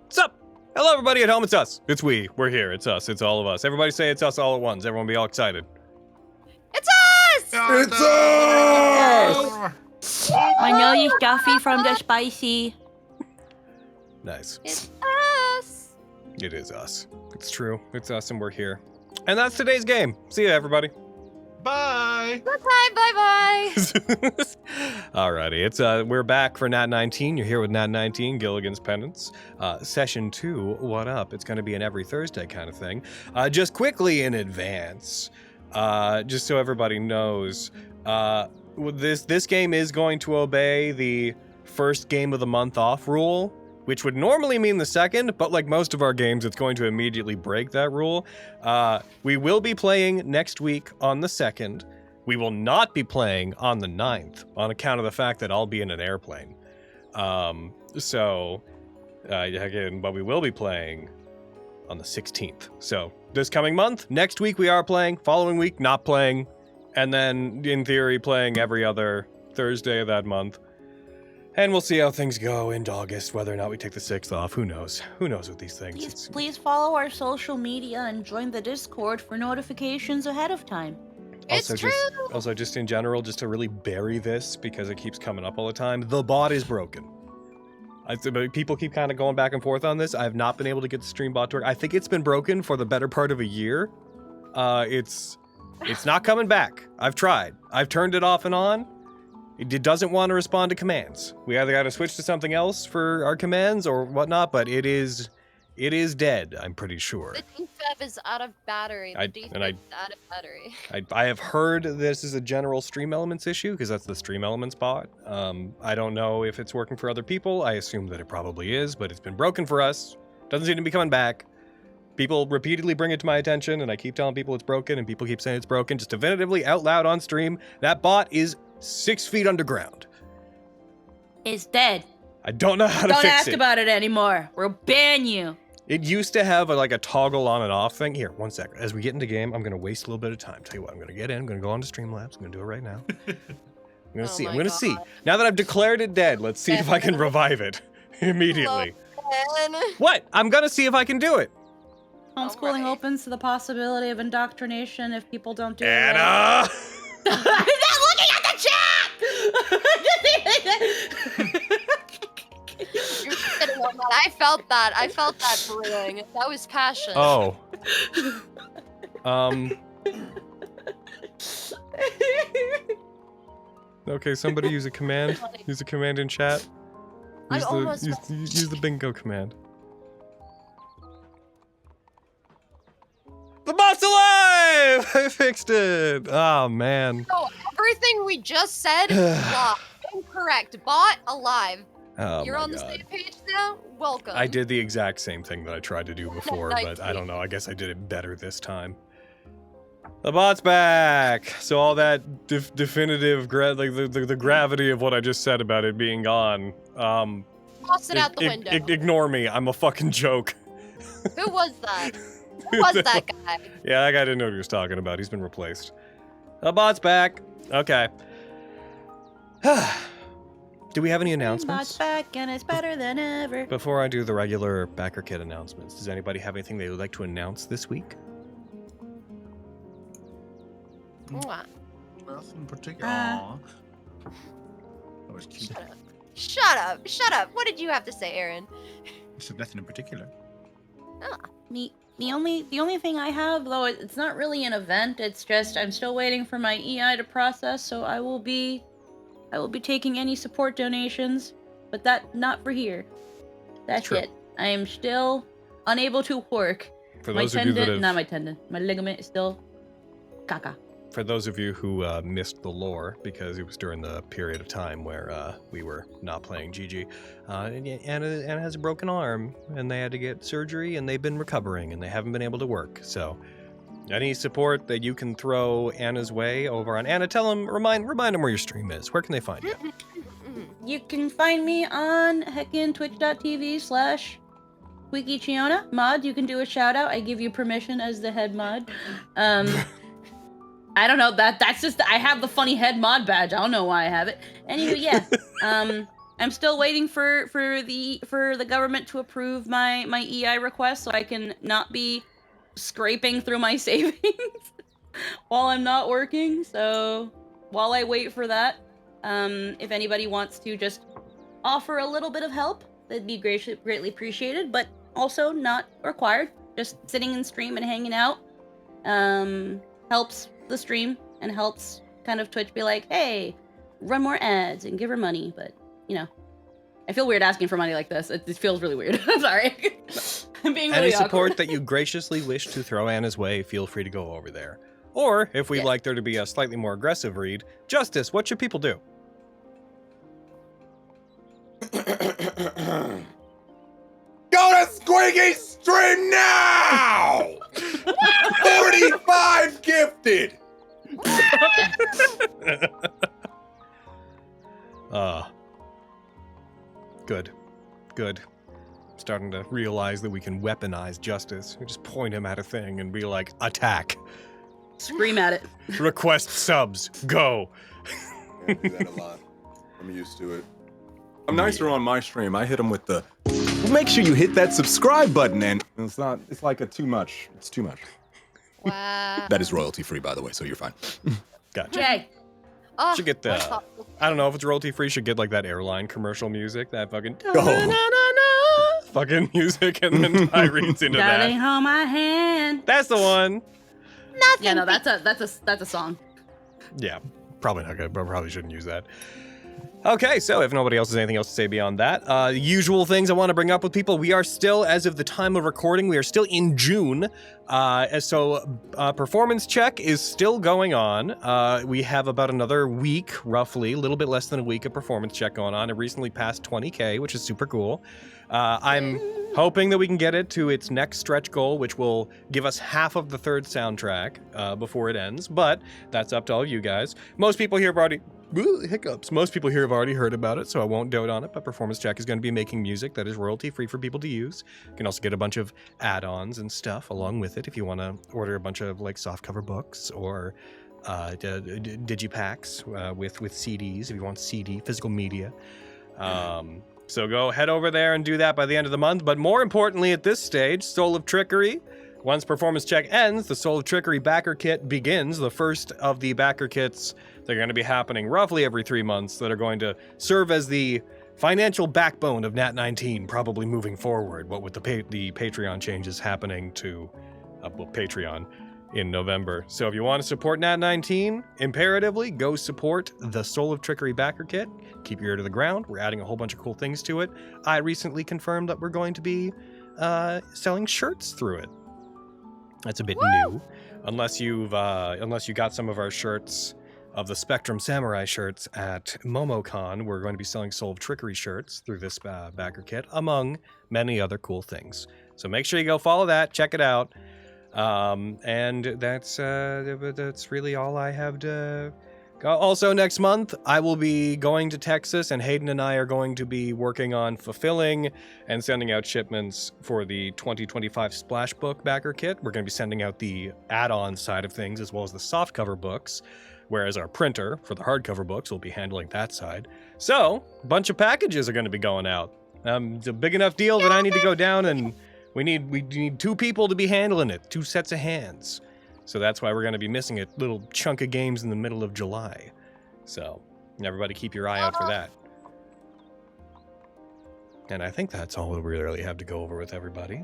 What's up? Hello, everybody at home. It's us. It's we. We're here. It's us. It's all of us. Everybody say it's us all at once. Everyone be all excited. It's us! It's us! I know you stuffy from the spicy. Nice. It's us! It is us. It's true. It's us and we're here. And that's today's game. See ya, everybody. Bye! Good time, bye-bye! Alrighty, we're back for Nat 19. You're here with Nat 19, Gilligan's Penance. Session 2, what up? It's going to be an every Thursday kind of thing. Just quickly in advance, just so everybody knows, this game is going to obey the first game of the month off rule, which would normally mean the second, but like most of our games, it's going to immediately break that rule. We will be playing next week on the 2nd. We will not be playing on the 9th on account of the fact that I'll be in an airplane. Again, but we will be playing on the 16th. So this coming month, next week we are playing, following week not playing, and then in theory playing every other Thursday of that month. And we'll see how things go into August, whether or not we take the 6th off. Who knows? Who knows with these things? Please follow our social media and join the Discord for notifications ahead of time. It's true! Also, just in general, just to really bury this, because it keeps coming up all the time, the bot is broken. People keep kind of going back and forth on this. I have not been able to get the stream bot to work. I think it's been broken for the better part of a year. It's not coming back. I've tried. I've turned it off and on. It doesn't want to respond to commands. We either got to switch to something else for our commands or whatnot, but it is dead, I'm pretty sure. The DFEV is out of battery. The DFEV is out of battery. I have heard this is a general Stream Elements issue, because that's the Stream Elements bot. I don't know if it's working for other people. I assume that it probably is, but it's been broken for us. Doesn't seem to be coming back. People repeatedly bring it to my attention, and I keep telling people it's broken, and people keep saying it's broken. Just definitively out loud on stream, that bot is 6 feet underground. It's dead. I don't know how to fix it. Don't ask about it anymore. We'll ban you. It used to have a toggle on and off thing. Here, one second. As we get into game, I'm going to waste a little bit of time. Tell you what, I'm going to get in. I'm going to go on to Streamlabs. I'm going to do it right now. I'm going to see. I'm going to see. Now that I've declared it dead, let's see if I can revive it immediately. What? I'm going to see if I can do it. Homeschooling opens to the possibility of indoctrination if people don't do Ana! it. I'm not looking at the chat! You're kidding on that. I felt that brewing. That was passion. Oh. Okay, somebody use a command. Use a command in chat. Use the bingo command. The bot's alive! I fixed it. Oh, man. So everything we just said, blah. Incorrect. Bot alive. Oh, You're on the same page now? Welcome. I did the exact same thing that I tried to do before, but I don't know. I guess I did it better this time. The bot's back! So all that definitive, the gravity of what I just said about it being gone, toss it out the window. Ignore me. I'm a fucking joke. Who was that? Who was that guy? Yeah, that guy didn't know what he was talking about. He's been replaced. The bot's back. Okay. Do we have any announcements? Bot's back and it's better than ever. Before I do the regular Backer Kid announcements, does anybody have anything they would like to announce this week? Nothing particular. That was cute. Shut up. What did you have to say, Aaron? I said nothing in particular. The only thing I have, though, it's not really an event. It's just I'm still waiting for my EI to process, so I will be taking any support donations, but not for here. That's it. I am still unable to work. For those of you that have... Not my tendon. My ligament is still caca. For those of you who missed the lore, because it was during the period of time where we were not playing GG, Ana has a broken arm, and they had to get surgery, and they've been recovering, and they haven't been able to work. So, any support that you can throw Anna's way over on Ana, tell them, remind them where your stream is. Where can they find you? You can find me on heckin' twitch.tv/ Squeaky Chiona, mod, you can do a shout out. I give you permission as the head mod. I don't know, that's just, I have the funny head mod badge. I don't know why I have it. Anywho, yeah. I'm still waiting for the government to approve my EI request so I can not be scraping through my savings while I'm not working. So while I wait for that, if anybody wants to just offer a little bit of help, that'd be greatly appreciated, but also not required. Just sitting in stream and hanging out helps the stream and helps kind of Twitch be like, hey, run more ads and give her money. But, you know, I feel weird asking for money like this. It feels really weird. I'm sorry. I'm being really Any awkward. support that you graciously wish to throw Anna's way, feel free to go over there. Or, if we'd like there to be a slightly more aggressive read, Justice, what should people do? Go to Squeaky Stream now! 45 gifted! Good. Good. Starting to realize that we can weaponize Justice. We just point him at a thing and be like, attack. Scream at it. Request subs. Go. I do that a lot. I'm used to it. I'm nicer on my stream. I hit them with the, make sure you hit that subscribe button, and it's like a too much. It's too much. Wow. That is royalty free, by the way, so you're fine. Gotcha. Yay. Oh, Should get the, that's thoughtful. I don't know if it's royalty free, should get like that airline commercial music, that fucking fucking music, and then I reads into Darling, that. hold my hand. That's the one. Nothing. Yeah, no, that's a song. Yeah, probably not good, but probably shouldn't use that. Okay, so if nobody else has anything else to say beyond that, usual things I want to bring up with people, we are still, as of the time of recording, we are still in June, so performance check is still going on. We have about another week, roughly, a little bit less than a week of performance check going on. It recently passed 20K, which is super cool. I'm hoping that we can get it to its next stretch goal, which will give us half of the third soundtrack before it ends, but that's up to all you guys. Most people here have already... hiccups. Most people here have already heard about it, so I won't dote on it, but Performance Check is going to be making music that is royalty-free for people to use. You can also get a bunch of add-ons and stuff along with it if you want to order a bunch of like softcover books or digipacks with CDs if you want CD, physical media. So go head over there and do that by the end of the month, but more importantly at this stage, Soul of Trickery. Once Performance Check ends, the Soul of Trickery backer kit begins. The first of the backer kits that are going to be happening roughly every 3 months that are going to serve as the financial backbone of Nat 19, probably moving forward, what with the Patreon changes happening to Patreon in November. So if you want to support Nat 19, imperatively go support the Soul of Trickery backer kit. Keep your ear to the ground. We're adding a whole bunch of cool things to it. I recently confirmed that we're going to be selling shirts through it. That's a bit new, unless you got some of our shirts of the Spectrum Samurai shirts at MomoCon. We're going to be selling Soul of Trickery shirts through this backer kit, among many other cool things. So make sure you go follow that, check it out, and that's really all I have to. Also, next month, I will be going to Texas, and Hayden and I are going to be working on fulfilling and sending out shipments for the 2025 Splash Book backer kit. We're going to be sending out the add-on side of things, as well as the softcover books, whereas our printer for the hardcover books will be handling that side. So, a bunch of packages are going to be going out. It's a big enough deal that I need to go down, and we need 2 people to be handling it, 2 sets of hands. So that's why we're going to be missing a little chunk of games in the middle of July. So everybody keep your eye out for that. And I think that's all we really have to go over with everybody.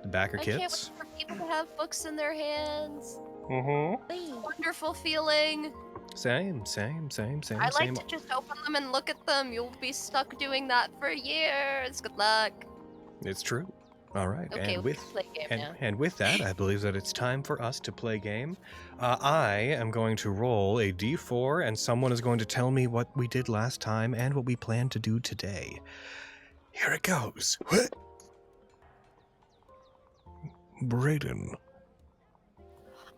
The backer I kits. can't wait for people to have books in their hands. Mm-hmm. Wonderful feeling. Same. I like to just open them and look at them. You'll be stuck doing that for years. Good luck. It's true. All right, Okay, and we can play game now. and with that, I believe that it's time for us to play game. I am going to roll a d4, and someone is going to tell me what we did last time and what we plan to do today. Here it goes. Braden.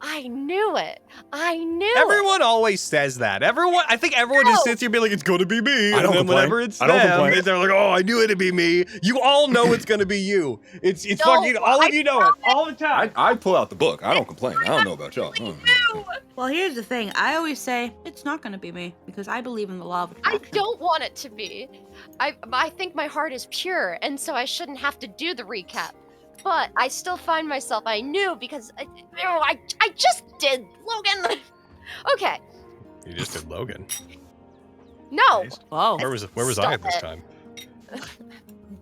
I knew it. I knew Everyone always says that. I think everyone just sits here and be like, it's gonna be me. I don't and then complain. whenever it's I don't them, complain. they're like, oh, I knew it'd be me. You all know it's gonna be you. It's fucking, all of you know it. All the time. I pull out the book. I don't complain. I don't know about y'all. Well, here's the thing. I always say it's not going to be me because I believe in the law of I attraction. don't want it to be. I think my heart is pure, and so I shouldn't have to do the recap. But I still find myself, I knew because I just did, Logan. Okay. You just did Logan. No. Whoa. Where was I at this time?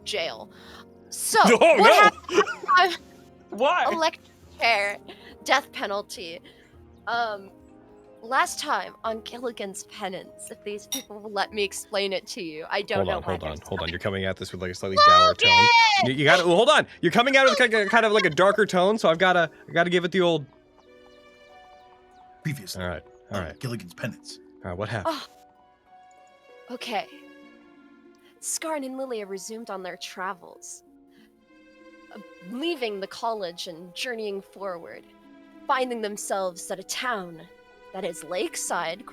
Jail. So, Oh, what no! happened last time? Why? Electric chair, death penalty. Last time on Gilligan's Penance, if these people will let me explain it to you, I don't know. Hold on. You're coming at this with like a slightly dour tone. You gotta hold on. You're coming at it with kind of like a darker tone, so I gotta give it the old. Previously. All right. Gilligan's Penance. All right. What happened? Okay. Scarn and Lilia resumed on their travels, leaving the college and journeying forward, finding themselves at a town that is lakeside, ?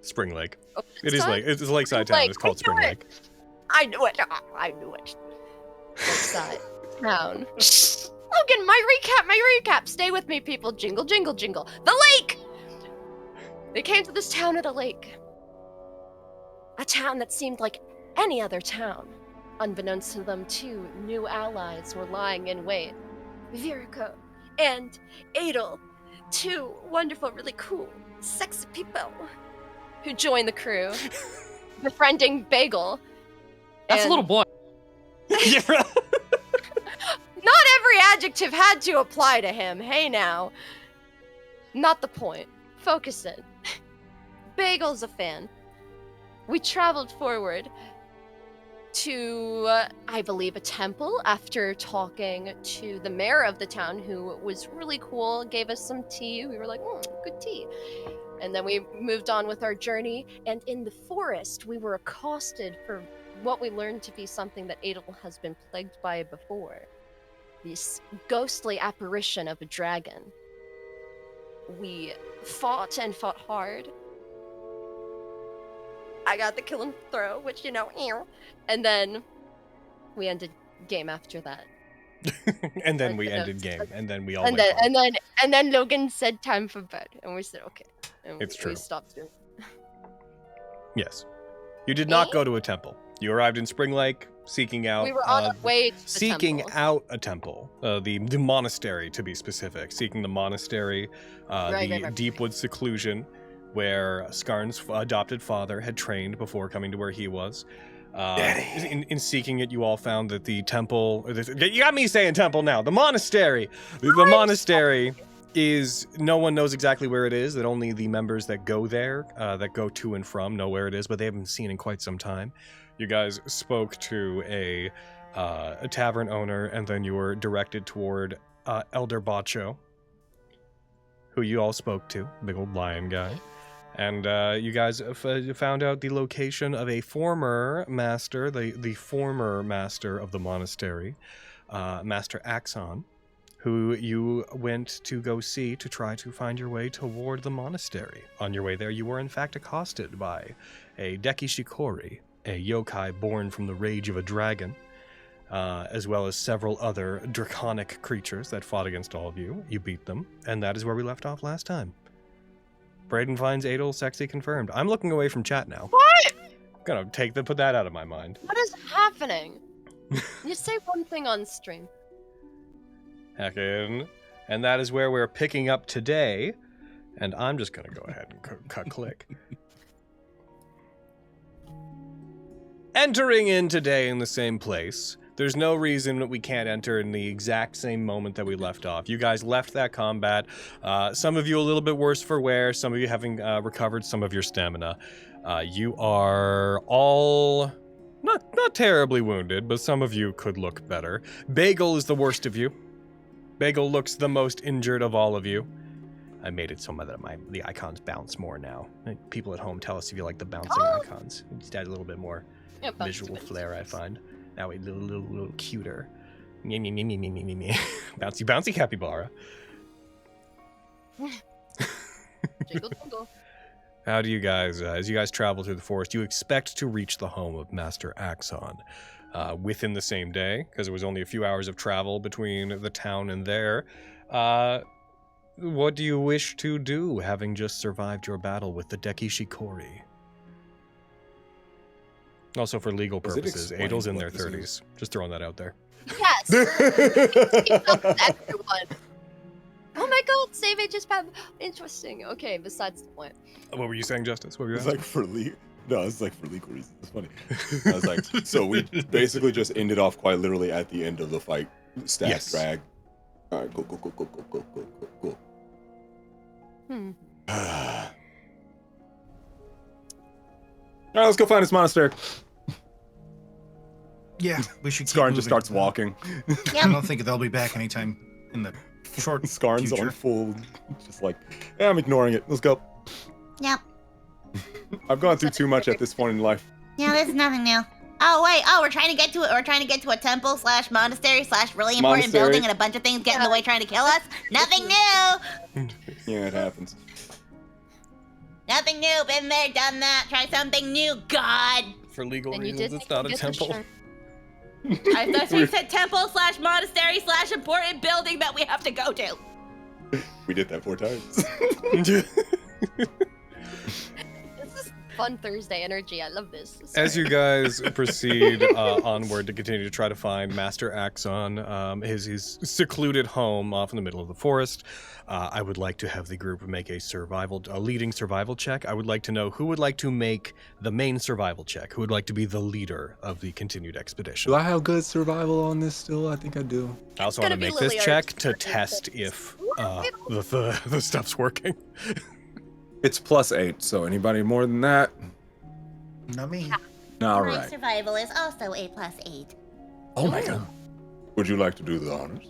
Spring Lake. Oh, It is lake. It's a lakeside town. It's called Spring Lake. I knew it. Lakeside town. Logan, my recap. Stay with me, people. Jingle, jingle, jingle. The lake! They came to this town at a lake. A town that seemed like any other town. Unbeknownst to them, two new allies were lying in wait. Federico and Adel. Two wonderful, really cool, sexy people who joined the crew, befriending Bagel. That's a little boy. Yeah. Not every adjective had to apply to him. Hey now. Not the point. Focus in. Bagel's a fan. We traveled forward to, I believe, a temple after talking to the mayor of the town, who was really cool, gave us some tea. We were like, good tea. And then we moved on with our journey, and in the forest, we were accosted for what we learned to be something that Adel has been plagued by before. This ghostly apparition of a dragon. We fought and fought hard. I got the kill and throw, which, and then we ended game after that. And then we ended game, and then we all went home. And then Logan said time for bed, and we said okay. And It's true. We stopped doing it. Yes. You did not go to a temple. You arrived in Spring Lake, seeking out. We were on our way to the seeking temple. out a temple, the monastery to be specific. Seeking the monastery, Right. Deepwood seclusion, where Skarn's adopted father had trained before coming to where he was. In seeking it, you all found that the temple. You got me saying temple now. The monastery. The monastery is, no one knows exactly where it is. That only the members that go there, that go to and from, know where it is. But they haven't been seen in quite some time. You guys spoke to a tavern owner, and then you were directed toward Elder Bacho, who you all spoke to, big old lion guy. And you guys found out the location of a former master, the former master of the monastery, Master Axon, who you went to go see to try to find your way toward the monastery. On your way there, you were in fact accosted by a Deki Shikori, a yokai born from the rage of a dragon, as well as several other draconic creatures that fought against all of you. You beat them, and that is where we left off last time. Braden finds Adel sexy confirmed. I'm looking away from chat now. What? Gonna put that out of my mind. What is happening? You say one thing on stream. Heckin'. And that is where we're picking up today. And I'm just gonna go ahead and click. Entering in today in the same place. There's no reason that we can't enter in the exact same moment that we left off. You guys left that combat. Some of you a little bit worse for wear. Some of you having recovered some of your stamina. You are all not terribly wounded, but some of you could look better. Bagel is the worst of you. Bagel looks the most injured of all of you. I made it so that the icons bounce more now. People at home tell us if you like the bouncing icons. It just add a little bit more visual flair, I find. That way, a little cuter. Me. Bouncy, bouncy capybara. Jingle, jingle. How do you guys, as you guys travel through the forest, you expect to reach the home of Master Axon within the same day, because it was only a few hours of travel between the town and there. What do you wish to do, having just survived your battle with the Dekishi Kori? Also, for legal Does it purposes, explain Adel's in what their this 30s. Just throwing that out there. Yes. Keep up with everyone. Oh my god, save ages path. Interesting. Okay, besides the point. What were you saying, Justice? What were you It's asking? like for legal. No, it's like for legal reasons. It's funny. I was like, so we basically just ended off quite literally at the end of the fight. Stack, Yes. drag. All right, go. Hmm. All right, let's go find this monastery. Yeah, we should. keep Scarn just moving. starts walking. I don't think they'll be back anytime in the short Scarn's future. on full, just like, yeah, I'm ignoring it. Let's go. Yep. I've gone through too much at this point in life. Yeah, this is nothing new. Oh wait, we're trying to get to it. We're trying to get to a temple / monastery / really important Monastery. building, and a bunch of things get in the way trying to kill us. Nothing new. Yeah, it happens. Nothing new. Been there, done that. Try something new. God. For legal And you reasons, did it's not a get the temple. shirt. I thought we said temple / monastery / important building that we have to go to. We did that 4 times. This is fun Thursday energy. I love this. As you guys proceed onward to continue to try to find Master Axon, his secluded home off in the middle of the forest, I would like to have the group make a leading survival check. I would like to know who would like to make the main survival check, who would like to be the leader of the continued expedition. Do I have good survival on this still? I think I do. I also want to gonna be make this Lily check Arts. to test if the stuff's working. It's +8, so anybody more than that? Not me. All My right. survival is also a +8. Oh my god. Would you like to do the honors?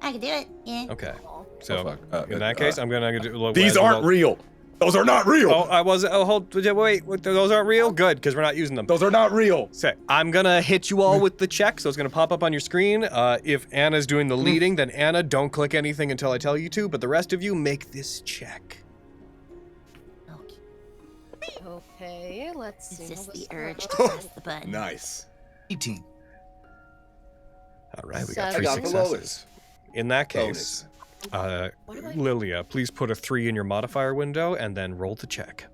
I can do it. Yeah. Okay, Oh, so fuck. in that case, I'm gonna do. These aren't real. Those are not real. Oh, I was. Oh, hold. Wait. Those aren't real. Good, because we're not using them. Those are not real. So I'm gonna hit you all with the check, so it's gonna pop up on your screen. If Anna's doing the leading, then Anna, don't click anything until I tell you to. But the rest of you, make this check. Okay, let's see. It's just how the this urge to goes. press the button. Nice. 18. All right, we got Seven. 3 I got the successes. In that case, What do I- Lilia, please put a 3 in your modifier window and then roll the check.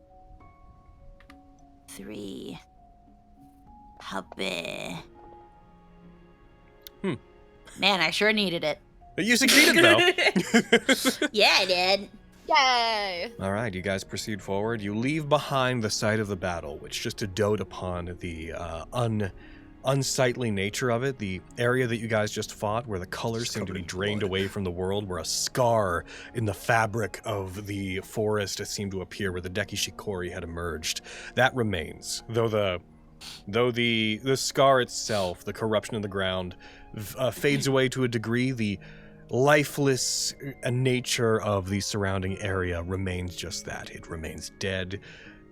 3. Puppy. Man, I sure needed it. But you succeeded, though. Yeah, I did. Yay! All right, you guys proceed forward. You leave behind the site of the battle, which just to dote upon the unsightly nature of it, the area that you guys just fought, where the colors seem to be drained away from the world, where a scar in the fabric of the forest seemed to appear, where the Dekishi Kori had emerged. That remains, though the scar itself, the corruption in the ground, fades away to a degree. The lifeless nature of the surrounding area remains just that. It remains dead.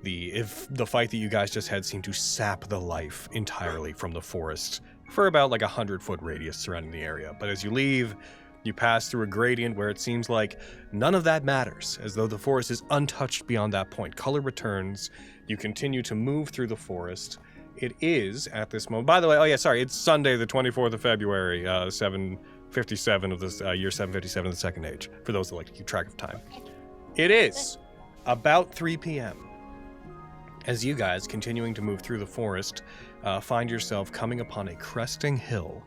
If the fight that you guys just had seemed to sap the life entirely from the forest for about like 100-foot radius surrounding the area. But as you leave, you pass through a gradient where it seems like none of that matters, as though the forest is untouched beyond that point. Color returns. You continue to move through the forest. It is at this moment. By the way, it's Sunday, the 24th of February, 757 of this year 757 of the Second Age. For those that like to keep track of time, it is about 3 p.m. As you guys, continuing to move through the forest, find yourself coming upon a cresting hill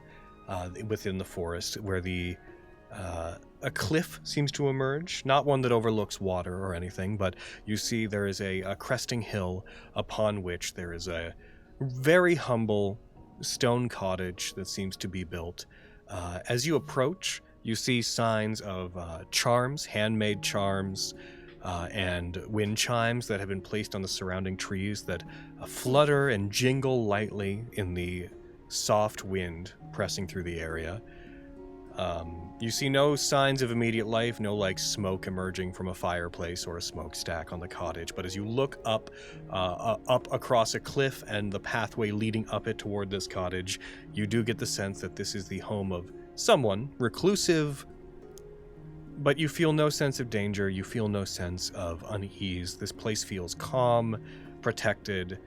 within the forest, where a cliff seems to emerge. Not one that overlooks water or anything, but you see there is a cresting hill upon which there is a very humble stone cottage that seems to be built. As you approach, you see signs of charms, handmade charms, and wind chimes that have been placed on the surrounding trees that flutter and jingle lightly in the soft wind pressing through the area. You see no signs of immediate life, no like smoke emerging from a fireplace or a smokestack on the cottage. But as you look up across a cliff and the pathway leading up it toward this cottage, you do get the sense that this is the home of someone reclusive, But you feel no sense of danger. You feel no sense of unease. This place feels calm, protected.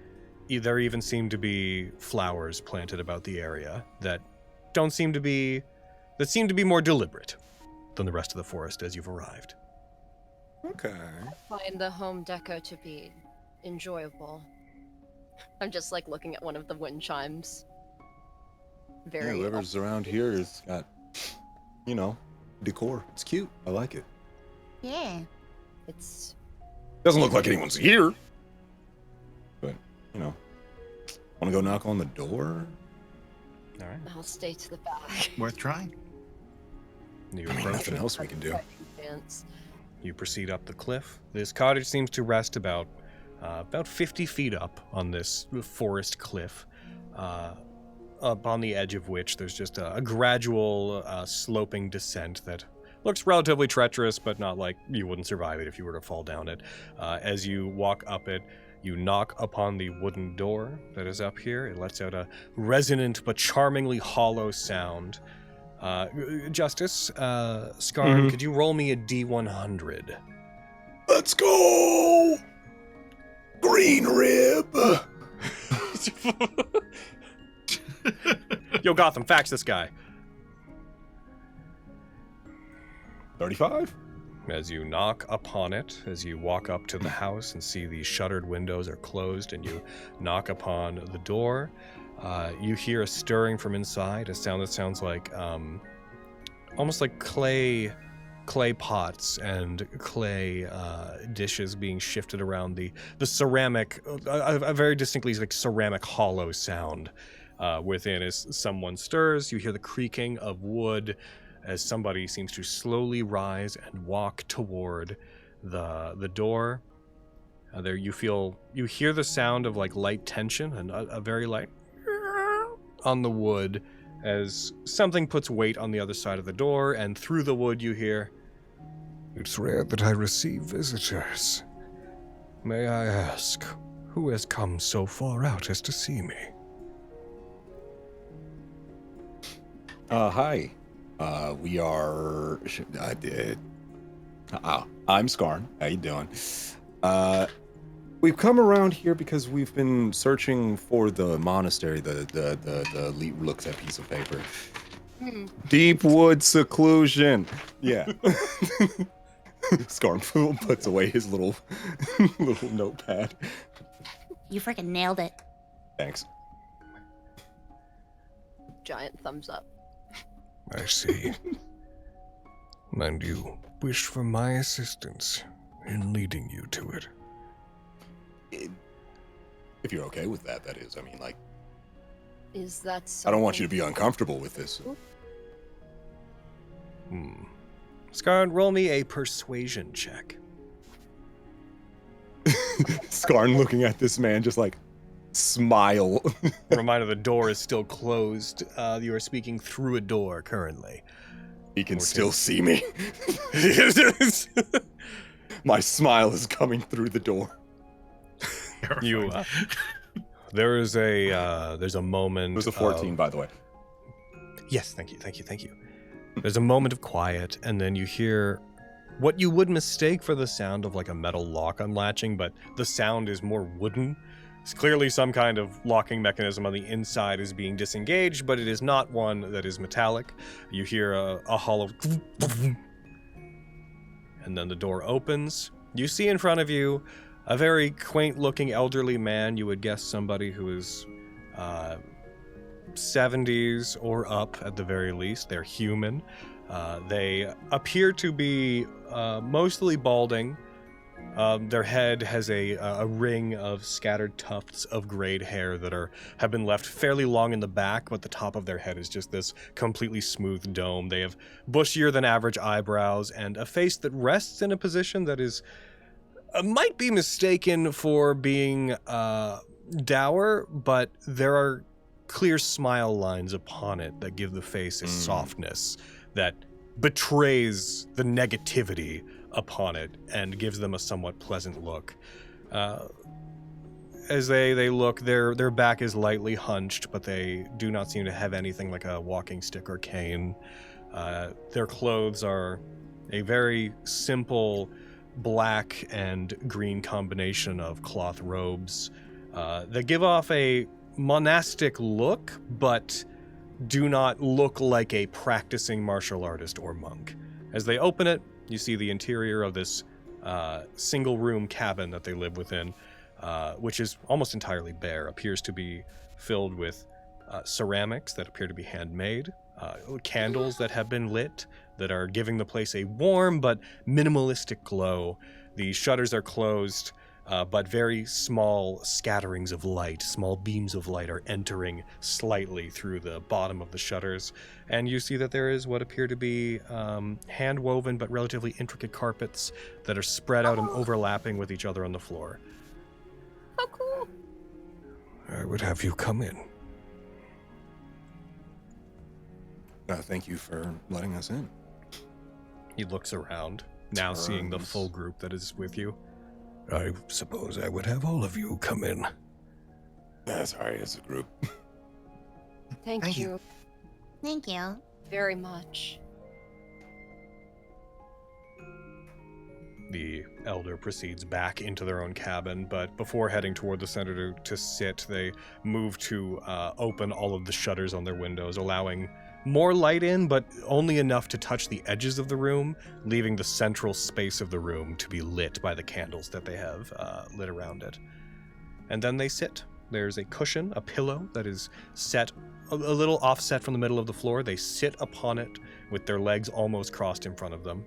There even seem to be flowers planted about the area that seem to be more deliberate than the rest of the forest as you've arrived. Okay. Find the home deco to be enjoyable. I'm just like looking at one of the wind chimes. Yeah, Very. whoever's around here has got, decor. It's cute. I like it. Yeah. It's. Doesn't look like anyone's here. But, want to go knock on the door? All right. I'll stay to the back. Worth trying. You I mean, approach nothing it. else we can do. You proceed up the cliff. This cottage seems to rest about 50 feet up on this forest cliff, up on the edge of which there's just a gradual sloping descent that looks relatively treacherous, but not like you wouldn't survive it if you were to fall down it. As you walk up it, you knock upon the wooden door that is up here. It lets out a resonant but charmingly hollow sound. Justice, Skarn, could you roll me a D100? Let's go! Green rib! Yo, Gotham, fax this guy. 35? As you knock upon it, as you walk up to the house and see the shuttered windows are closed, and you knock upon the door, you hear a stirring from inside, a sound that sounds like almost like clay pots and clay dishes being shifted around the ceramic, a very distinctly like ceramic hollow sound within. As someone stirs, you hear the creaking of wood as somebody seems to slowly rise and walk toward the door. There you hear the sound of like light tension and a very light on the wood as something puts weight on the other side of the door, and through the wood you hear, "It's rare that I receive visitors. May I ask, who has come so far out as to see me?" Hi. We are... I'm Skarn. How you doing? We've come around here because we've been searching for the monastery, the Elite looks at piece of paper. Deep wood seclusion. Yeah. Skarn puts away his little notepad. You freaking nailed it. Thanks. Giant thumbs up. I see. And you wish for my assistance in leading you to it. If you're okay with that, that is. I mean, like, Is that I don't want you to be uncomfortable with this. Skarn, roll me a persuasion check. Skarn looking at this man just like, smile. Reminder, the door is still closed. You are speaking through a door currently. He can still see me. My smile is coming through the door. You, there's a moment. It was a 14, by the way. Yes, thank you. There's a moment of quiet, and then you hear what you would mistake for the sound of like a metal lock unlatching, but the sound is more wooden. It's clearly some kind of locking mechanism on the inside is being disengaged, but it is not one that is metallic. You hear a hollow, and then the door opens. You see in front of you a very quaint-looking elderly man. You would guess somebody who is 70s or up at the very least. They're human. They appear to be mostly balding. Their head has a ring of scattered tufts of grayed hair that have been left fairly long in the back, but the top of their head is just this completely smooth dome. They have bushier than average eyebrows and a face that rests in a position that is might be mistaken for being dour, but there are clear smile lines upon it that give the face a softness that betrays the negativity upon it and gives them a somewhat pleasant look. As they look, their back is lightly hunched, but they do not seem to have anything like a walking stick or cane. Their clothes are A very simple black and green combination of cloth robes that give off a monastic look, but do not look like a practicing martial artist or monk. As they open it, you see the interior of this single-room cabin that they live within, which is almost entirely bare, appears to be filled with ceramics that appear to be handmade, candles that have been lit that are giving the place a warm but minimalistic glow. The shutters are closed, but very small scatterings of light, small beams of light are entering slightly through the bottom of the shutters. And you see that there is what appear to be hand-woven but relatively intricate carpets that are spread out and overlapping with each other on the floor. Oh, cool. I would have you come in. Thank you for letting us in. He looks around, now seeing the full group that is with you. I suppose I would have all of you come in. Sorry, as a group. Thank you Thank you. very much. The elder proceeds back into their own cabin, but before heading toward the center to sit, they move to open all of the shutters on their windows, allowing more light in, but only enough to touch the edges of the room, leaving the central space of the room to be lit by the candles that they have lit around it. And then they sit. There's a cushion, a pillow that is set a little offset from the middle of the floor. They sit upon it with their legs almost crossed in front of them.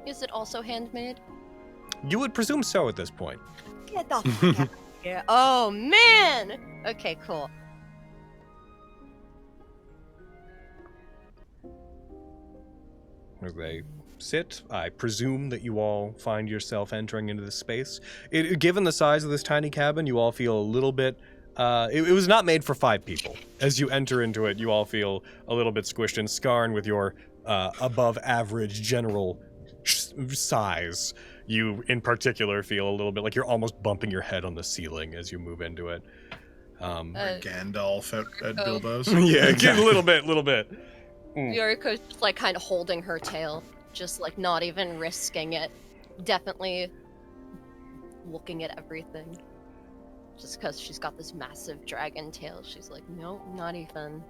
Is it also handmade? You would presume so at this point. Get the fuck out of here. Oh, man! Okay, cool. As they sit, I presume that you all find yourself entering into this space. Given the size of this tiny cabin, you all feel a little bit... it was not made for 5 people. As you enter into it, you all feel a little bit squished, and Skarn, with your above-average general size, you in particular feel a little bit like you're almost bumping your head on the ceiling as you move into it. Gandalf at Bilbo's. Yeah, exactly. A little bit. Yoriko's just like kind of holding her tail, just like not even risking it. Definitely looking at everything. Just because she's got this massive dragon tail, she's like, nope, not even.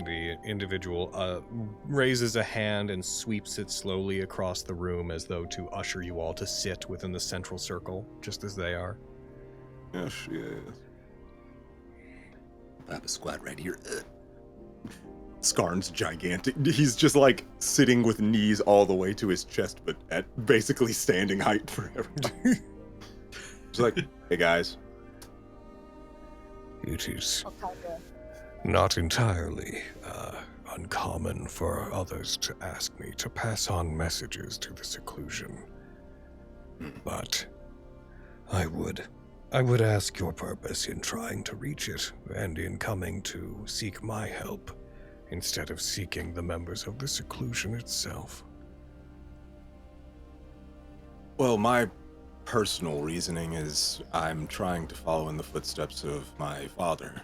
The individual raises a hand and sweeps it slowly across the room as though to usher you all to sit within the central circle, just as they are. Yes, yes. I have a squat right here. Skarn's gigantic. He's just like sitting with knees all the way to his chest, but at basically standing height for everybody. He's like, hey guys. It is I'll tell you. not entirely uncommon for others to ask me to pass on messages to the seclusion. But I would ask your purpose in trying to reach it and in coming to seek my help instead of seeking the members of the seclusion itself. Well, my personal reasoning is I'm trying to follow in the footsteps of my father.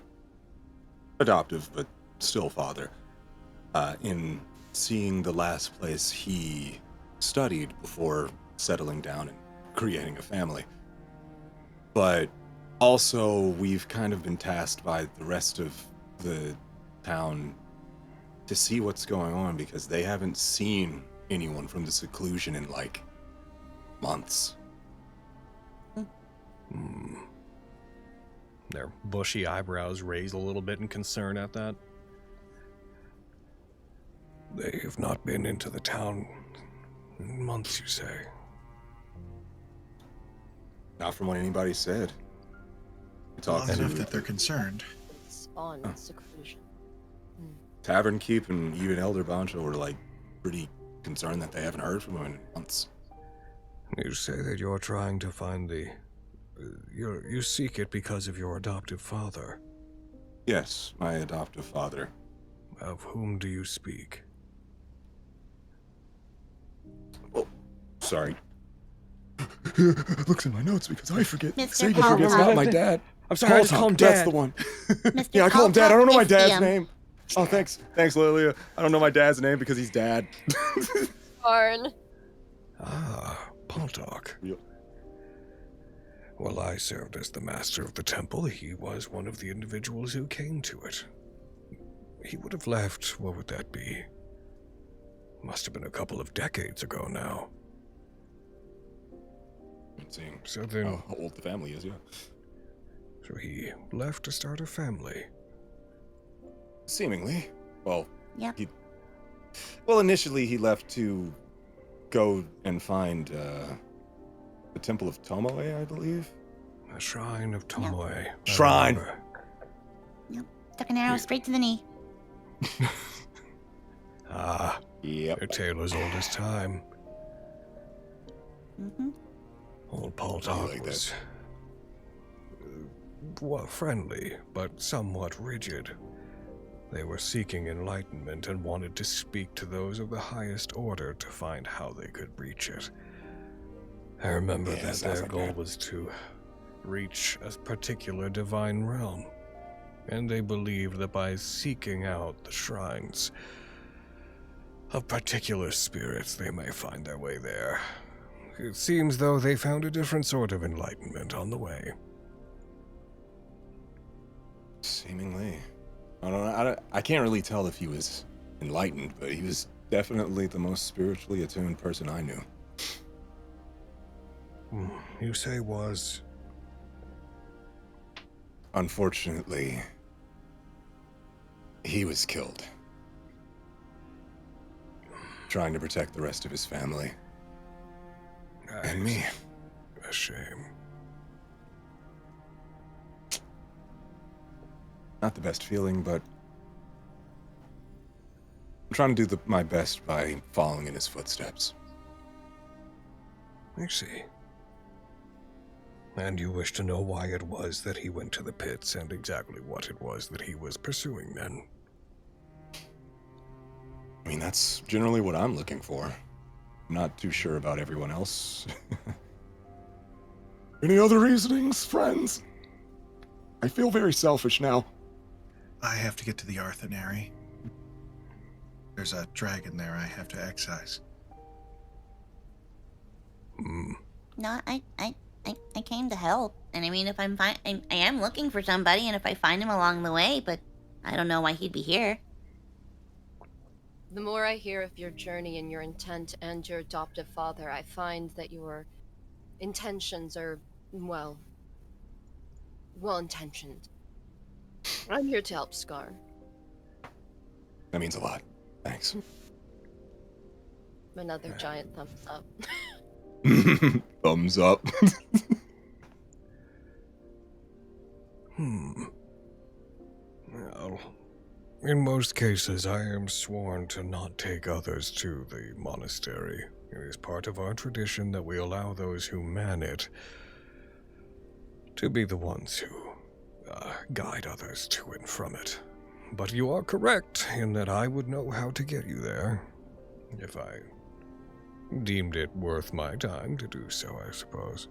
Adoptive, but still father. In seeing the last place he studied before settling down and creating a family. But also, we've kind of been tasked by the rest of the town to see what's going on because they haven't seen anyone from the seclusion in like months. Their bushy eyebrows raise a little bit in concern at that. They have not been into the town in months, you say? Not from what anybody said. We talked Long enough to that they're concerned. It's on seclusion. Tavern Keep and even Elder Bancho were like pretty concerned that they haven't heard from him in months. You say that you're trying to find the... You seek it because of your adoptive father. Yes, my adoptive father. Of whom do you speak? Oh, sorry. Looks in my notes because I forget. Mr. Sega Paul forgets Tuck. not my dad. I'm sorry, I just call him Dad. That's the one. Mr. Yeah, I call him Dad. I don't know my dad's Paul name. Oh, thanks, Lilia. I don't know my dad's name because he's dad. Darn. Ah, Paltalk. Yep. Well, I served as the master of the temple. He was one of the individuals who came to it. He would have left, what would that be? Must have been a couple of decades ago now. Seeing So then, how old the family is, yeah. so he left to start a family. Seemingly. Well, Yep. Well, initially he left to go and find the Temple of Tomoe, I believe. A shrine of Tomoe. I Shrine. remember. Took an arrow straight to the knee. Ah, Yep. a tale as old as time. Mm-hmm. Old I Paltalk like was friendly, but somewhat rigid. They were seeking enlightenment and wanted to speak to those of the highest order to find how they could reach it. I remember Yeah, that sounds their like goal that. was to reach a particular divine realm, and they believed that by seeking out the shrines of particular spirits, they may find their way there. It seems though they found a different sort of enlightenment on the way. Seemingly. I don't know. I can't really tell if he was enlightened, but he was definitely the most spiritually attuned person I knew. You say was? Unfortunately, he was killed. Trying to protect the rest of his family. And me. A shame. Not the best feeling, but I'm trying to do my best by following in his footsteps. I see. And you wish to know why it was that he went to the pits and exactly what it was that he was pursuing then? I mean, that's generally what I'm looking for. I'm not too sure about everyone else. Any other reasonings, friends? I feel very selfish now. I have to get to the Arthanary. There's a dragon there I have to excise. No, I came to help. And I mean, if I'm fine, I am looking for somebody, and if I find him along the way, but I don't know why he'd be here. The more I hear of your journey and your intent and your adoptive father, I find that your intentions are, well intentioned. I'm here to help Scar. That means a lot. Thanks. Another giant thumbs up. Thumbs up. Well, in most cases, I am sworn to not take others to the monastery. It is part of our tradition that we allow those who man it to be the ones who guide others to and from it. But you are correct in that I would know how to get you there, if I deemed it worth my time to do so, I suppose.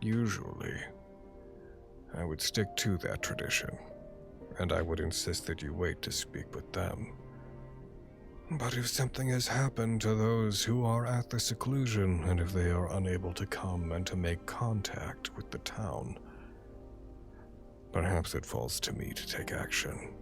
Usually, I would stick to that tradition, and I would insist that you wait to speak with them. But if something has happened to those who are at the seclusion, and if they are unable to come and to make contact with the town, perhaps it falls to me to take action.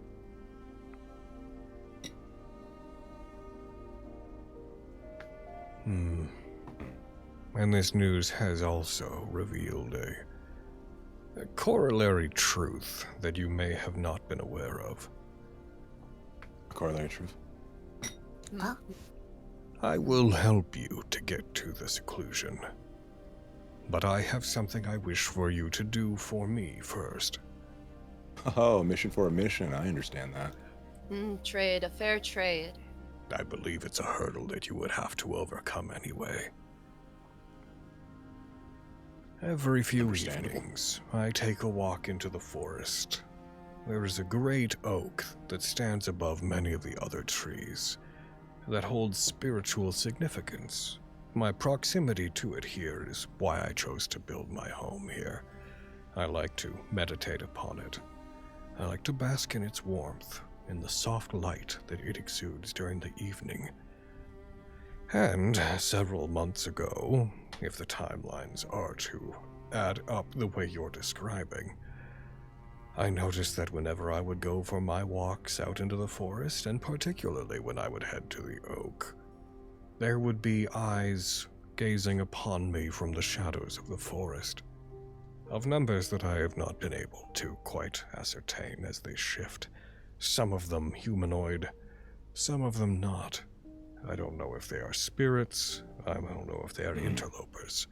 And this news has also revealed a corollary truth that you may have not been aware of. Corollary truth. Well, I will help you to get to the seclusion. But I have something I wish for you to do for me first. Oh, mission for a mission. I understand that. Trade, a fair trade. I believe it's a hurdle that you would have to overcome anyway. Every few Understandable. evenings, I take a walk into the forest. There is a great oak that stands above many of the other trees that holds spiritual significance. my proximity to it here is why I chose to build my home here. I like to meditate upon it. I like to bask in its warmth, in the soft light that it exudes during the evening. And several months ago, if the timelines are to add up the way you're describing, I noticed that whenever I would go for my walks out into the forest, and particularly when I would head to the oak, there would be eyes gazing upon me from the shadows of the forest, of numbers that I have not been able to quite ascertain as they shift. Some of them humanoid, some of them not. I don't know if they are spirits, I don't know if they are interlopers.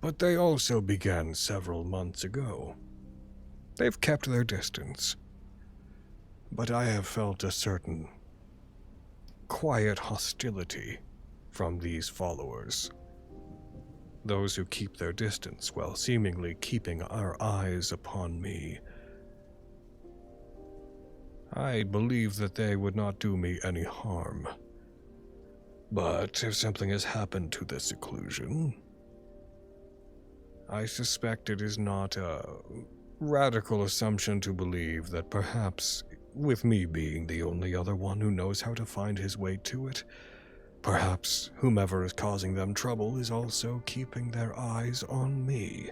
But they also began several months ago. They've kept their distance. But I have felt a certain quiet hostility from these followers. Those who keep their distance while seemingly keeping our eyes upon me. I believe that they would not do me any harm. But if something has happened to the seclusion, I suspect it is not a radical assumption to believe that perhaps, with me being the only other one who knows how to find his way to it, perhaps whomever is causing them trouble is also keeping their eyes on me.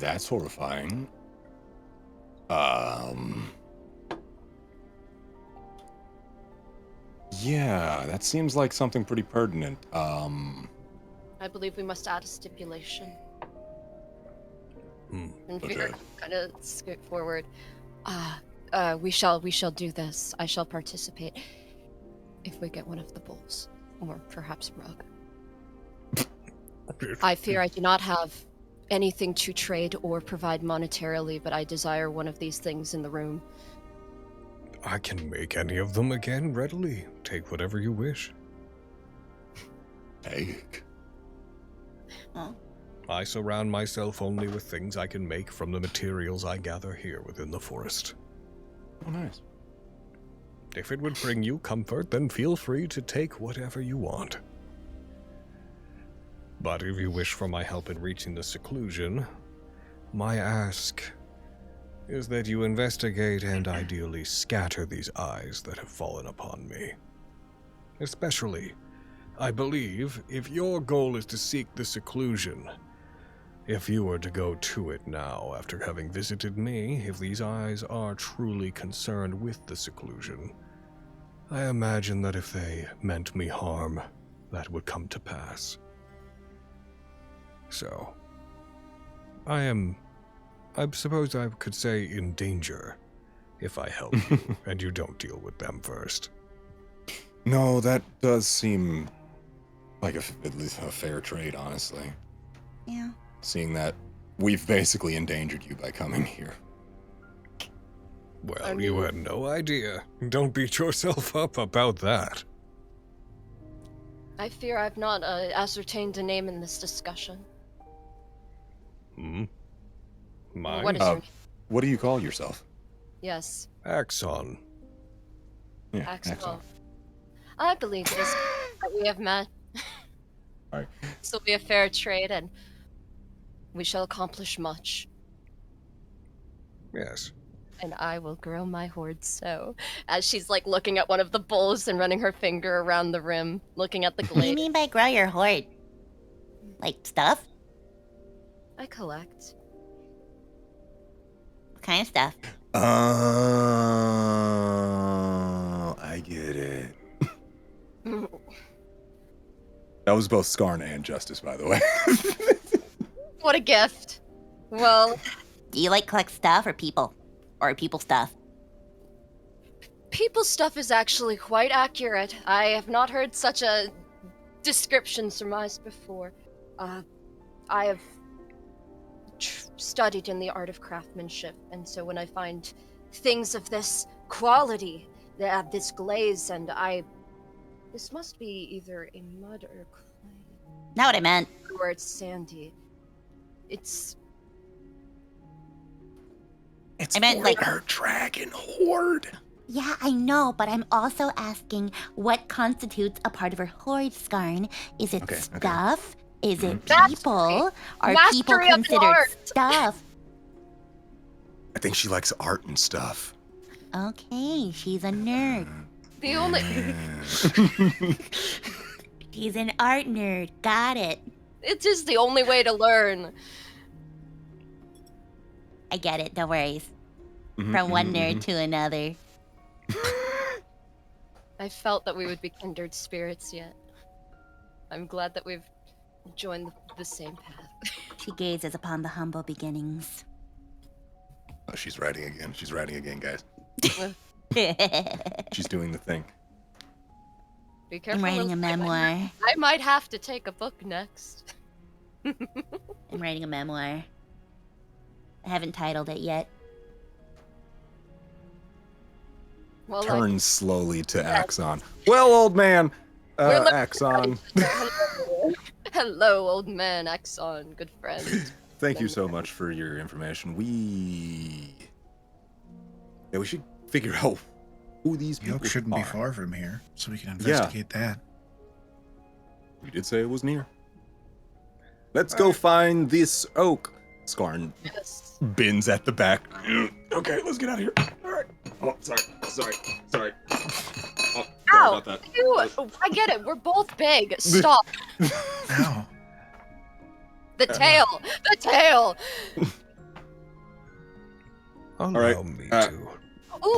That's horrifying. Yeah, that seems like something pretty pertinent. I believe we must add a stipulation. And Okay. Fear kind of scoot forward. We shall do this. I shall participate if we get one of the bulls, or perhaps Rug. I fear I do not have anything to trade or provide monetarily, but I desire one of these things in the room. I can make any of them again readily. Take whatever you wish. Take. Huh? I surround myself only with things I can make from the materials I gather here within the forest. Oh, nice. If it would bring you comfort, then feel free to take whatever you want. But if you wish for my help in reaching the seclusion, my ask is that you investigate and ideally scatter these eyes that have fallen upon me. Especially, I believe, if your goal is to seek the seclusion, if you were to go to it now after having visited me, if these eyes are truly concerned with the seclusion, I imagine that if they meant me harm, that would come to pass. So, I suppose I could say in danger if I help you and you don't deal with them first. No, that does seem like at least a fair trade, honestly. Yeah. Seeing that we've basically endangered you by coming here. Well, you had no idea. Don't beat yourself up about that. I fear I've not ascertained a name in this discussion. Mine? What is your name? What do you call yourself? Yes, Axon. Yeah, Axel. I believe it is that we have met. Alright. This will be a fair trade, and we shall accomplish much. Yes. And I will grow my hoard so. As she's like looking at one of the bowls and running her finger around the rim, looking at the What do you glade. mean by grow your hoard? Like stuff? I collect. What kind of stuff? Oh, I get it. That was both Skarn and Justice, by the way. What a gift. Well, Do you like collect stuff or people? Or people stuff? people's stuff is actually quite accurate. I have not heard such a description surmised before. I have studied in the art of craftsmanship, and so when I find things of this quality, they have this glaze, and this must be either a mud or clay, Not what I meant. or it's sandy. It's It's I meant, for like- her dragon horde. Yeah, I know, but I'm also asking what constitutes a part of her hoard, Skarn. Is it Okay. stuff? Is it Mastery. people? Are people Mastery of the considered art. stuff? I think she likes art and stuff. Okay, she's a nerd. The only She's an art nerd. Got it. it's just the only way to learn. I get it. No worries. Mhm, From one mhm, nerd mhm. to another. I felt that we would be kindred spirits yet. I'm glad that we've joined the same path. She gazes upon the humble beginnings. Oh, she's writing again, guys. She's doing the thing. Be careful. I'm writing a of- memoir. I might have to take a book next. I'm writing a memoir. I haven't titled it yet. Well, Turns slowly to Axon. Well, old man, We're looking Axon. Hello, old man Axon, good friend. Thank you so much for your information. We should figure out who these The people oak shouldn't are. be far from here, so we can investigate that. We did say it was near. Let's go find this oak. Skarn Yes. bins at the back. Okay, let's get out of here. All right. Oh, sorry. Oh, sorry Ow! about that. I get it. We're both big. Stop. Ow. The tail. The tail. Allow right, me uh, to Ooh,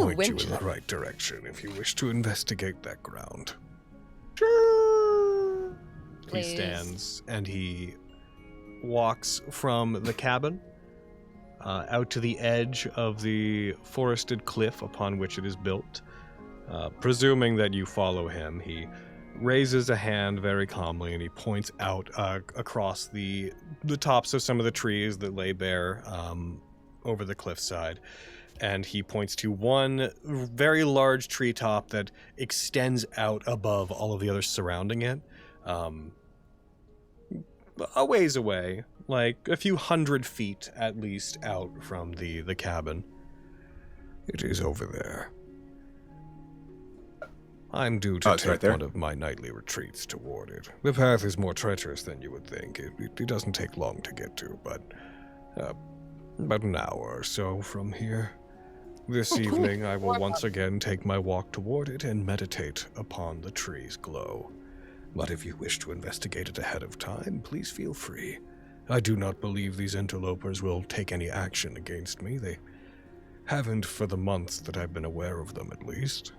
point you winter. in the right direction if you wish to investigate that ground. Please. He stands and he walks from the cabin out to the edge of the forested cliff upon which it is built. Presuming that you follow him, he raises a hand very calmly and he points out across the tops of some of the trees that lay bare over the cliffside. And he points to one very large treetop that extends out above all of the others surrounding it. A ways away, like a few 100 feet at least out from the cabin. It is over there. I'm due to Oh, it's take right there? one of my nightly retreats toward it. The path is more treacherous than you would think. It doesn't take long to get to, but about an hour or so from here. This evening I will once again take my walk toward it and meditate upon the tree's glow. But if you wish to investigate it ahead of time, please feel free. I do not believe these interlopers will take any action against me. They haven't for the months that I've been aware of them, at least.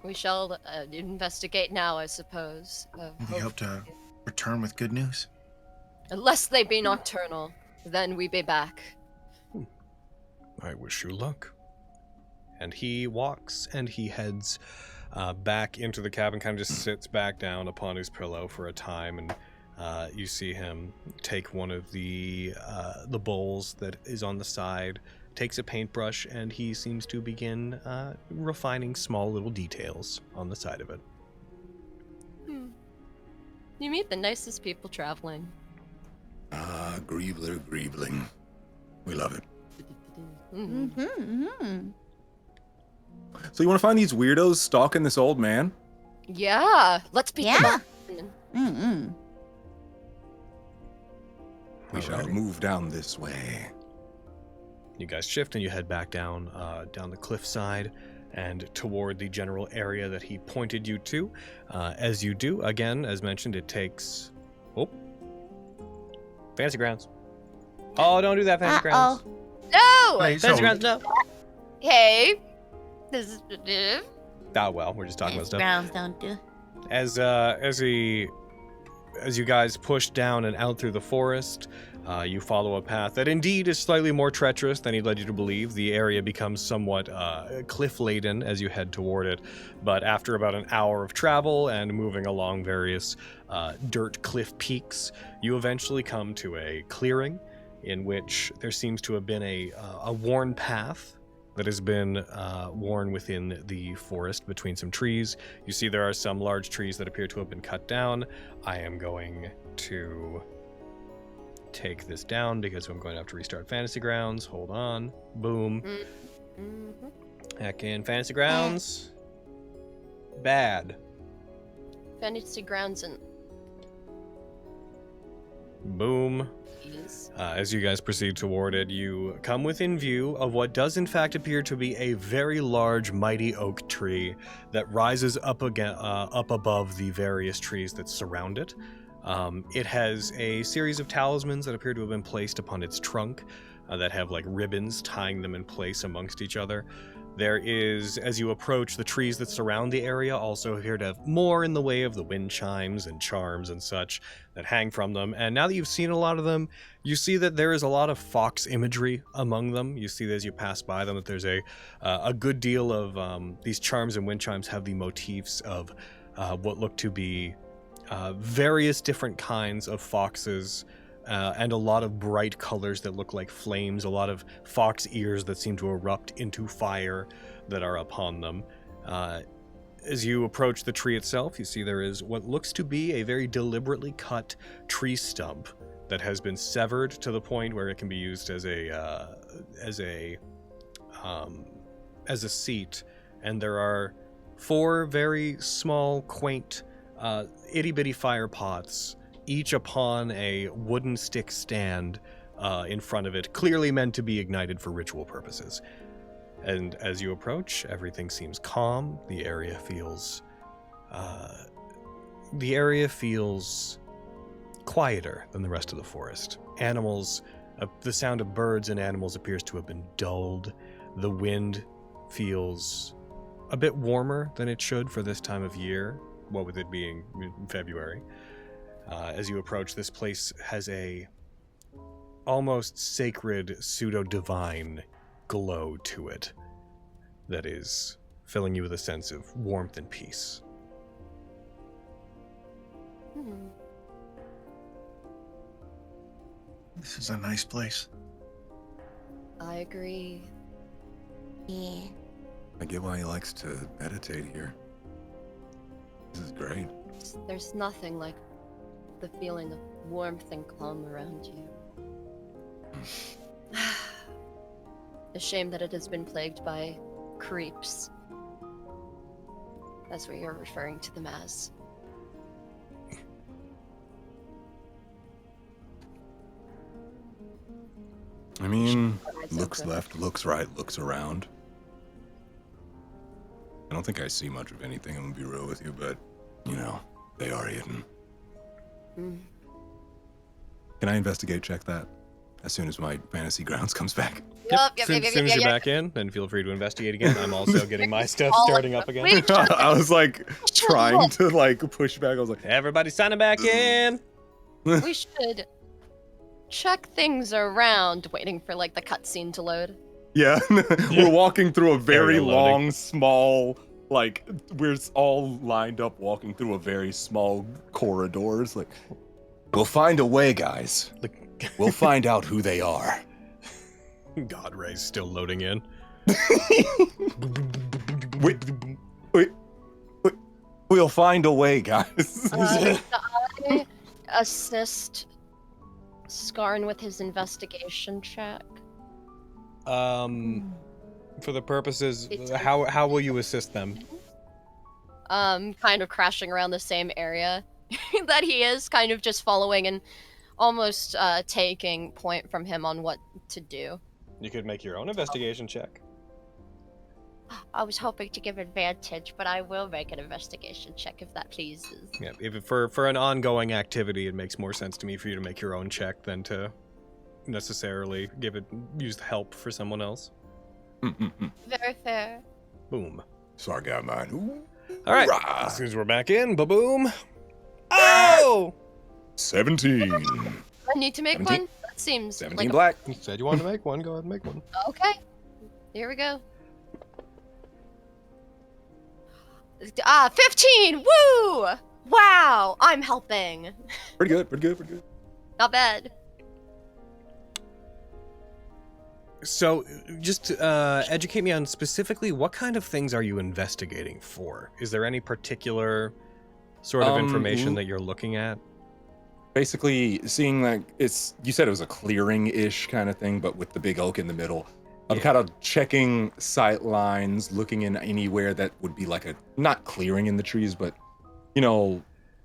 We shall investigate now, I suppose. We hope to return with good news. Unless they be nocturnal, then we be back. I wish you luck. And he walks and he heads back into the cabin, kind of just sits back down upon his pillow for a time, and you see him take one of the bowls that is on the side, takes a paintbrush, and he seems to begin refining small little details on the side of it. You meet the nicest people traveling. Ah, Griebling. We love it. So you want to find these weirdos stalking this old man? Yeah, let's be Yeah. fun. We shall Alrighty. move down this way. You guys shift and you head back down the cliffside and toward the general area that he pointed you to. As you do, again, as mentioned, it takes... Oh. Fancy grounds. Oh, don't do that, Fancy grounds. No! Wait, Fancy so grounds, no. Hey! This is... Ah, well, we're just talking about stuff. Browns don't do. As you guys push down and out through the forest, you follow a path that indeed is slightly more treacherous than he led you to believe. The area becomes somewhat cliff-laden as you head toward it, but after about an hour of travel and moving along various dirt cliff peaks, you eventually come to a clearing in which there seems to have been a worn path that has been worn within the forest between some trees. You see there are some large trees that appear to have been cut down. I am going to take this down because I'm going to have to restart Fantasy Grounds. Hold on. Boom. Heck in Fantasy Grounds. Bad. Fantasy Grounds and Boom. As you guys proceed toward it, you come within view of what does in fact appear to be a very large, mighty oak tree that rises up above the various trees that surround it. It has a series of talismans that appear to have been placed upon its trunk that have like ribbons tying them in place amongst each other. There is, as you approach, the trees that surround the area also appear to have more in the way of the wind chimes and charms and such that hang from them. And now that you've seen a lot of them, you see that there is a lot of fox imagery among them. You see that as you pass by them that there's a good deal of these charms and wind chimes have the motifs of what look to be various different kinds of foxes, and a lot of bright colors that look like flames, a lot of fox ears that seem to erupt into fire that are upon them. As you approach the tree itself, you see there is what looks to be a very deliberately cut tree stump that has been severed to the point where it can be used as a seat. And there are 4 very small, quaint, itty-bitty fire pots, each upon a wooden stick stand in front of it, clearly meant to be ignited for ritual purposes. And as you approach, everything seems calm. The area feels quieter than the rest of the forest. Animals, the sound of birds and animals appears to have been dulled. The wind feels a bit warmer than it should for this time of year, what with it being February. As you approach, this place has a almost sacred, pseudo-divine glow to it that is filling you with a sense of warmth and peace. This is a nice place. I agree. Yeah. I get why he likes to meditate here. This is great. There's nothing like the feeling of warmth and calm around you. A shame that it has been plagued by creeps. That's what you're referring to them as. I mean, Alright, looks okay. left, looks right, looks around. I don't think I see much of anything, I'm gonna be real with you, but, you know, they are hidden. Can I investigate check that as soon as my fantasy grounds comes back? Yep, As soon as you're back in, then feel free to investigate again. I'm also getting my stuff starting up again. Wait, I was like trying to like push back. I was like, Everybody signing back in! we should check things around, waiting for like the cutscene to load. yeah. We're walking through a very Area loading. long, small, like we're all lined up walking through a very small corridors. Like, we'll find a way, guys. We'll find out who they are. God Ray's still loading in. We'll find a way, guys. Can I assist Skarn with his investigation check? For the purposes, It's- how will you assist them? Kind of crashing around the same area that he is, kind of just following and almost taking point from him on what to do. You could make your own investigation check. I was hoping to give advantage, but I will make an investigation check if that pleases. Yeah, if for an ongoing activity, it makes more sense to me for you to make your own check than to necessarily use help for someone else. Very fair. Boom. Sorry, got mine. Ooh. All right. Rah. As soon as we're back in, ba-boom. Oh! 17. I need to make 17? one? That seems 17 like black. You said you wanted to make one. Go ahead and make one. Okay. Here we go. 15! Woo! Wow! I'm helping. Pretty good, pretty good, pretty good. Not bad. So, just educate me on specifically what kind of things are you investigating for? Is there any particular sort of information that you're looking at? basically seeing that you said it was a clearing-ish kind of thing, but with the big oak in the middle. I'm kind of checking sight lines, looking in anywhere that would be like not clearing in the trees, but,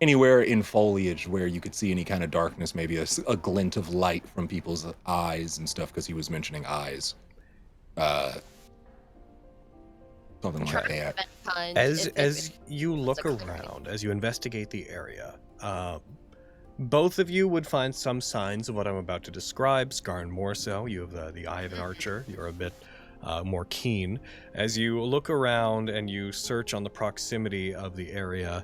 anywhere in foliage where you could see any kind of darkness, maybe a glint of light from people's eyes and stuff, because he was mentioning eyes. Something like that. As you look around, as you investigate the area, both of you would find some signs of what I'm about to describe. Skarn more so. You have the eye of an archer. You're a bit more keen. As you look around and you search on the proximity of the area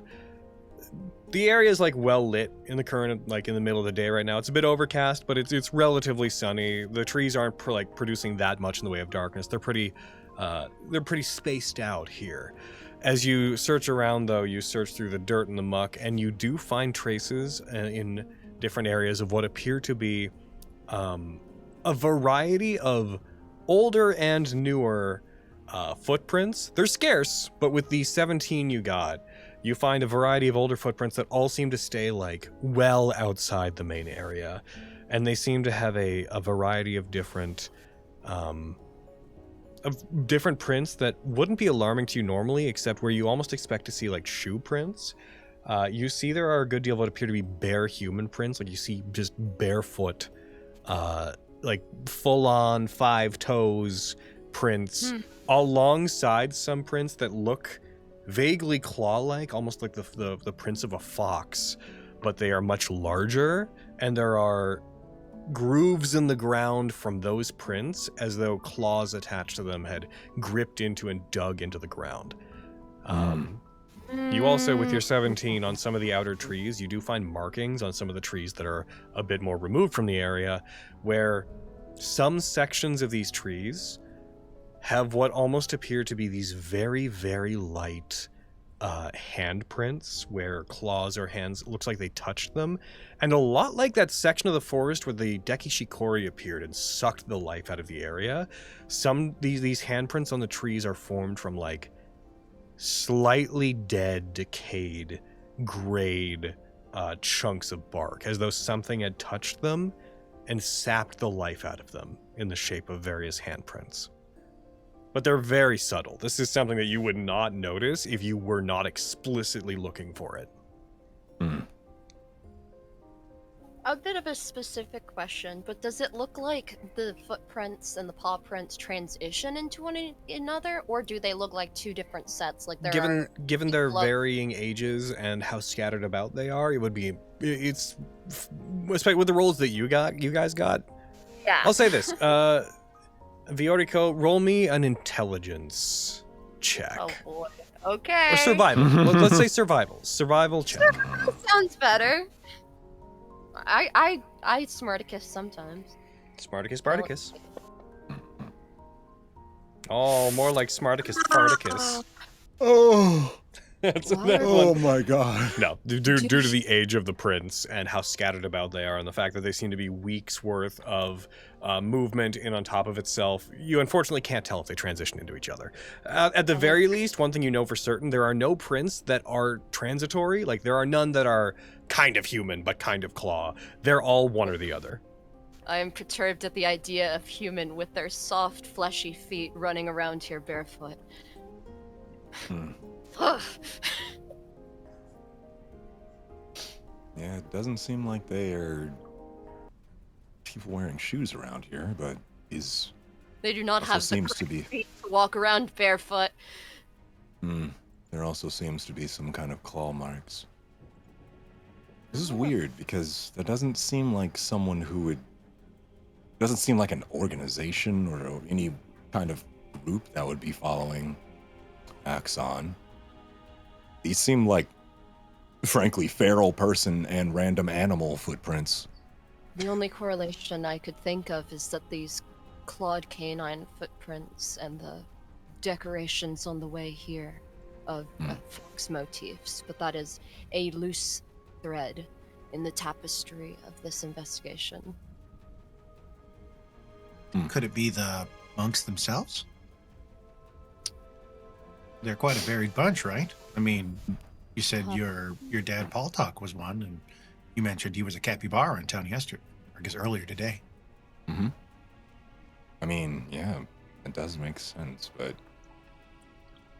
is well lit in the current, in the middle of the day right now. It's a bit overcast, but it's relatively sunny. The trees aren't producing that much in the way of darkness. They're pretty spaced out here. As you search around, though, you search through the dirt and the muck, and you do find traces in different areas of what appear to be a variety of older and newer footprints. They're scarce, but with the 17 you got, you find a variety of older footprints that all seem to stay well outside the main area, and they seem to have a variety of different prints that wouldn't be alarming to you normally, except where you almost expect to see shoe prints. You see there are a good deal of what appear to be bare human prints. You see just barefoot, full-on 5 toes prints alongside some prints that look vaguely claw-like, almost like the prints of a fox, but they are much larger, and there are grooves in the ground from those prints as though claws attached to them had gripped into and dug into the ground. You also, with your 17 on some of the outer trees, you do find markings on some of the trees that are a bit more removed from the area, where some sections of these trees have what almost appear to be these very, very light handprints where claws or hands looks like they touched them, and a lot like that section of the forest where the Deki Shikori appeared and sucked the life out of the area. These handprints on the trees are formed from slightly dead, decayed, grayed chunks of bark, as though something had touched them and sapped the life out of them in the shape of various handprints. But they're very subtle. This is something that you would not notice if you were not explicitly looking for it. A bit of a specific question, but does it look like the footprints and the paw prints transition into one another, or do they look like two different sets? Given their varying ages and how scattered about they are, it's especially with the rolls that you guys got. Yeah. I'll say this. Federico, roll me an intelligence check. Oh boy. Okay. Or survival. Let's say survival. Survival check. Survival sounds better. I Smarticus sometimes. Spartacus. Oh, more like Smarticus Spartacus. Oh. That's Oh my god. No, due to the age of the prints and how scattered about they are, and the fact that they seem to be weeks worth of movement in on top of itself, you unfortunately can't tell if they transition into each other. At the very least, one thing you know for certain, there are no prints that are transitory. There are none that are kind of human but kind of claw. They're all one or the other. I am perturbed at the idea of human with their soft, fleshy feet running around here barefoot. Yeah, it doesn't seem like they are people wearing shoes around here, but they do not have seems the to be feet to walk around barefoot. There also seems to be some kind of claw marks. This is weird because that doesn't seem like someone who would. Doesn't seem like an organization or any kind of group that would be following Axon. These seem like, frankly, feral person and random animal footprints. The only correlation I could think of is that these clawed canine footprints and the decorations on the way here of fox motifs, but that is a loose thread in the tapestry of this investigation. Could it be the monks themselves? They're quite a varied bunch, right? I mean, you said your dad Paul Talk was one, and You mentioned he was a capybara in town yesterday, or I guess earlier today. Mm-hmm. I mean, yeah, it does make sense, but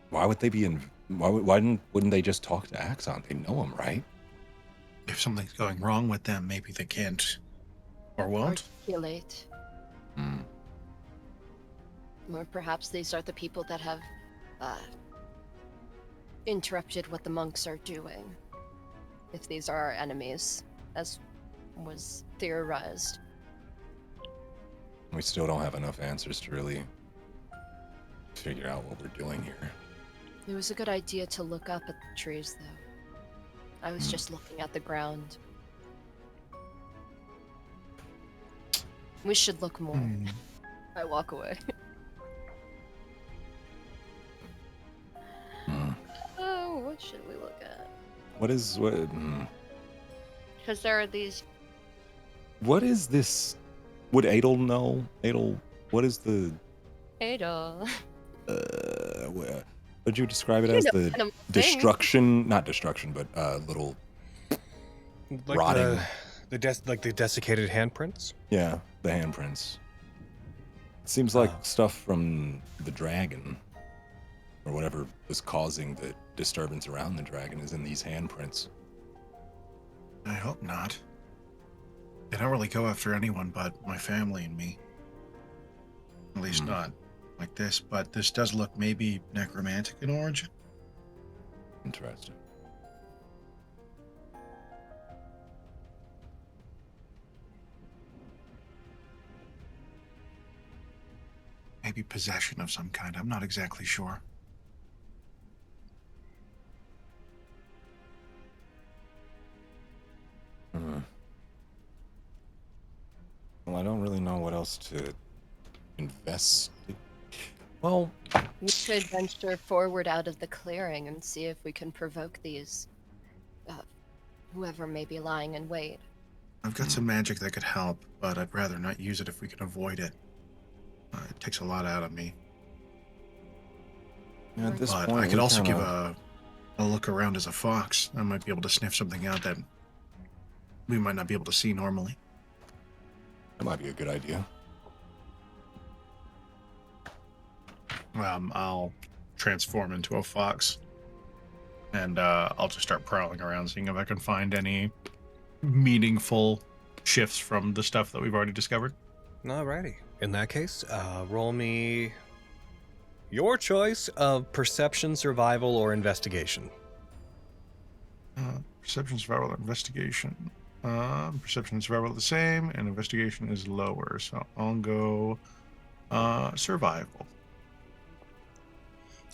why would they be in? Wouldn't they just talk to Axon? They know him, right? If something's going wrong with them, maybe they can't or won't. Articulate. Hmm. Or perhaps these are the people that have interrupted what the monks are doing. If these are our enemies, as was theorized. We still don't have enough answers to really figure out what we're doing here. It was a good idea to look up at the trees, though. I was just looking at the ground. We should look more. I walk away. Oh, what should we look at? What? Because there are these... What is this? Would Adel know? Adel, what is the... Ada. Would you describe it You as know the kind of thing. destruction? Not destruction, but little... Like Rotting. the desiccated handprints. Yeah, the handprints. It seems like stuff from the dragon, or whatever was causing the disturbance around the dragon, is in these handprints. I hope not. They don't really go after anyone but my family and me. At least not like this, but this does look maybe necromantic in origin. Interesting. Maybe possession of some kind. I'm not exactly sure. Well, I don't really know what else to investigate. Well, We should venture forward out of the clearing and see if we can provoke these... whoever may be lying in wait. I've got some magic that could help, but I'd rather not use it if we can avoid it. It takes a lot out of me. yeah, at this But point, I could we also give kinda- a look around as a fox. I might be able to sniff something out that we might not be able to see normally. That might be a good idea. I'll transform into a fox, and I'll just start prowling around, seeing if I can find any meaningful shifts from the stuff that we've already discovered. Alrighty. In that case, roll me your choice of perception, survival, or investigation. Perception, survival, or investigation. Perception and survival are the same, and investigation is lower. So I'll go survival.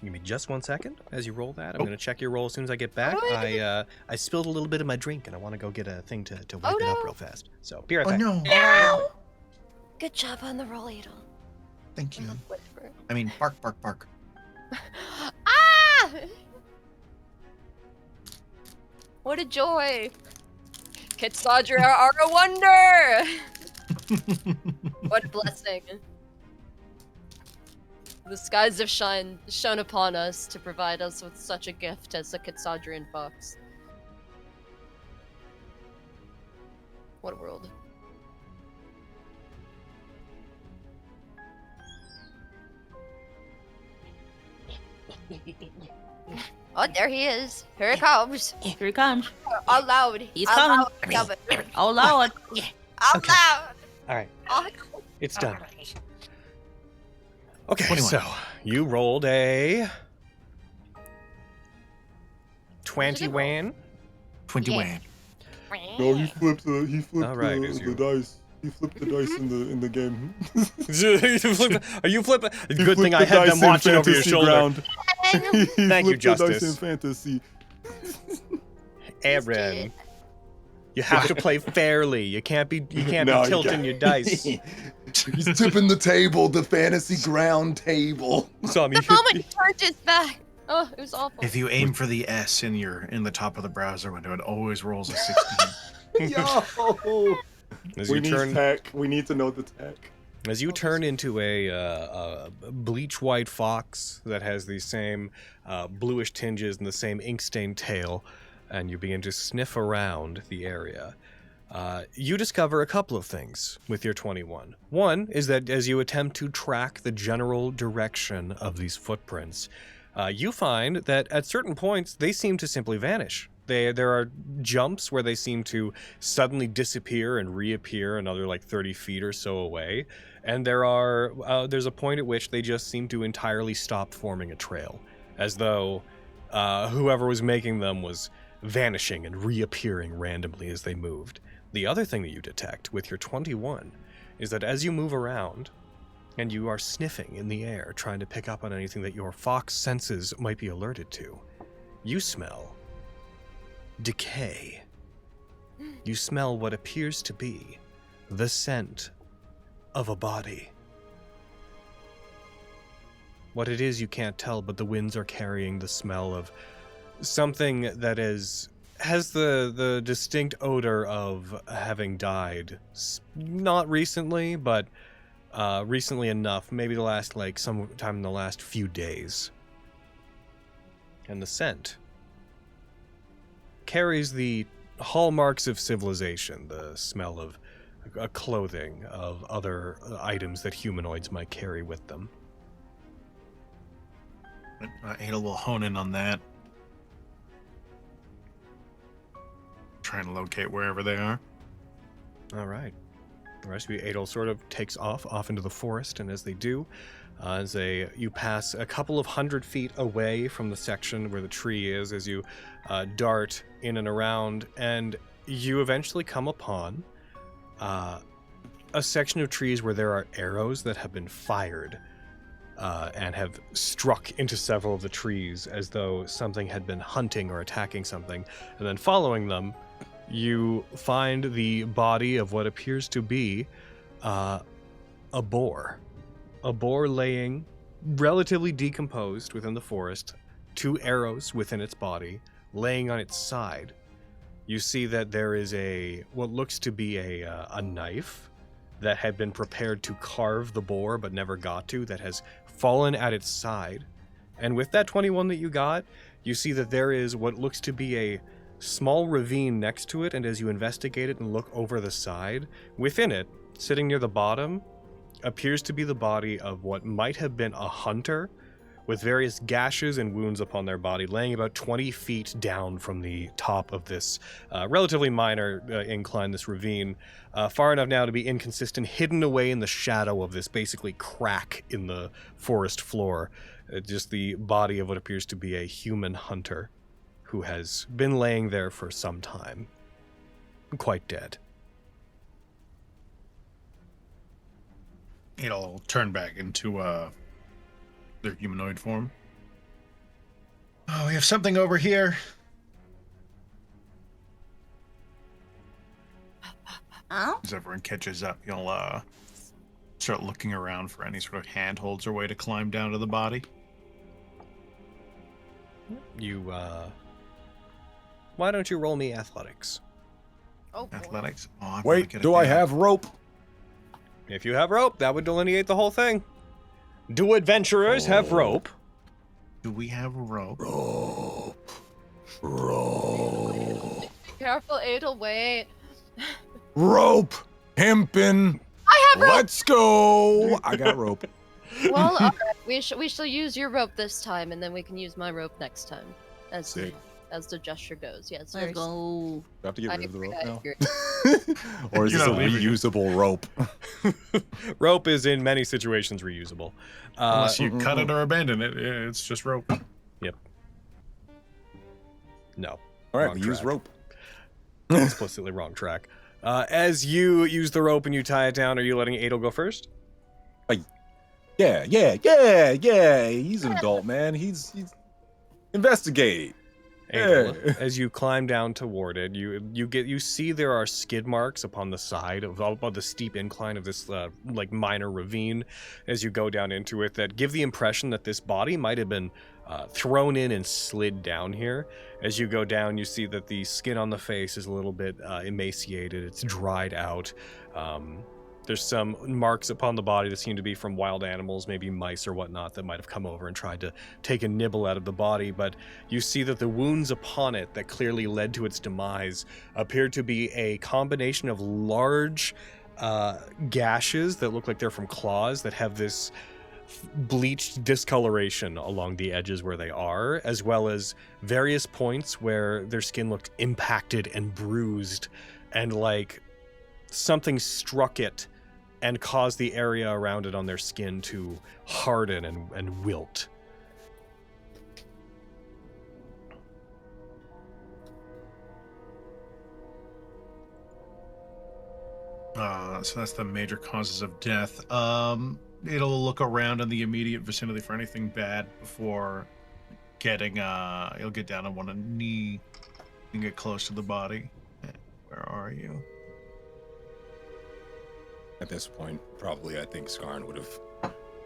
Give me just 1 second as you roll that. I'm going to check your roll as soon as I get back. Oh, I spilled a little bit of my drink, and I want to go get a thing to wipe it up real fast. So be right Oh back. no! Ow! Good job on the roll, Adel. Thank you. Whisper. I mean, bark, bark, bark. Ah! What a joy! Kitsadra are a wonder! What a blessing. The skies have shone upon us to provide us with such a gift as a Kitsadrian fox. What a world. Oh, there he is. Here he comes. Here he comes. Out loud. He's Out coming. loud. Oh Lord. Out Okay. loud. All right. Oh, It's done. Okay, 21. so you rolled a 21. 21. No, he flipped All right, is you- dice. He flipped the dice in the game. Are you flipping? Good flipped thing I the had dice them in watching over your fantasy shoulder. ground. He Thank you, flipped the dice Justice. in fantasy. Aaron, you have to play fairly. You can't be No, you tilting can't. your dice. He's tipping the table, the fantasy ground table. So I mean, the moment he turned his back. Oh, it was awful. If you aim for the S in the top of the browser window, it always rolls a 16. Yo! as We you need turn tech. We need to know the tech. as you turn into a bleach white fox that has the same bluish tinges and the same ink stained tail, and you begin to sniff around the area. You discover a couple of things with your 21. One is that as you attempt to track the general direction of these footprints, you find that at certain points they seem to simply vanish. There are jumps where they seem to suddenly disappear and reappear another like 30 feet or so away, and there's a point at which they just seem to entirely stop forming a trail, as though whoever was making them was vanishing and reappearing randomly as they moved. The other thing that you detect with your 21 is that as you move around and you are sniffing in the air, trying to pick up on anything that your fox senses might be alerted to, you smell decay. You smell what appears to be the scent of a body. What it is you can't tell, but the winds are carrying the smell of something that has the distinct odor of having died. Not recently, but recently enough, maybe sometime in the last few days. And the scent carries the hallmarks of civilization, the smell of clothing, of other items that humanoids might carry with them. Ada will hone in on that. Trying to locate wherever they are. All right. The rest of you, Adel sort of takes off into the forest, and as they do, you pass a couple of 100 feet away from the section where the tree is, as you dart in and around, and you eventually come upon a section of trees where there are arrows that have been fired and have struck into several of the trees as though something had been hunting or attacking something. And then following them, you find the body of what appears to be a boar. A boar laying relatively decomposed within the forest, 2 arrows within its body, laying on its side. You see that there is what looks to be a knife that had been prepared to carve the boar but never got to, that has fallen at its side. And with that 21 that you got, you see that there is what looks to be a small ravine next to it, and as you investigate it and look over the side, within it, sitting near the bottom, appears to be the body of what might have been a hunter with various gashes and wounds upon their body, laying about 20 feet down from the top of this relatively minor incline, this ravine, far enough now to be inconsistent, hidden away in the shadow of this basically crack in the forest floor. Just the body of what appears to be a human hunter who has been laying there for some time, quite dead. It'll turn back into their humanoid form. Oh, we have something over here. Oh? As everyone catches up, you'll start looking around for any sort of handholds or way to climb down to the body. You, why don't you roll me athletics? Oh, boy. Athletics. Oh, I'm really Wait, good at do I that. have rope? If you have rope, that would delineate the whole thing. Do adventurers have rope? Do we have a rope? Rope. Careful, Adel, wait. Rope. Hempin. I have rope! Let's go. I got rope. Well, alright. We shall use your rope this time, and then we can use my rope next time. Sick. As the gesture goes. Yeah, it's Let's very go. Do I have to get rid of the rope I now? agree. Or is You're this a not leaving it. reusable rope? Rope is in many situations reusable. Unless you cut it or abandon it, it's just rope. No. All right, Wrong we use track. rope. Explicitly wrong track. As you use the rope and you tie it down, are you letting Adel go first? Yeah. He's an adult, man. He's investigate. Adel, Yeah. as you climb down toward it, you see there are skid marks upon the side of the steep incline of this minor ravine as you go down into it that give the impression that this body might have been thrown in and slid down here. As you go down, you see that the skin on the face is a little bit emaciated. It's dried out. There's some marks upon the body that seem to be from wild animals, maybe mice or whatnot, that might have come over and tried to take a nibble out of the body. But you see that the wounds upon it that clearly led to its demise appear to be a combination of large gashes that look like they're from claws that have this bleached discoloration along the edges where they are, as well as various points where their skin looked impacted and bruised, and like something struck it and caused the area around it on their skin to harden and wilt. So that's the major causes of death. It'll look around in the immediate vicinity for anything bad before getting, it'll get down on one knee and get close to the body. Where are you? At this point, probably I think Skarn would have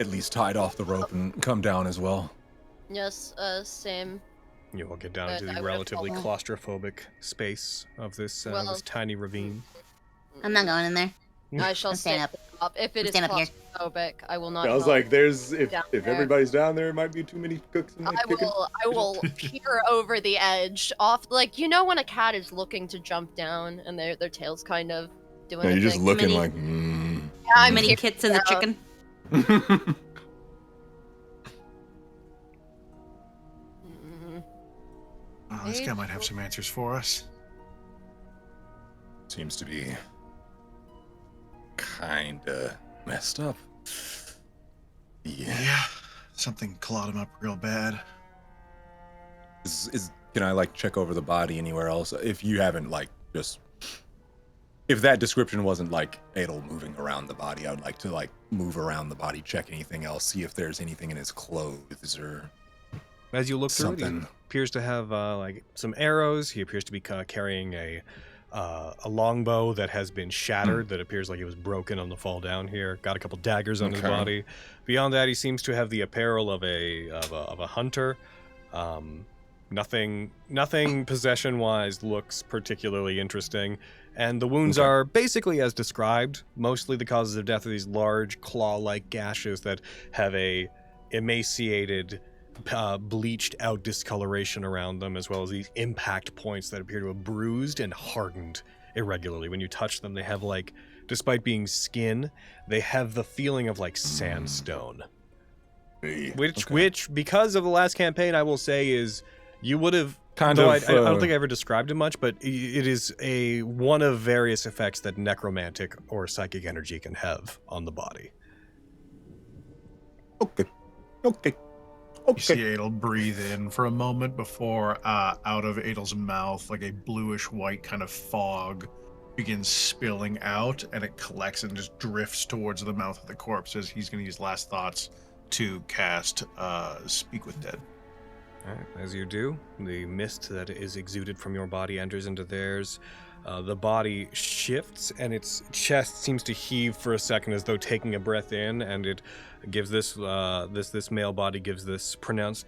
at least tied off the rope and come down as well. Yes, same. You will get down But into I the would've relatively fallen. claustrophobic space of this Well- this tiny ravine. I'm not going in there. I shall I'm staying stand up. If it is Stand up here. claustrophobic, I will not. I was help. like, "There's if down if there. everybody's down there, it might be too many cooks in that chicken." I will peer over the edge, off like when a cat is looking to jump down and their tail's kind of doing. No, a you're just thing. looking Many- like. Yeah, I'm Many peering kits in the down. chicken. Mhm. Oh, this guy might have some answers for us. Seems to be kinda messed up. Yeah, something clawed him up real bad. Can I like check over the body anywhere else? If you haven't if that description wasn't like Adel moving around the body, I would like to move around the body, check anything else, see if there's anything in his clothes or As you look through it, he something. appears to have some arrows. He appears to be carrying a longbow that has been shattered, that appears like it was broken on the fall down here. Got a couple daggers on his Okay. body. Beyond that, he seems to have the apparel of a hunter. Nothing possession-wise looks particularly interesting. And the wounds Okay. are basically as described. Mostly the causes of death are these large claw-like gashes that have a emaciated, bleached out discoloration around them, as well as these impact points that appear to have bruised and hardened irregularly. When you touch them, they have despite being skin, they have the feeling of sandstone. Which, because of the last campaign, I will say is you would have Kind though of, I don't think I ever described it much, but it is one of various effects that necromantic or psychic energy can have on the body. Okay. You see Adel breathe in for a moment before out of Adel's mouth, like a bluish white kind of fog begins spilling out, and it collects and just drifts towards the mouth of the corpse as he's going to use last thoughts to cast Speak with Dead. All right, as you do, the mist that is exuded from your body enters into theirs. The body shifts, and its chest seems to heave for a second, as though taking a breath in, and it gives this male body gives this pronounced,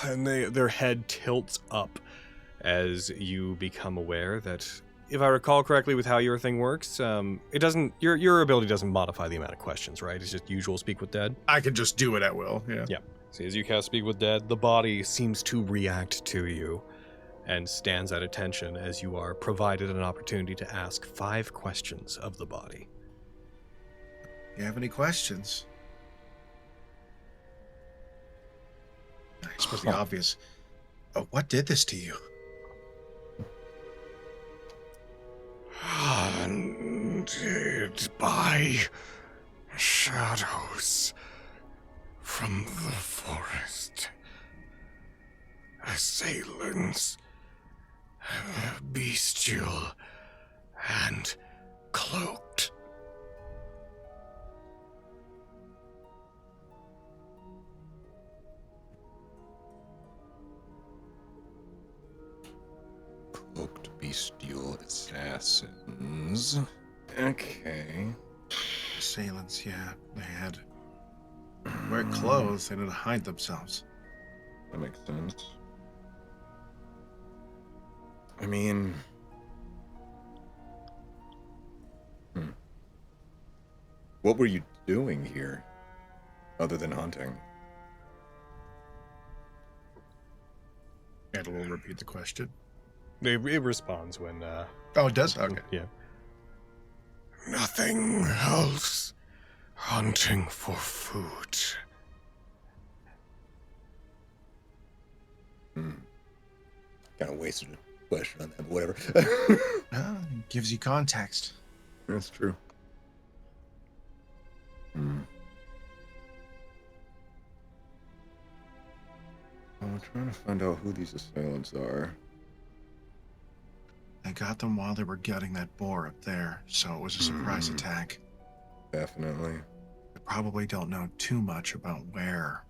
and their head tilts up as you become aware that, if I recall correctly, with how your thing works, it doesn't. Your ability doesn't modify the amount of questions, right? It's just usual Speak with Dead. I could just do it at will, yeah. Yeah. See, as you cast Speak with Dead, the body seems to react to you and stands at attention as you are provided an opportunity to ask 5 questions of the body. You have any questions? I suppose the obvious. What did this to you? Haunted by shadows from the forest. Assailants, bestial and cloaked. Cloaked bestial assassins. Okay. Assailants, yeah. They had wear clothes. They didn't hide themselves. That makes sense. I mean, What were you doing here, other than hunting? And we'll repeat the question. It responds when. Oh, it does? Okay. Yeah. Nothing else. Hunting for food. Kind of wasted a question on that, but whatever. It gives you context. That's true. I'm trying to find out who these assailants are. I got them while they were gutting that boar up there, so it was a surprise attack. Definitely. I probably don't know too much about where.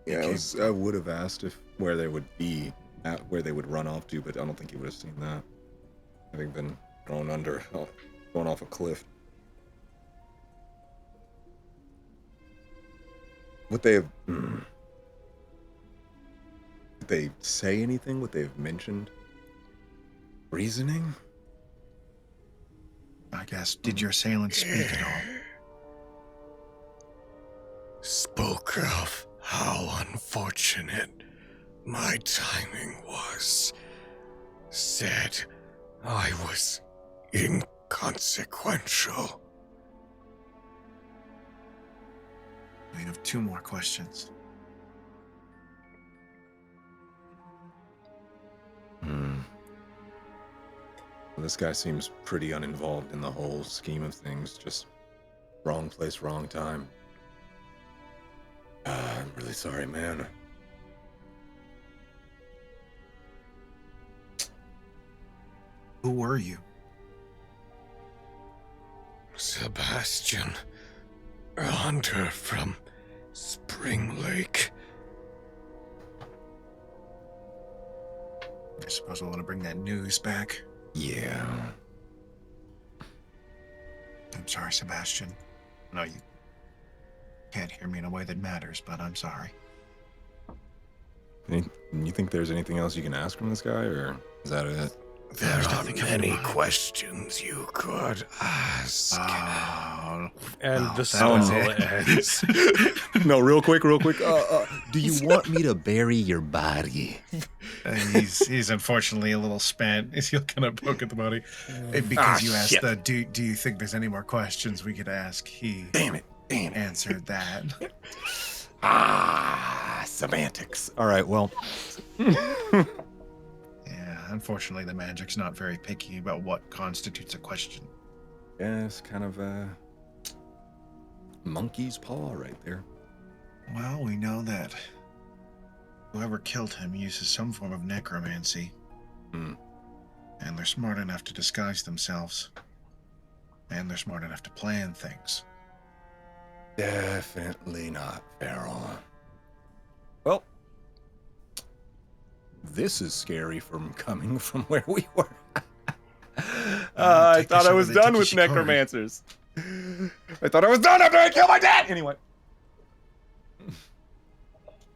Yeah, I would have asked where they would be, where they would run off to, but I don't think he would have seen that. Having been thrown going off a cliff. Would they have... Did they say anything? Would they have mentioned reasoning? I guess, did your assailant speak at all? Spoke of how unfortunate my timing was. Said I was inconsequential. We have 2 more questions. Well, this guy seems pretty uninvolved in the whole scheme of things. Just wrong place, wrong time. I'm really sorry, man. Who were you? Sebastian, a hunter from Spring Lake. I suppose I want to bring that news back. Yeah. I'm sorry, Sebastian. No, you can't hear me in a way that matters, but I'm sorry. You think there's anything else you can ask from this guy, or is that it? There are nothing coming to many mind. questions you could ask. Oh, And no, the that was song it. ends. No, real quick. Do you want me to bury your body? He's unfortunately a little spent. He'll kind of poke at the body. Because you asked shit. do you think there's any more questions we could ask? He Damn it. answered that. Semantics. All right, well. Yeah, unfortunately the magic's not very picky about what constitutes a question. Yeah, it's kind of a monkey's paw right there. Well, we know that whoever killed him uses some form of necromancy. Hmm. And they're smart enough to disguise themselves. And they're smart enough to plan things. Definitely not feral. Well, this is scary from coming from where we were. I thought I was done with necromancers. I thought I was done after I killed my dad! Anyway.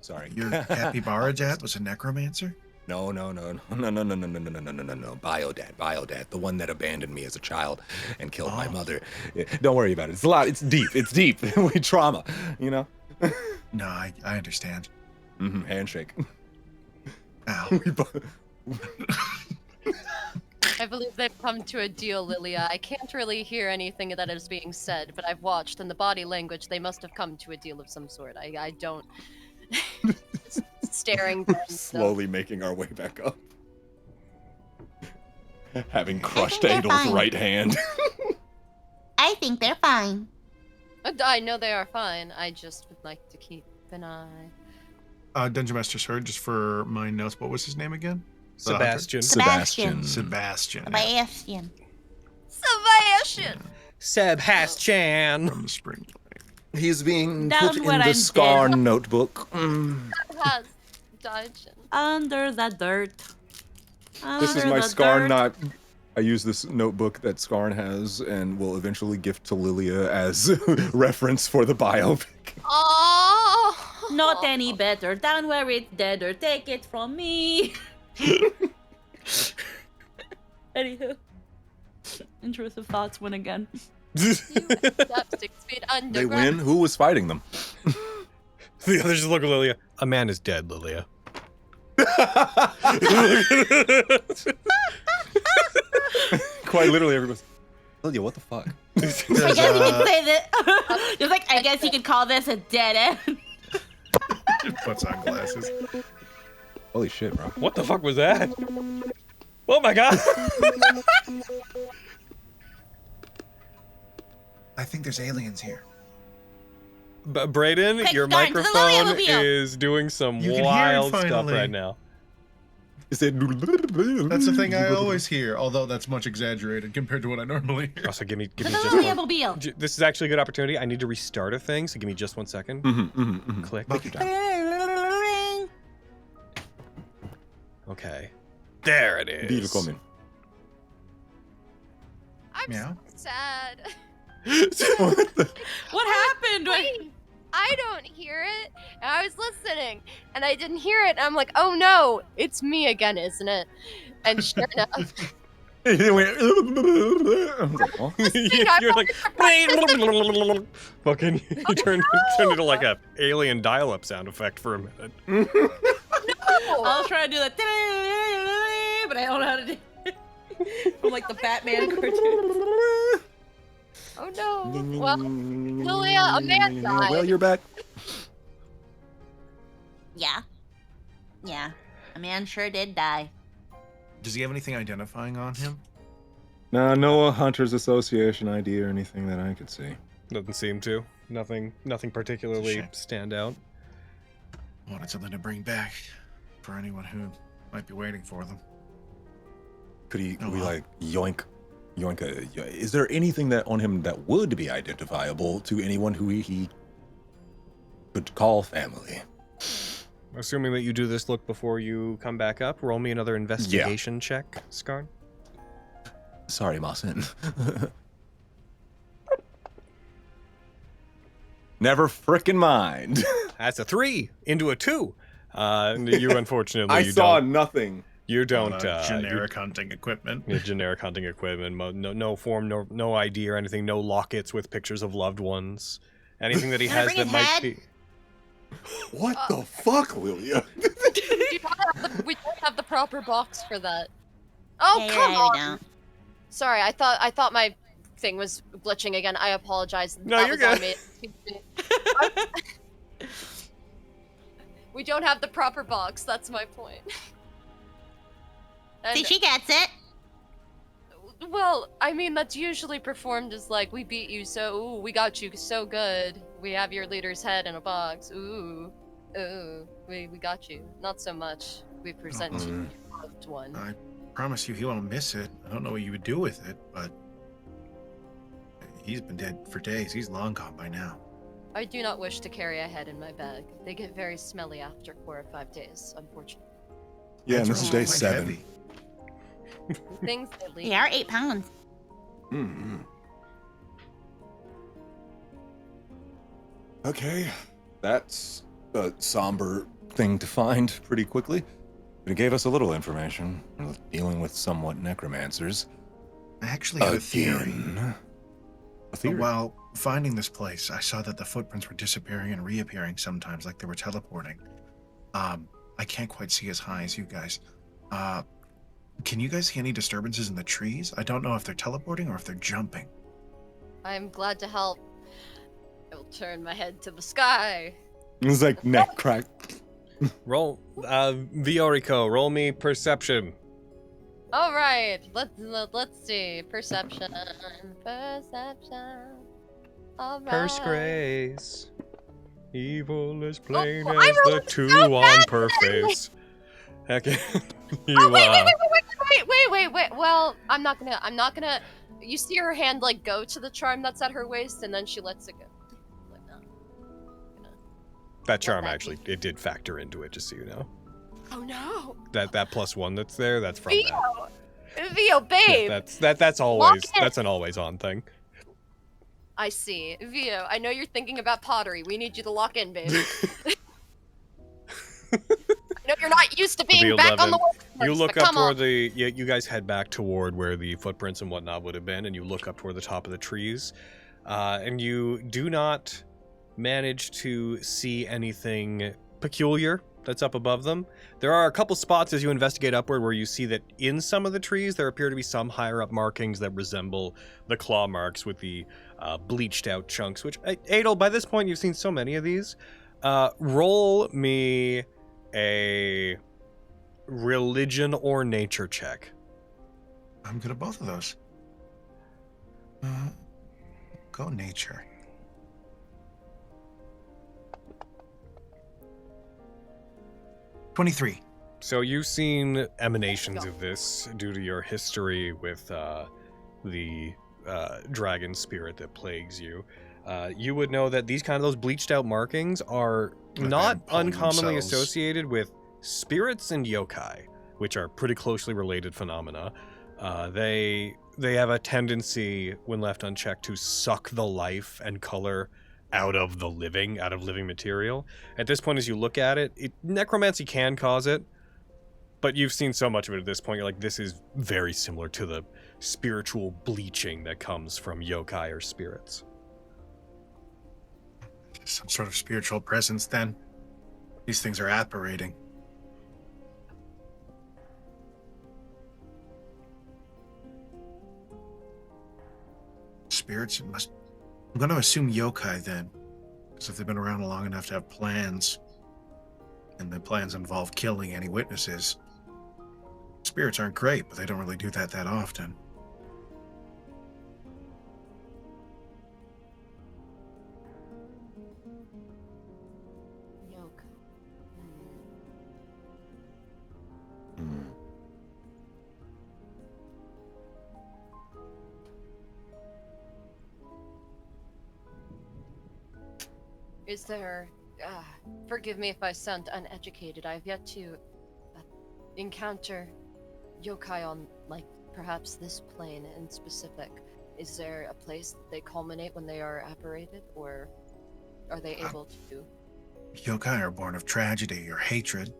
Sorry. Your Happy Barajat was a necromancer? No. Biodad, the one that abandoned me as a child and killed my mother. Yeah, don't worry about it. It's a lot. It's deep. We trauma, you know? No, I understand. Handshake. Ow. I believe they've come to a deal, Lilia. I can't really hear anything that is being said, but I've watched, and the body language, they must have come to a deal of some sort. I don't... Staring down, Slowly making our way back up. Having crushed they're Adel's fine. right hand. I think they're fine. I know they are fine. I just would like to keep an eye. Dungeon Master, sir, just for my notes, what was his name again? Sebastian. Sebastian. Sebastian. Sebastian. Sebastian! Sebastian. From the Spring Lake. He's being Down put in where the I'm Scar dead. notebook. Has dungeon. Under the dirt. This is Under my the Scar dirt. not. I use this notebook that Scarn has and will eventually gift to Lilia as reference for the biopic. Oh! Not any better. Down where it's deader. Take it from me. Anywho. Intrusive thoughts win again. Step 6 feet They underground. win. Who was fighting them? The others just look at Lilia. A man is dead, Lilia. Quite literally, everybody's. Lilia, what the fuck? I guess you could say that. Just like, I guess you could call this a dead end. Puts on glasses. Holy shit, bro. What the fuck was that? Oh my god! I think there's aliens here. Braden, Quick, your Scarn, to the microphone Lily-o-mobile. is doing some You can hear it wild stuff finally. right now. Is it? That's the thing I always hear, although that's much exaggerated compared to what I normally hear. Also, give me To just the one. Lily-o-mobile. This is actually a good opportunity. I need to restart a thing, so give me just 1 second. Click. Okay. Okay. There it is. Willkommen. I'm Meow. so sad. What the? What happened? Wait, I don't hear it. And I was listening, and I didn't hear it. And I'm like, oh no, it's me again, isn't it? And sure enough, It went. I was like, huh? You're like, fucking. You turned into like a alien dial-up sound effect for a minute. I was trying to do that, but I don't know how to do it. From like the Batman cartoon. oh no. Well, Lilia, a man died. Well, you're back. Yeah. Yeah. A man sure did die. Does he have anything identifying on him? Nah, no Hunters Association ID or anything that I could see. Doesn't seem to. Nothing particularly shame. stand out. Wanted something to bring back for anyone who might be waiting for them. Could he? Oh, we wow. like yoink is there anything that on him that would be identifiable to anyone who he could call family? Assuming that you do this look before you come back up, roll me another investigation check, Scarn. Sorry, Masin. Never frickin' mind. That's a 3 into a 2. You unfortunately I you saw don't. nothing. You don't. Generic hunting equipment. Generic hunting equipment. No form, no ID or anything. No lockets with pictures of loved ones. Anything that he Can I has bring that his might head? be. What the fuck, Lilia? We don't have the proper box for that. Oh, Yeah, come we on. don't. Sorry, I thought my thing was glitching again. I apologize. No, That you're was on good. me. We don't have the proper box. That's my point. And, See, she gets it. well, I mean, that's usually performed as like, we beat you, so ooh, we got you so good. We have your leader's head in a box. Ooh, we got you. Not so much. We present you your loved one. I promise you he won't miss it. I don't know what you would do with it, but he's been dead for days. He's long gone by now. I do not wish to carry a head in my bag. They get very smelly after 4 or 5 days, unfortunately. Yeah, and this is day Quite 7. heavy. Things that leak. They are 8 pounds. Mm-hmm. Okay, that's a somber thing to find pretty quickly. But it gave us a little information. We're dealing with somewhat necromancers. I actually had a theory. Again. A theory? While finding this place, I saw that the footprints were disappearing and reappearing sometimes, like they were teleporting. I can't quite see as high as you guys. Can you guys see any disturbances in the trees? I don't know if they're teleporting or if they're jumping. I'm glad to help. I will turn my head to the sky. It was like neck crack. Roll, Viorico, roll me perception. All right, let's see. Perception. All right. Purse grace. Evil is plain I as the rolled 2 so on bad per today. face. Heck, you, Oh wait. Well, I'm not gonna. You see her hand like go to the charm that's at her waist, and then she lets it go. Like, no. that charm that actually, it did factor into it, just so you know. Oh no. That +1 that's there, that's from that. Vio, babe. Yeah, that's always, in. that's an always on thing. I see. Vio, I know you're thinking about pottery. We need you to lock in, babe. I know you're not used to being Revealed back on the 11. workforce, You look but up come on. toward the. You guys head back toward where the footprints and whatnot would have been, and you look up toward the top of the trees, and you do not manage to see anything peculiar that's up above them. There are a couple spots as you investigate upward where you see that in some of the trees there appear to be some higher up markings that resemble the claw marks with the bleached out chunks, which, Adel, by this point you've seen so many of these. Roll me a religion or nature check. I'm good at both of those. Go nature. $23. So you've seen emanations of this due to your history with the dragon spirit that plagues you. You would know that these those bleached out markings are not uncommonly associated with spirits and yokai, which are pretty closely related phenomena. They have a tendency, when left unchecked, to suck the life and color out of living material. At this point, as you look at it, necromancy can cause it, but you've seen so much of it at this point, you're like, this is very similar to the spiritual bleaching that comes from yokai or spirits. Some sort of spiritual presence, then. These things are apparating. Spirits, it must... I'm going to assume yokai, then. Because if they've been around long enough to have plans, and the plans involve killing any witnesses, spirits aren't great, but they don't really do that often. Is there... forgive me if I sound uneducated. I've yet to encounter yokai on, perhaps this plane in specific. Is there a place that they culminate when they are apparated, or are they able to... Yokai are born of tragedy or hatred,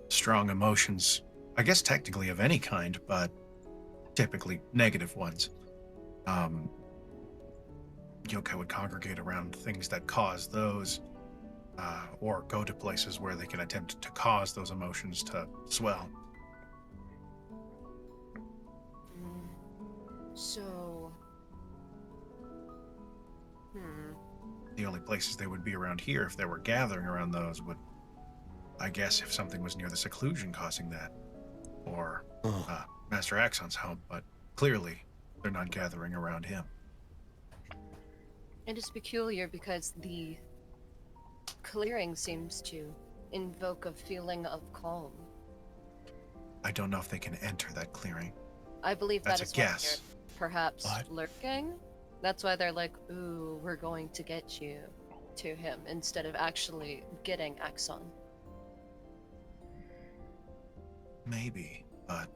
strong emotions, I guess technically of any kind, but typically negative ones. Yokai would congregate around things that cause those, or go to places where they can attempt to cause those emotions to swell. So... The only places they would be around here, if they were gathering around those, would, I guess, if something was near the seclusion causing that, or Master Axon's home, but clearly they're not gathering around him. It is peculiar because the clearing seems to invoke a feeling of calm. I don't know if they can enter that clearing. I believe That's that is a guess. why they're perhaps lurking. That's why they're like, ooh, we're going to get you to him, instead of actually getting Axon. Maybe, but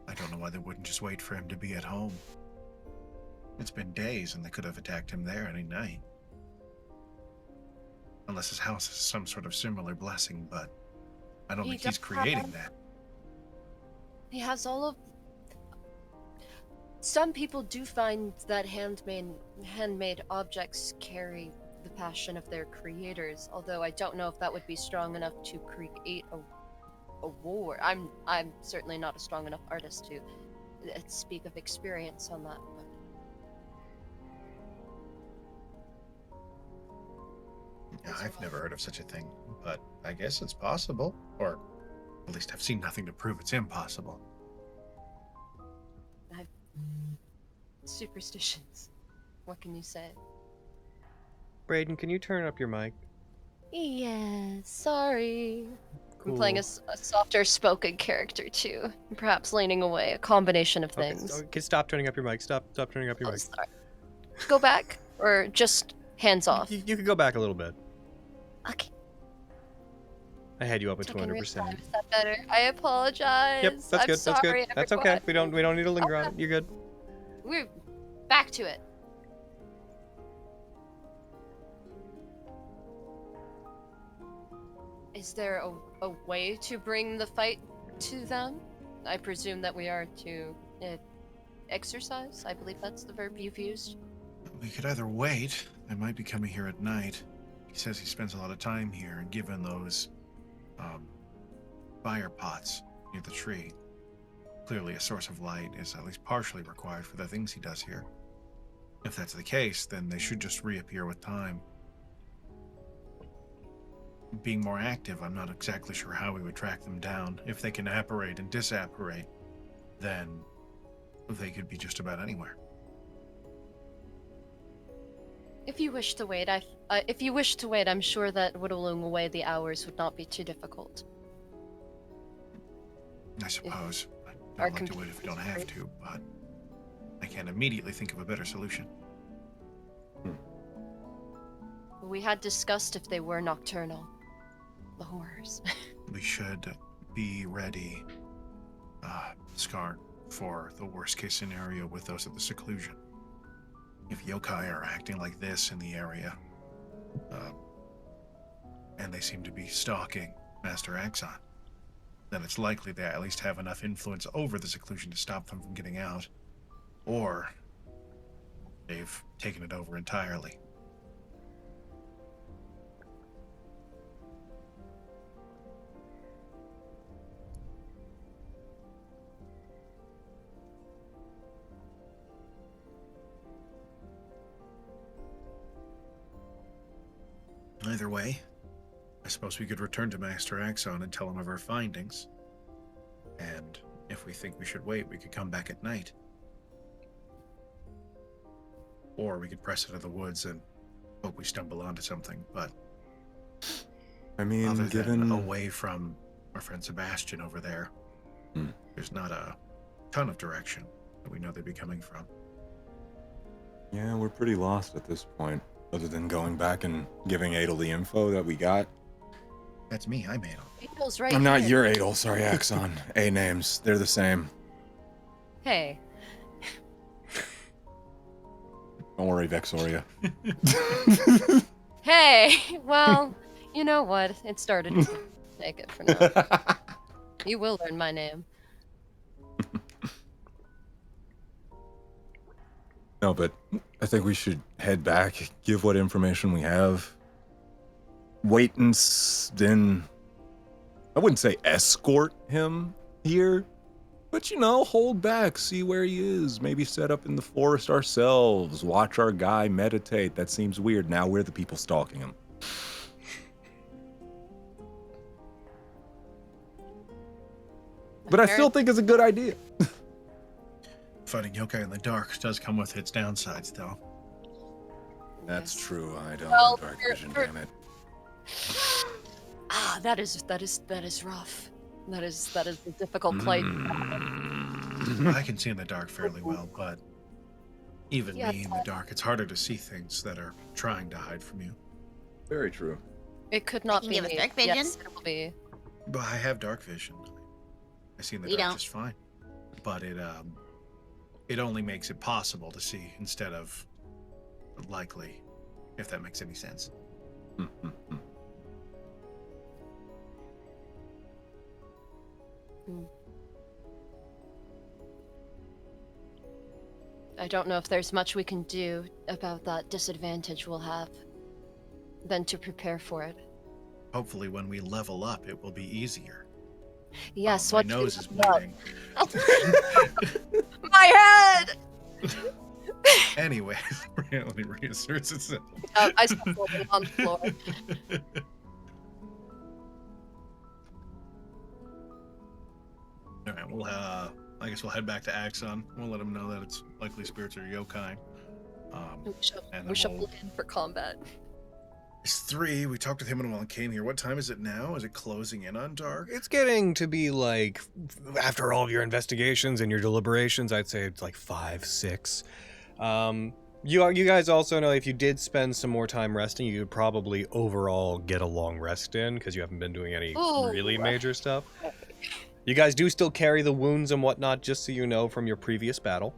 I don't know why they wouldn't just wait for him to be at home. It's been days, and they could have attacked him there any night. Unless his house has some sort of similar blessing, but I don't think he's creating that. He has all of... Some people do find that handmade objects carry the passion of their creators, although I don't know if that would be strong enough to create a war. I'm certainly not a strong enough artist to speak of experience on that. Yeah, I've never heard of such a thing, but I guess it's possible, or at least I've seen nothing to prove it's impossible. Superstitions. What can you say? Braden, can you turn up your mic? Yeah, sorry. Cool. I'm playing a softer spoken character too. Perhaps leaning away, a combination of things. Okay, stop turning up your mic. Stop turning up your mic. Sorry. Go back, or just hands off? You could go back a little bit. Okay. I had you up at Check in real 200%. time. Is that better? I apologize. Yep, that's I'm good. sorry, That's good. That's okay. everyone. We don't need to linger on it. You're good. We're back to it. Is there a way to bring the fight to them? I presume that we are to exercise. I believe that's the verb you've used. We could either wait. They might be coming here at night. He says he spends a lot of time here, and given those fire pots near the tree, clearly a source of light is at least partially required for the things he does here. If that's the case, then they should just reappear with time. Being more active, I'm not exactly sure how we would track them down. If they can apparate and disapparate, then they could be just about anywhere. If you wish to wait, I'm sure that whittling away the hours would not be too difficult. I suppose. I'd like to wait if we don't have to, but I can't immediately think of a better solution. We had discussed if they were nocturnal. The horrors. We should be ready, Scar, for the worst case scenario with those at the seclusion. If yokai are acting like this in the area, and they seem to be stalking Master Axon, then it's likely they at least have enough influence over the seclusion to stop them from getting out, or they've taken it over entirely. Either way, I suppose we could return to Master Axon and tell him of our findings. And if we think we should wait, we could come back at night. Or we could press into the woods and hope we stumble onto something. But I mean, other given than away from our friend Sebastian over there, there's not a ton of direction that we know they'd be coming from. Yeah, we're pretty lost at this point. Other than going back and giving Adel the info that we got. That's me, I'm Adel. Adel's right I'm not here. your Adel, sorry, Axon. A names, they're the same. Hey. Don't worry, Vexoria. Hey! Well, you know what? It started to take it for now. You will learn my name. No, but I think we should head back, give what information we have. Wait and then, I wouldn't say escort him here, but hold back, see where he is. Maybe set up in the forest ourselves, watch our guy meditate. That seems weird. Now we're the people stalking him. But I still think it's a good idea. Fighting yokai in the dark does come with its downsides, though. That's true. I don't Well, have dark vision, damn it. That is rough. That is a difficult plight. I can see in the dark fairly well, but even Yeah, me in the dark, it's harder to see things that are trying to hide from you. Very true. It could not Can be you give us me. dark vision? Yes, it will be. But I have dark vision. I see in the We dark don't. just fine. But it only makes it possible to see instead of likely, if that makes any sense. I don't know if there's much we can do about that disadvantage we'll have than to prepare for it. Hopefully when we level up, it will be easier. Yes, my what nose is bleeding. My head! Anyway, reality reasserts itself. I stumbled on the floor. All right, we'll I guess we'll head back to Axon. We'll let him know that it's likely spirits or yokai. And We shall then we'll- begin for combat. It's 3. We talked with him while he came here. What time is it now? Is it closing in on dark? It's getting to be like, after all of your investigations and your deliberations, I'd say it's like 5, 6. You guys also know if you did spend some more time resting, you could probably overall get a long rest in because you haven't been doing any really major stuff. You guys do still carry the wounds and whatnot, just so you know, from your previous battle.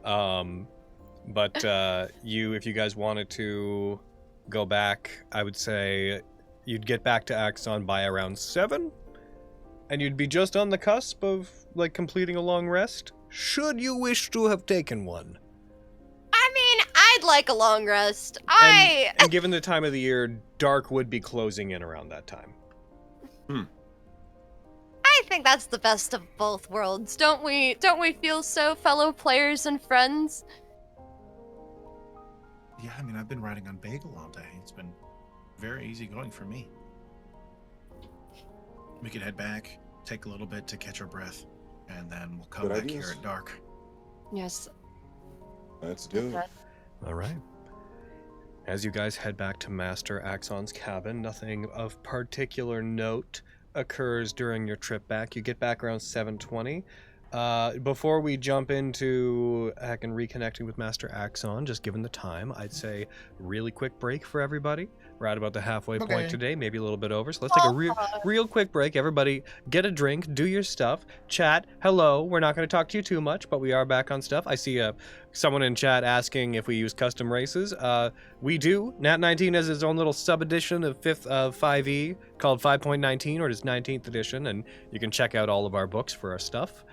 But if you guys wanted to go back, I would say you'd get back to Axon by around 7, and you'd be just on the cusp of, like, completing a long rest, should you wish to have taken one. I mean, I'd like a long rest. And given the time of the year, dark would be closing in around that time. I think that's the best of both worlds, don't we? Don't we feel so, fellow players and friends? Yeah, I mean, I've been riding on Bagel all day. It's been very easy going for me. We could head back, take a little bit to catch our breath, and then we'll come Good back ideas. here at dark. Yes. Let's do it. All right. As you guys head back to Master Axon's cabin, nothing of particular note occurs during your trip back. You get back around 7:20. Before we jump into and reconnecting with Master Axon, just given the time, I'd say really quick break for everybody. We're at about the halfway point today, maybe a little bit over. So let's take a real quick break. Everybody get a drink, do your stuff, chat. Hello. We're not going to talk to you too much, but we are back on stuff. I see someone in chat asking if we use custom races. We do. Nat 19 has its own little sub-edition of 5e called 5.19, or its 19th edition, and you can check out all of our books for our stuff.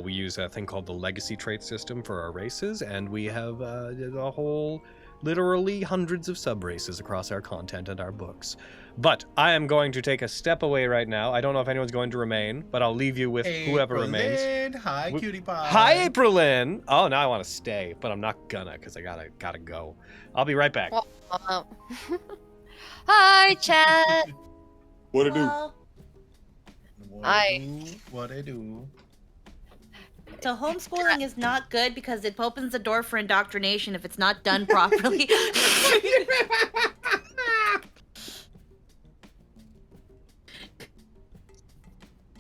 We use a thing called the Legacy Trait System for our races, and we have a whole, literally hundreds of sub-races across our content and our books. But I am going to take a step away right now. I don't know if anyone's going to remain, but I'll leave you with whoever remains. Hi, cutie pie. Hi, Aprilyn. Oh, now I want to stay, but I'm not gonna because I gotta go. I'll be right back. Hi, chat. What it do? Well, What I do. so homeschooling is not good because it opens the door for indoctrination if it's not done properly.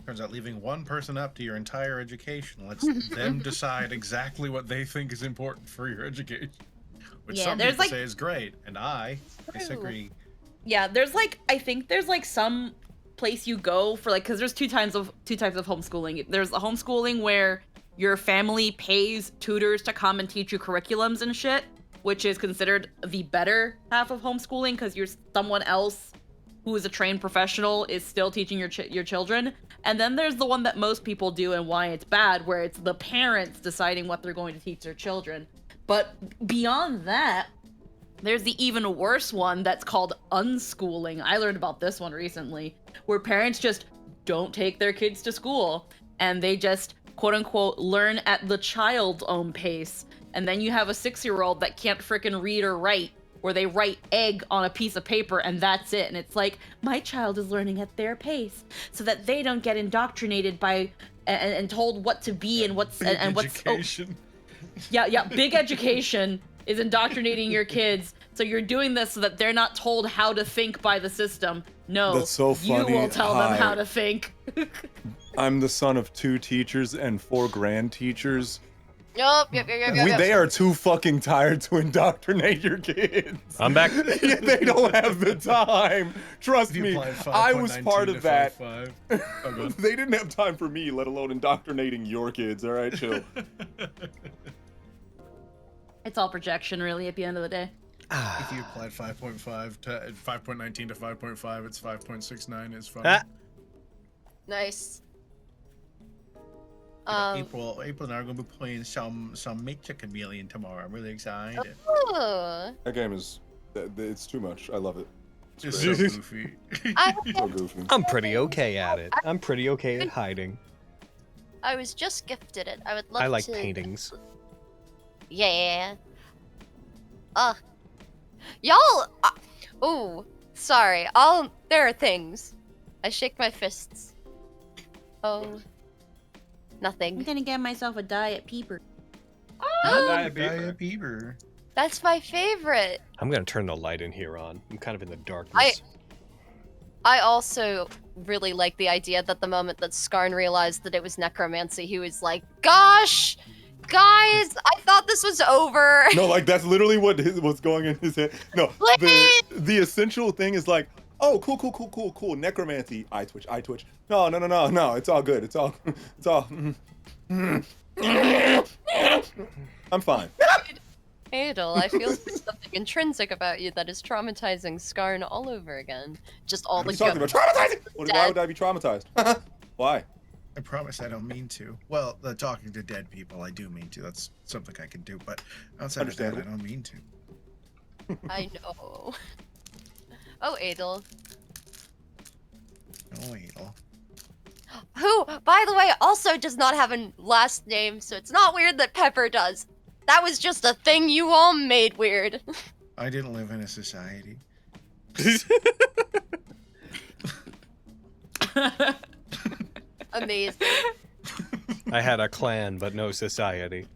Turns out leaving one person up to your entire education lets them decide exactly what they think is important for your education. Which Yeah, some there's, people like- say is great, and I disagree. Yeah, there's like, I think there's like some place you go for like, because there's two types of homeschooling. There's the homeschooling where your family pays tutors to come and teach you curriculums and shit, which is considered the better half of homeschooling because you're someone else who is a trained professional is still teaching your children. And then there's the one that most people do and why it's bad, where it's the parents deciding what they're going to teach their children. But beyond that, there's the even worse one that's called unschooling. I learned about this one recently, where parents just don't take their kids to school and they just quote unquote learn at the child's own pace. And then you have a 6-year-old that can't frickin' read or write, where they write egg on a piece of paper and that's it. And it's like, my child is learning at their pace so that they don't get indoctrinated by and told what to be and what's and what's Education. yeah, big education is indoctrinating your kids. So you're doing this so that they're not told how to think by the system. No, That's so funny. you will tell them Hi. how to think. I'm the son of 2 teachers and 4 grand teachers. Yep. They are too fucking tired to indoctrinate your kids. I'm back. They don't have the time. Trust If you me, applied I was 5.19 part to of that. 5.5. Oh, good. They didn't have time for me, let alone indoctrinating your kids. All right, chill. It's all projection, really, at the end of the day. If you applied 5.5 to 5.19 to 5.5, it's 5.69. It's fine. Ah. Nice. April and I are going to be playing some Magic Chameleon tomorrow. I'm really excited. Ooh. That game is, it's too much. I love it. It's so goofy. So goofy. I'm pretty okay at it. I'm pretty okay at hiding. I was just gifted it. I would love to. I like paintings. Yeah. Y'all. Ooh. Sorry. There are things. I shake my fists. Oh. I'm Nothing. gonna get myself a diet peeper. Diet Bieber. That's my favorite. I'm gonna turn the light in here on. I'm kind of in the darkness. I also really like the idea that the moment that Skarn realized that it was necromancy, he was like, "Gosh, guys, I thought this was over." No, like that's literally what's going in his head. No, the essential thing is like, oh, cool. Necromancy. I twitch. No. It's all good. It's all. I'm fine. Adel, I feel there's something intrinsic about you that is traumatizing Skarn all over again. Just all What are the you talking about? Traumatizing? Why would I be traumatized? Why? I promise I don't mean to. Well, the talking to dead people, I do mean to. That's something I can do. But outside of that, I don't mean to. I know. Oh, Adel. Oh, Adel. Who, by the way, also does not have a last name, so it's not weird that Pepper does. That was just a thing you all made weird. I didn't live in a society. Amazing. I had a clan, but no society.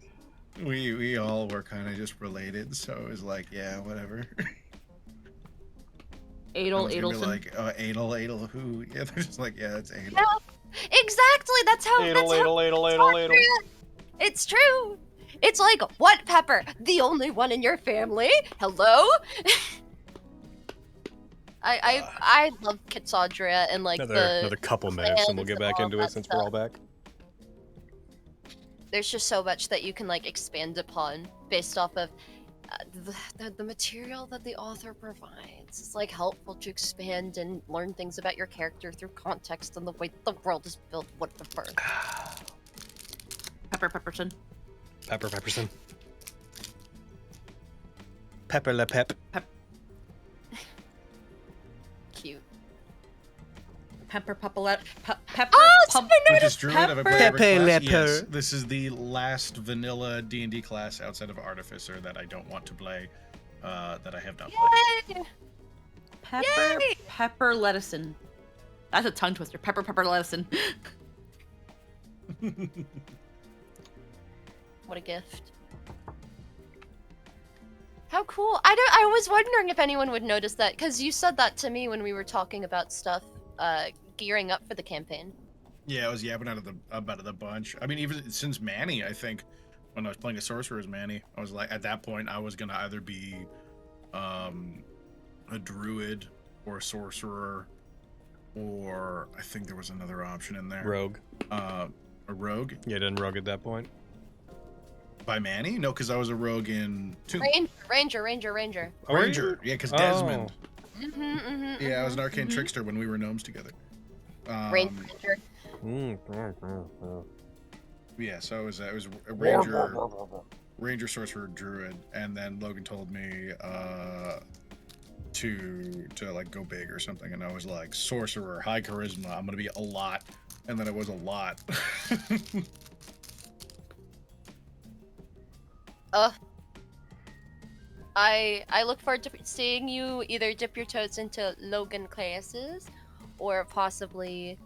We all were kind of just related, so it was like, yeah, whatever. Adel, Adelson. Adelson. Like, Adel, who? Yeah, they're just like, yeah, that's Adel. Yeah, exactly. That's how. Adel. It's true. It's like, what, Pepper? The only one in your family? Hello? I love Cassandra and like Another couple minutes, and we'll get back into it since we're all stuff. back. There's just so much that you can like expand upon based off of the material that the author provides. It's like helpful to expand and learn things about your character through context and the way the world is built. Whatever. Pepperson. Pepperson. Pepper le pep. Cute. Pepper. Pepper. Which is Druid. Have I played every Pepe class? Leper. Yes. This is the last vanilla D&D class outside of Artificer that I don't want to play. That I have not played. Yay! Pepper. Yay! Pepper Lettison. That's a tongue twister. Pepper Lettison. What a gift. How cool. I was wondering if anyone would notice that, because you said that to me when we were talking about stuff gearing up for the campaign. Yeah, I was yapping about it a bunch. I mean, even since Manny, I think, when I was playing a sorcerer as Manny, I was like, at that point, I was gonna either be a druid or a sorcerer, or I think there was another option in there. Rogue. A rogue? Yeah, didn't rogue at that point. By Manny? No, because I was a rogue in 2. Ranger. Oh, were you? Ranger. Yeah, because Desmond. Yeah, I was an arcane trickster when we were gnomes together. Ranger. Yeah, so it was a ranger, sorcerer, druid, and then Logan told me to like go big or something, and I was like, sorcerer, high charisma, I'm gonna be a lot, and then it was a lot. I look forward to seeing you either dip your toes into Logan classes, or possibly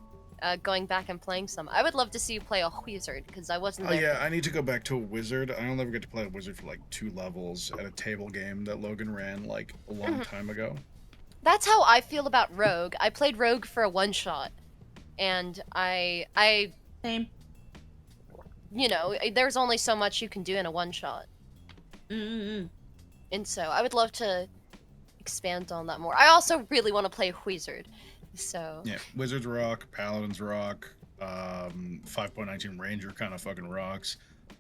going back and playing some. I would love to see you play a wizard, because I wasn't there. Oh yeah, I need to go back to a wizard. I don't ever get to play a wizard for like 2 levels at a table game that Logan ran like a long time ago. That's how I feel about Rogue. I played Rogue for a one-shot, and I Same. you know, there's only so much you can do in a one-shot. Mm-hmm. And so I would love to expand on that more. I also really want to play wizard. So Yeah, wizards rock, paladins rock, 5.19 ranger kind of fucking rocks.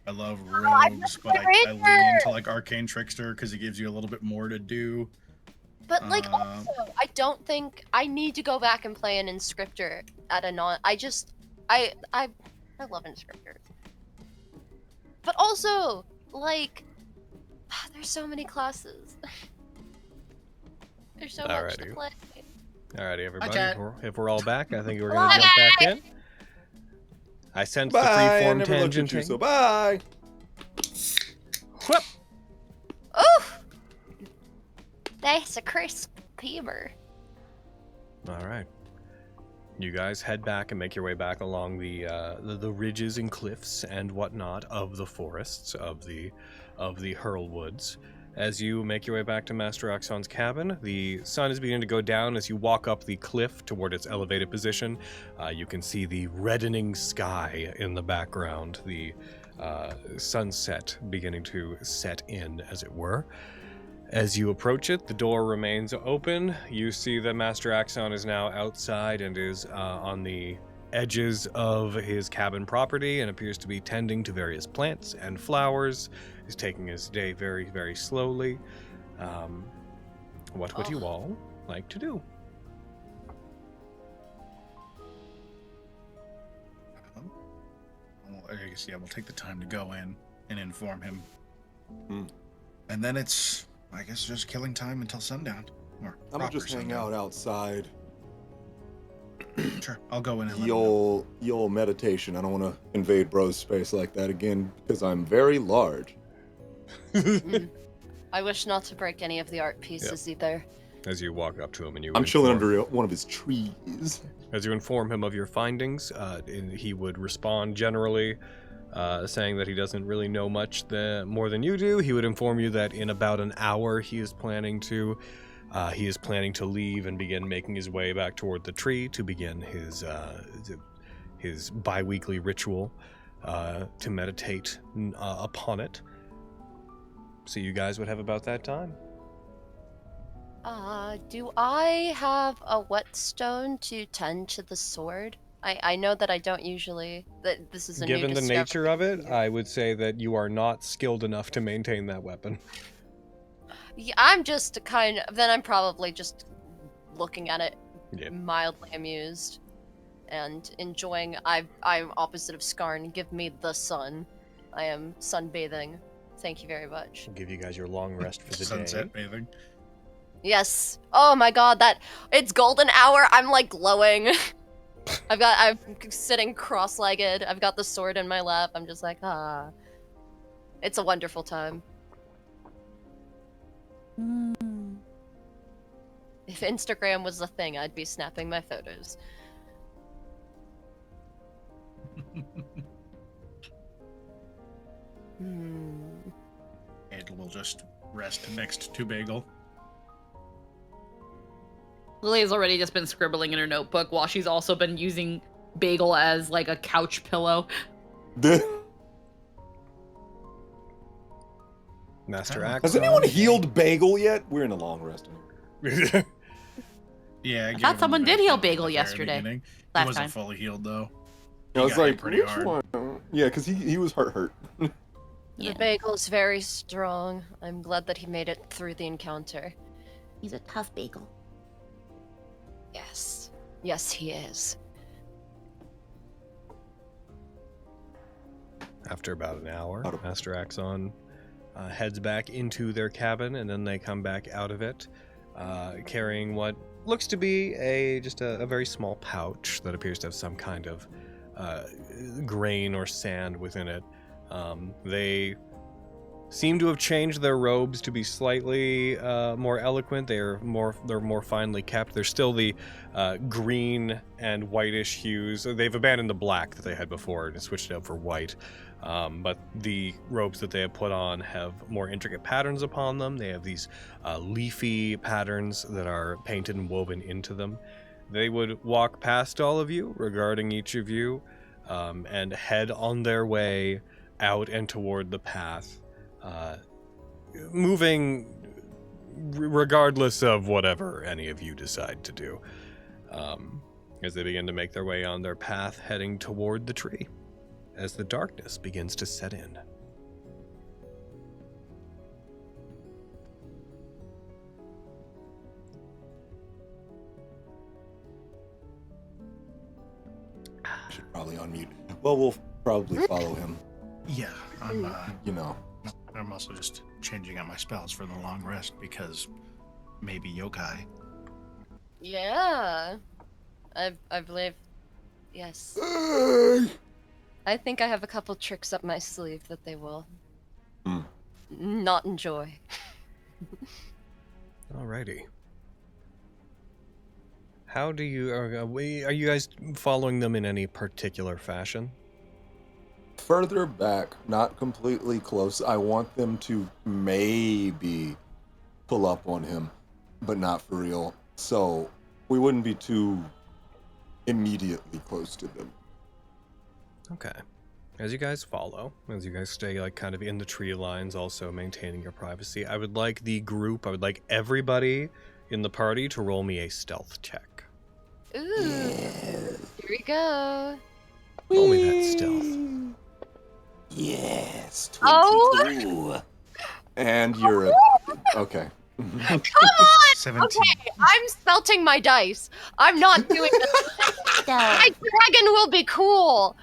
I love rogues, but I lean into like arcane trickster because it gives you a little bit more to do. But like also, I don't think I need to go back and play an inscriptor at a non. I love inscriptors. But also, like, there's so many classes. There's so much to play. Alrighty, everybody. Chat. If we're all back, I think we're gonna jump back in. I sense the freeform tangent. So bye. Whoop. Oof! That's a crisp peeber. All right. You guys head back and make your way back along the ridges and cliffs and whatnot of the forests of the Hurlwoods. As you make your way back to Master Axon's cabin, the sun is beginning to go down as you walk up the cliff toward its elevated position. You can see the reddening sky in the background, the sunset beginning to set in, as it were. As you approach it, the door remains open. You see that Master Axon is now outside and is on the edges of his cabin property and appears to be tending to various plants and flowers. He's taking his day very, very slowly. What would you all like to do? I guess, yeah, we'll take the time to go in and inform him. Hmm. And then it's, I guess, just killing time until sundown. Or I'm gonna just hang out outside. Sure, I'll go in and let him know. Yo meditation. I don't want to invade bro's space like that again because I'm very large. I wish not to break any of the art pieces either. As you walk up to him and you I'm chilling inform- under one of his trees. As you inform him of your findings, he would respond generally, saying that he doesn't really know much more than you do. He would inform you that in about an hour he is planning to leave and begin making his way back toward the tree to begin his bi-weekly ritual to meditate upon it. So you guys would have about that time. Do I have a whetstone to tend to the sword? I know that I don't usually. That this is a Given new the discovery nature of it, here. I would say that you are not skilled enough to maintain that weapon. Yeah, I'm just then I'm probably just looking at it, Yeah. mildly amused, and enjoying. I'm opposite of Skarn. Give me the sun. I am sunbathing. Thank you very much. I'll give you guys your long rest for the Sunset day. bathing. Yes. Oh my god, it's golden hour. I'm like glowing. I'm sitting cross-legged. I've got the sword in my lap. I'm just like, ah. It's a wonderful time. If Instagram was a thing, I'd be snapping my photos. Ed will just rest next to Bagel. Lily's already just been scribbling in her notebook while she's also been using Bagel as like a couch pillow. Master Axe. Has anyone healed Bagel yet? We're in a long rest. Yeah, I thought someone did heal Bagel yesterday. He Last wasn't time. fully healed though. I was got hit like, pretty which hard. one? Yeah, because he was hurt. Yeah. The bagel's very strong. I'm glad that he made it through the encounter. He's a tough bagel. Yes. Yes, he is. After about an hour, Out of- Master Axon heads back into their cabin, and then they come back out of it, carrying what looks to be just a very small pouch that appears to have some kind of grain or sand within it. They seem to have changed their robes to be slightly more eloquent. They're more finely kept. They're still the green and whitish hues. They've abandoned the black that they had before and switched it out for white. But the robes that they have put on have more intricate patterns upon them. They have these leafy patterns that are painted and woven into them. They would walk past all of you, regarding each of you, and head on their way out and toward the path, moving regardless of whatever any of you decide to do, as they begin to make their way on their path heading toward the tree as the darkness begins to set in. Should probably unmute. Well, we'll probably follow him. Yeah, You know. I'm also just changing out my spells for the long rest because maybe yokai. Yeah. I believe. Yes. I think I have a couple tricks up my sleeve that they will not enjoy. Alrighty. How do you are you guys following them in any particular fashion? Further back, not completely close. I want them to maybe pull up on him, but not for real. So we wouldn't be too immediately close to them. Okay. As you guys follow, as you guys stay like kind of in the tree lines, also maintaining your privacy, I would like everybody in the party to roll me a stealth check. Ooh. Here we go. Roll me that stealth. Yes, 22. Oh! And you're okay. Come on! 17. Okay, I'm spelting my dice. I'm not doing this. So, My dragon will be cool.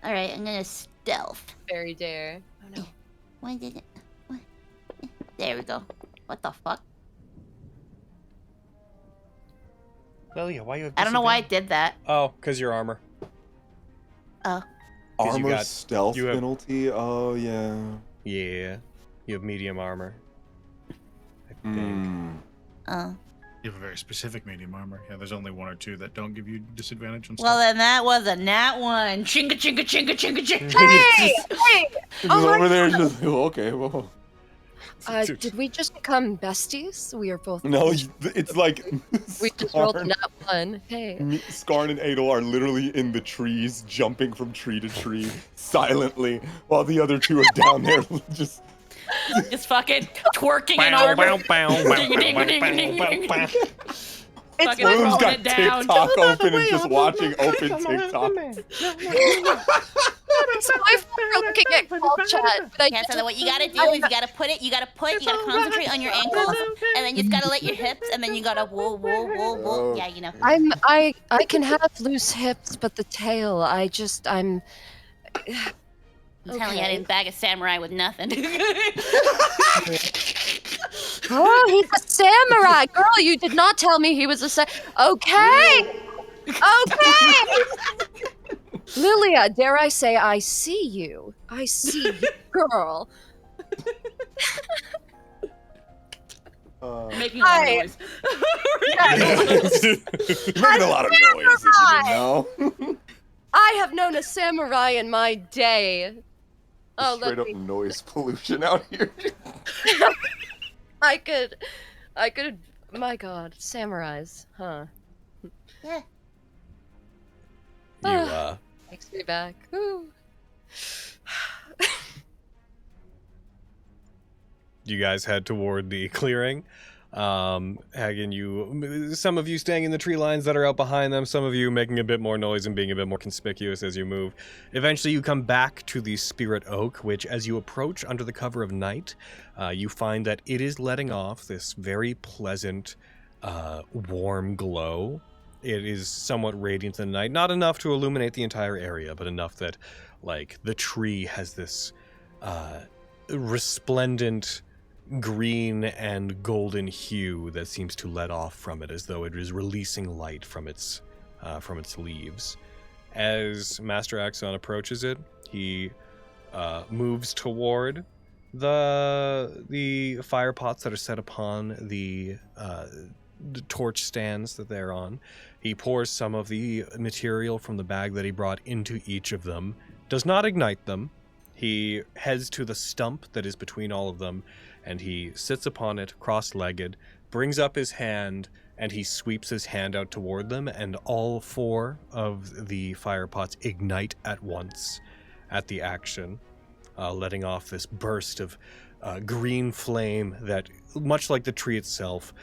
All right, I'm gonna stealth. Very dare. Oh no. Why did it? What? There we go. What the fuck? Lilia, why you have I don't know why I disadvantage? did that. Oh, because your armor. Oh. 'Cause you Armor got- stealth you have- penalty? Oh, yeah. Yeah. You have medium armor. I think. Oh. You have a very specific medium armor. Yeah, there's only one or two that don't give you disadvantage on Well, stuff. then that was a nat one. Chinga, chinga, chinga, chinga, chinga. Hey! Hey! Just Oh my over there, just like, oh, okay, well. Did we just become besties? We are both. No, it's like We just rolled a Skarn, nat one. Hey. Skarn and Adel are literally in the trees, jumping from tree to tree, silently, while the other two are down there, just... Just fucking twerking in armor. It's Fucking One of them's throwing got it down. TikTok open and just watching open TikTok. So if we're looking at call chat, but I Yeah, so just- then what you gotta do is you gotta concentrate on your ankles, and then you just gotta let your hips, and then you gotta whoa, whoa, whoa, whoa. Yeah, you know. I can have loose hips, but the tail, I'm I'm telling you, I okay. didn't bag a samurai with nothing. Oh, he's a samurai. Girl, you did not tell me he was a Okay. Okay. Lilia, dare I say I see you. I see you, girl. Making a lot of Hi. noise. You're making a lot of noise, if you didn't know. I have known a samurai in my day. Oh, Straight let up me. noise pollution out here. I could. My God, samurais, huh? Yeah. You, Takes me back. Woo. you guys head toward the clearing. Hagen, some of you staying in the tree lines that are out behind them, some of you making a bit more noise and being a bit more conspicuous as you move. Eventually you come back to the Spirit Oak, which as you approach under the cover of night, you find that it is letting off this very pleasant, warm glow. It is somewhat radiant in the night, not enough to illuminate the entire area, but enough that, like, the tree has this resplendent green and golden hue that seems to let off from it, as though it is releasing light from its leaves. As Master Axon approaches it, he moves toward the fire pots that are set upon the torch stands that they're on. He pours some of the material from the bag that he brought into each of them, does not ignite them. He heads to the stump that is between all of them, and he sits upon it, cross-legged, brings up his hand, and he sweeps his hand out toward them, and all four of the fire pots ignite at once at the action, letting off this burst of green flame that, much like the tree itself,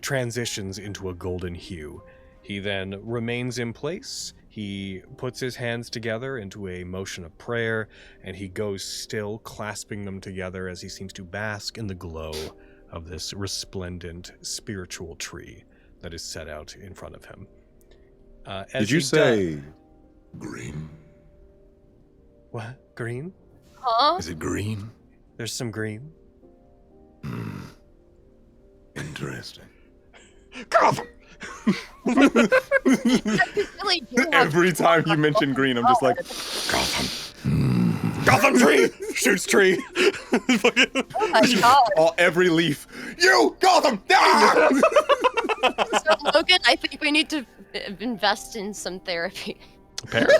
transitions into a golden hue. He then remains in place. He puts his hands together into a motion of prayer, and he goes still, clasping them together as he seems to bask in the glow of this resplendent spiritual tree that is set out in front of him. Did you say green? What? Green? Huh? Is it green? There's some green. Interesting. Gotham! Really do have Every time you mention green, I'm just like, Gotham! Gotham tree! Shoots tree! Oh my God. Every leaf. You, Gotham! Ah! So Logan, I think we need to invest in some therapy. Apparently.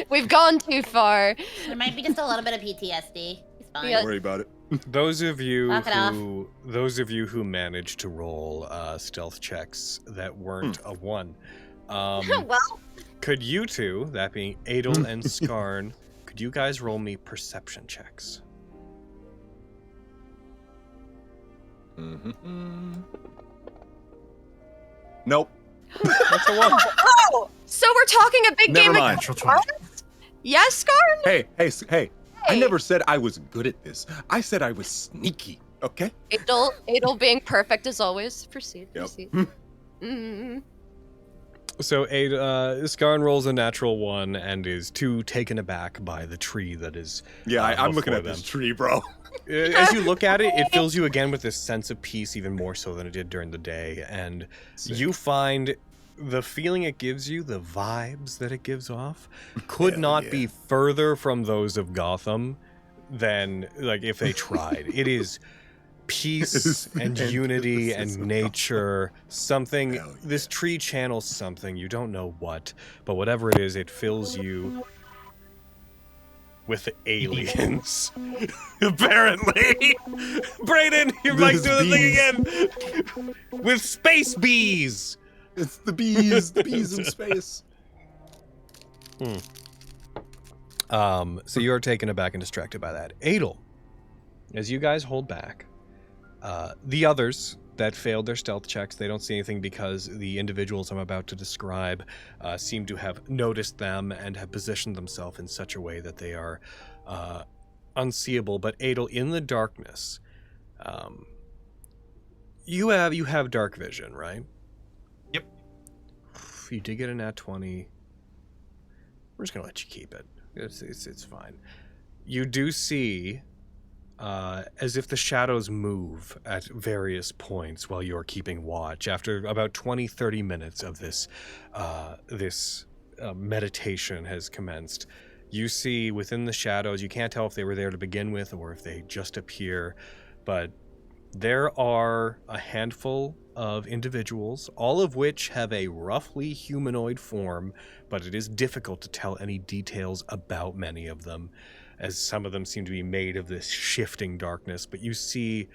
We've gone too far. There might be just a little bit of PTSD. It's fine. Yeah. Don't worry about it. Those of you Knock it who managed to roll stealth checks that weren't a 1, Well, could you two, that being Adel and Skarn, could you guys roll me perception checks? Nope. That's a 1. oh, so we're talking a big Never game mind. of cards? Yes, Skarn? Hey. I never said I was good at this. I said I was sneaky, okay? Adel being perfect as always. Proceed. Yep. Proceed. Mm. So Skarn rolls a natural 1 and is too taken aback by the tree that is. Yeah, I'm looking before at them. this tree, bro. As you look at it, it fills you again with this sense of peace, even more so than it did during the day. And Sick. you find the feeling it gives you, the vibes that it gives off, could not be further from those of Gotham than, like, if they tried. It is peace and unity and nature, something. This tree channels something, you don't know what, but whatever it is, it fills you with aliens. Apparently. Braden, your mic's doing the thing again. With space bees. It's the bees in space. So you are taken aback and distracted by that. Adel, as you guys hold back, the others that failed their stealth checks, they don't see anything because the individuals I'm about to describe seem to have noticed them and have positioned themselves in such a way that they are unseeable. But Adel, in the darkness, you have dark vision, right? Yep. You did get a nat 20. We're just gonna let you keep it. It's fine. You do see, as if the shadows move at various points while you're keeping watch. After about 20-30 minutes of this meditation has commenced, you see within the shadows, you can't tell if they were there to begin with or if they just appear, but there are a handful of individuals, all of which have a roughly humanoid form, but it is difficult to tell any details about many of them, as some of them seem to be made of this shifting darkness. But you see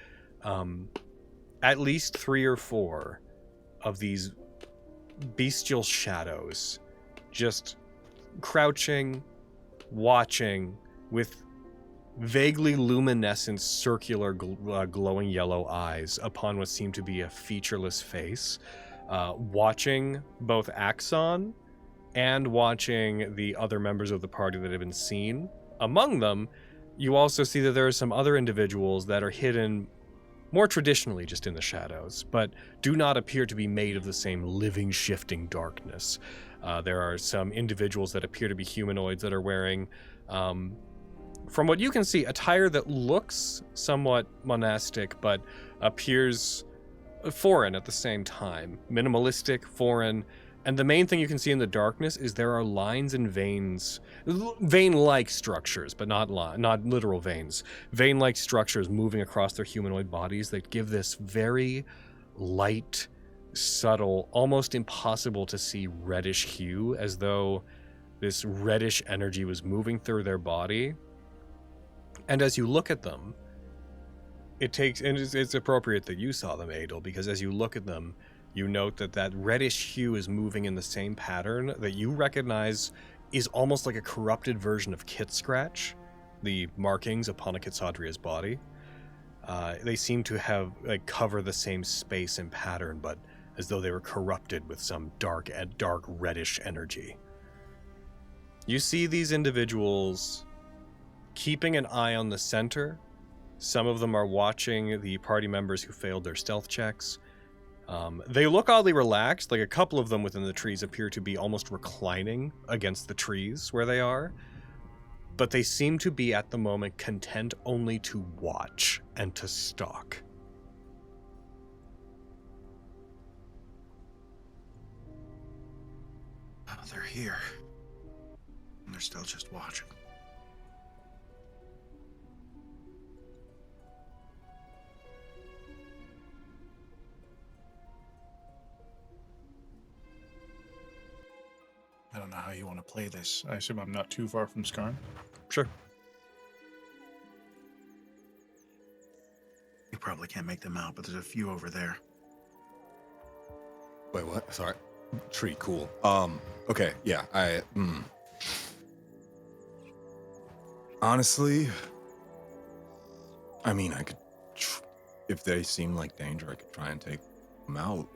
at least 3 or 4 of these bestial shadows just crouching, watching with vaguely luminescent, circular, glowing yellow eyes upon what seemed to be a featureless face, watching both Axon and watching the other members of the party that have been seen. Among them, you also see that there are some other individuals that are hidden more traditionally just in the shadows, but do not appear to be made of the same living, shifting darkness. There are some individuals that appear to be humanoids that are wearing, from what you can see, attire that looks somewhat monastic, but appears foreign at the same time. Minimalistic, foreign. And the main thing you can see in the darkness is there are lines and veins, vein-like structures, but not literal veins. Vein-like structures moving across their humanoid bodies that give this very light, subtle, almost impossible to see reddish hue, as though this reddish energy was moving through their body. And as you look at them, it's appropriate that you saw them, Adel, because as you look at them, you note that reddish hue is moving in the same pattern that you recognize is almost like a corrupted version of Kit Scratch, the markings upon a Kitsadria's body. They seem to have cover the same space and pattern, but as though they were corrupted with some dark reddish energy. You see these individuals keeping an eye on the center. Some of them are watching the party members who failed their stealth checks. They look oddly relaxed, like a couple of them within the trees appear to be almost reclining against the trees where they are, but they seem to be at the moment content only to watch and to stalk. Oh, they're here. And they're still just watching. I don't know how you want to play this. I assume I'm not too far from Skarn. Sure. You probably can't make them out, but there's a few over there. Wait, what? Sorry. Tree, cool. Okay, yeah, honestly, I mean, I could, if they seem like danger, I could try and take them out.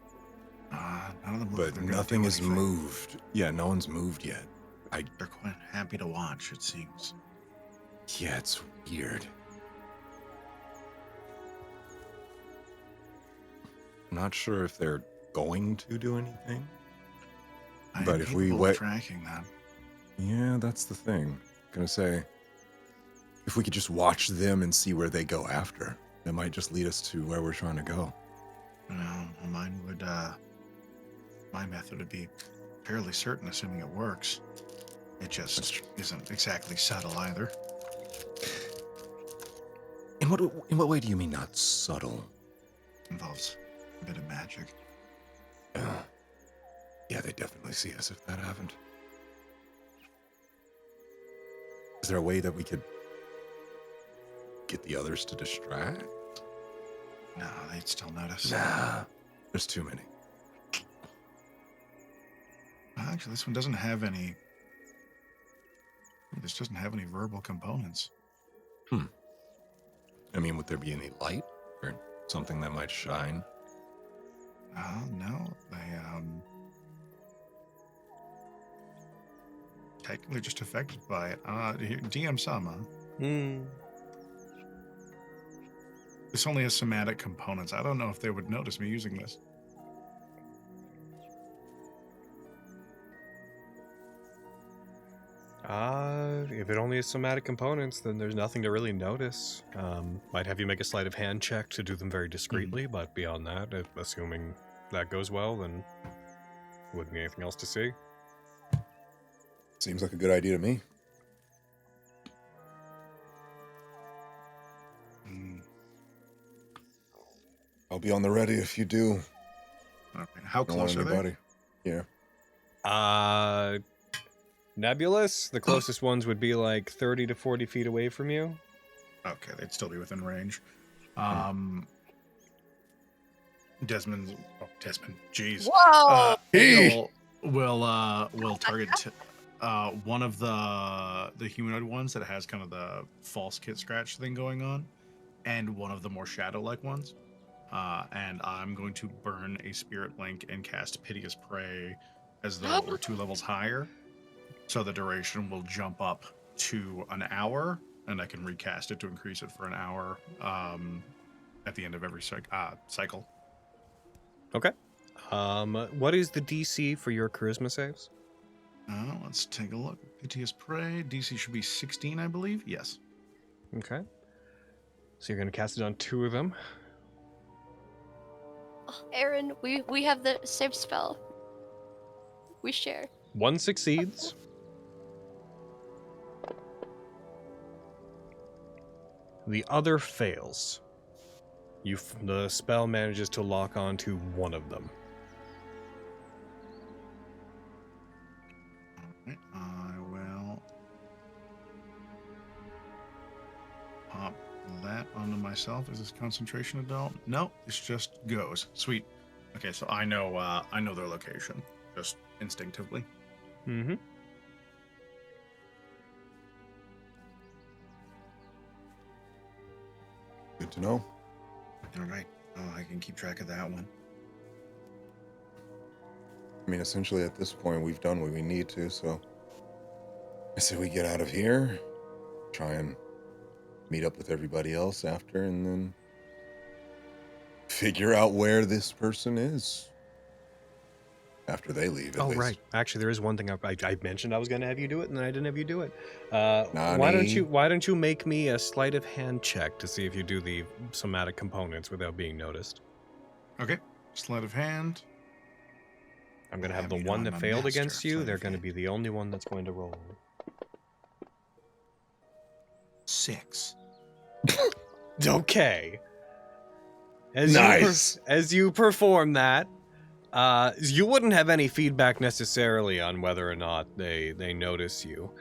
None of them But nothing has moved. Yeah, no one's moved yet. They're quite happy to watch, it seems. Yeah, it's weird. I'm not sure if they're going to do anything. I But am if we capable wait, of tracking that. yeah, that's the thing. Gonna say, if we could just watch them and see where they go after, that might just lead us to where we're trying to go. Well, mine would, my method would be fairly certain, assuming it works. It just isn't exactly subtle either. In what way do you mean not subtle? Involves a bit of magic. Yeah, they definitely see us if that happened. Is there a way that we could get the others to distract? No, they'd still notice. Nah, there's too many. Actually, this one doesn't have any. This doesn't have any verbal components. I mean, would there be any light or something that might shine? No, they technically just affected by it. DM Sama. This only has somatic components. I don't know if they would notice me using this. If it only has somatic components, then there's nothing to really notice. Might have you make a sleight of hand check to do them very discreetly, but beyond that, assuming that goes well, then wouldn't be anything else to see. Seems like a good idea to me. I'll be on the ready if you do. Okay. How Don't want close are they? anybody. Yeah. Nebulous, the closest ones would be like 30 to 40 feet away from you. Okay, they'd still be within range. Desmond, jeez. Whoa! Will target one of the humanoid ones that has kind of the false kit scratch thing going on, and one of the more shadow-like ones. And I'm going to burn a spirit link and cast Piteous Prey as though we're 2 levels higher. So the duration will jump up to an hour, and I can recast it to increase it for an hour at the end of every cycle. Okay. What is the DC for your charisma saves? Let's take a look. Piteous Prey. DC should be 16, I believe. Yes. Okay. So you're going to cast it on 2 of them. Aaron, we have the same spell. We share. 1 succeeds. The other fails. The spell manages to lock onto one of them. Alright, I will pop that onto myself. Is this concentration adult? No, this just goes. Sweet. Okay, so I know their location, just instinctively. Mm-hmm. Good to know. All right. I can keep track of that one. I mean, essentially at this point, we've done what we need to, so I say we get out of here, try and meet up with everybody else after, and then figure out where this person is after they leave, at least. Right. Actually, there is one thing I mentioned I was going to have you do it, and then I didn't have you do it. Nani? Why don't you make me a sleight of hand check to see if you do the somatic components without being noticed? Okay. Sleight of hand. I'm going to have Have the you one know that I'm a failed master against of you. sleight They're of going to hand. be the only one that's going to roll. 6. Okay. Nice. As you perform that, you wouldn't have any feedback necessarily on whether or not they notice you.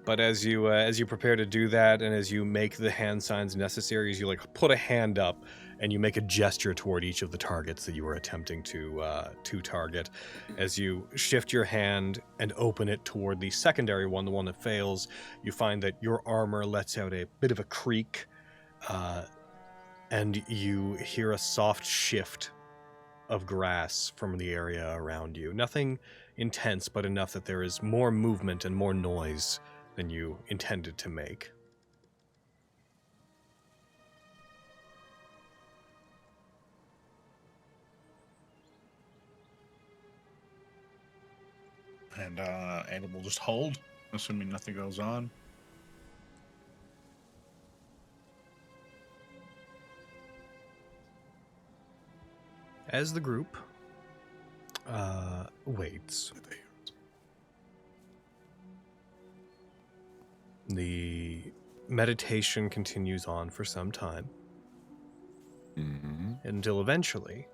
But as you prepare to do that, and as you make the hand signs necessary, as you like put a hand up and you make a gesture toward each of the targets that you were attempting to target, as you shift your hand and open it toward the secondary one, the one that fails, you find that your armor lets out a bit of a creak, and you hear a soft shift of grass from the area around you. Nothing intense, but enough that there is more movement and more noise than you intended to make. And Ana will just hold, assuming nothing goes on. As the group waits, the meditation continues on for some time, until eventually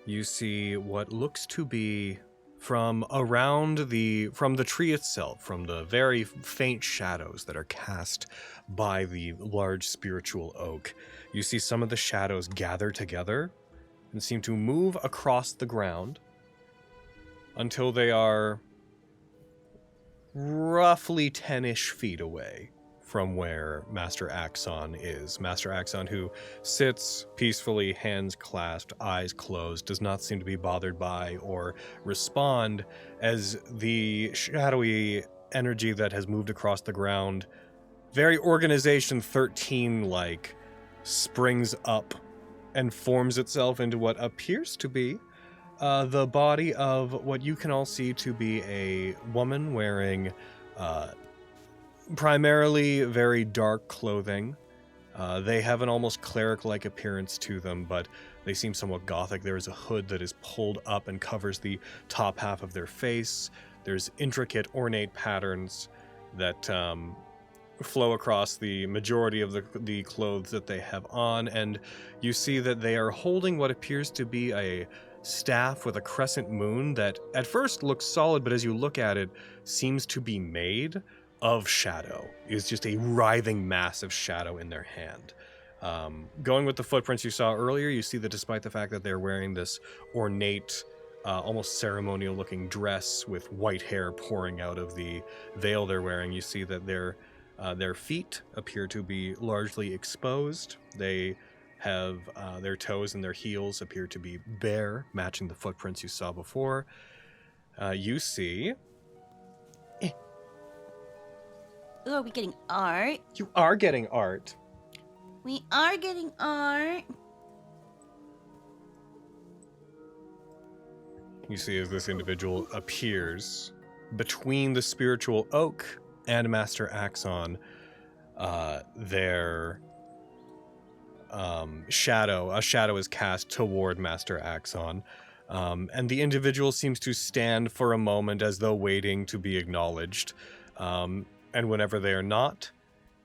you see what looks to be from the tree itself, from the very faint shadows that are cast by the large spiritual oak. You see some of the shadows gather together and seem to move across the ground until they are roughly 10-ish feet away from where Master Axon is. Master Axon, who sits peacefully, hands clasped, eyes closed, does not seem to be bothered by or respond as the shadowy energy that has moved across the ground, very Organization 13-like, springs up and forms itself into what appears to be the body of what you can all see to be a woman wearing primarily very dark clothing. They have an almost cleric-like appearance to them, but they seem somewhat gothic. There is a hood that is pulled up and covers the top half of their face. There's intricate, ornate patterns that flow across the majority of the clothes that they have on, and you see that they are holding what appears to be a staff with a crescent moon that at first looks solid, but as you look at it, seems to be made of shadow. Is just a writhing mass of shadow in their hand. Going with the footprints you saw earlier, you see that despite the fact that they're wearing this ornate, almost ceremonial-looking dress with white hair pouring out of the veil they're wearing, you see that their feet appear to be largely exposed. They have their toes and their heels appear to be bare, matching the footprints you saw before. You see... Ooh, are we getting art? You are getting art. We are getting art. You see as this individual appears between the spiritual oak and Master Axon, their a shadow is cast toward Master Axon, and the individual seems to stand for a moment as though waiting to be acknowledged. And whenever they are not,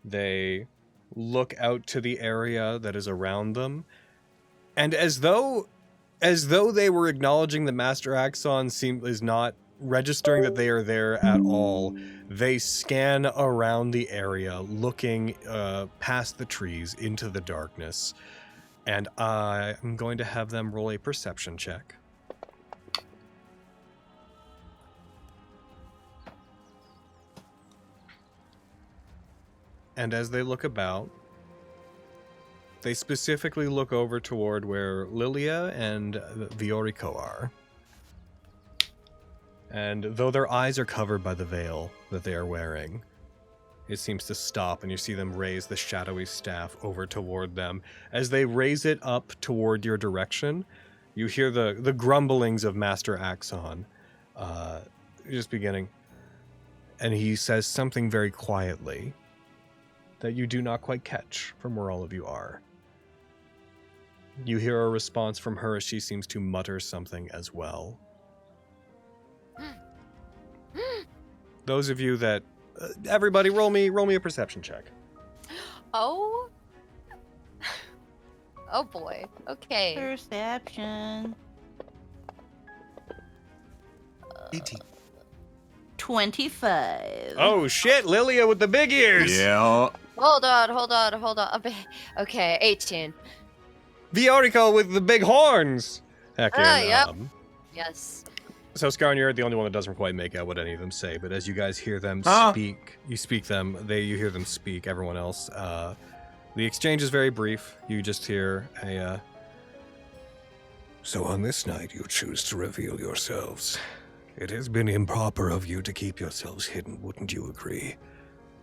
they look out to the area that is around them, and as though they were acknowledging that Master Axon is not registering that they are there at all, they scan around the area, looking past the trees into the darkness, and I'm going to have them roll a perception check. And as they look about, they specifically look over toward where Lilia and Federico are. And though their eyes are covered by the veil that they are wearing, it seems to stop, and you see them raise the shadowy staff over toward them. As they raise it up toward your direction, you hear the grumblings of Master Axon, just beginning. And he says something very quietly that you do not quite catch from where all of you are. You hear a response from her as she seems to mutter something as well. Those of you that... everybody, roll me a perception check. Oh? Oh boy. Okay. Perception. 18. 25. Oh shit, Lilia with the big ears! Yeah. Hold on. Okay, 18. Federico with the big horns! Heckin', Yep. Yes. So Scarn, you're the only one that doesn't quite make out what any of them say, but as you guys hear them speak, you hear them speak, everyone else. The exchange is very brief. You just hear a, So on this night you choose to reveal yourselves. It has been improper of you to keep yourselves hidden, wouldn't you agree?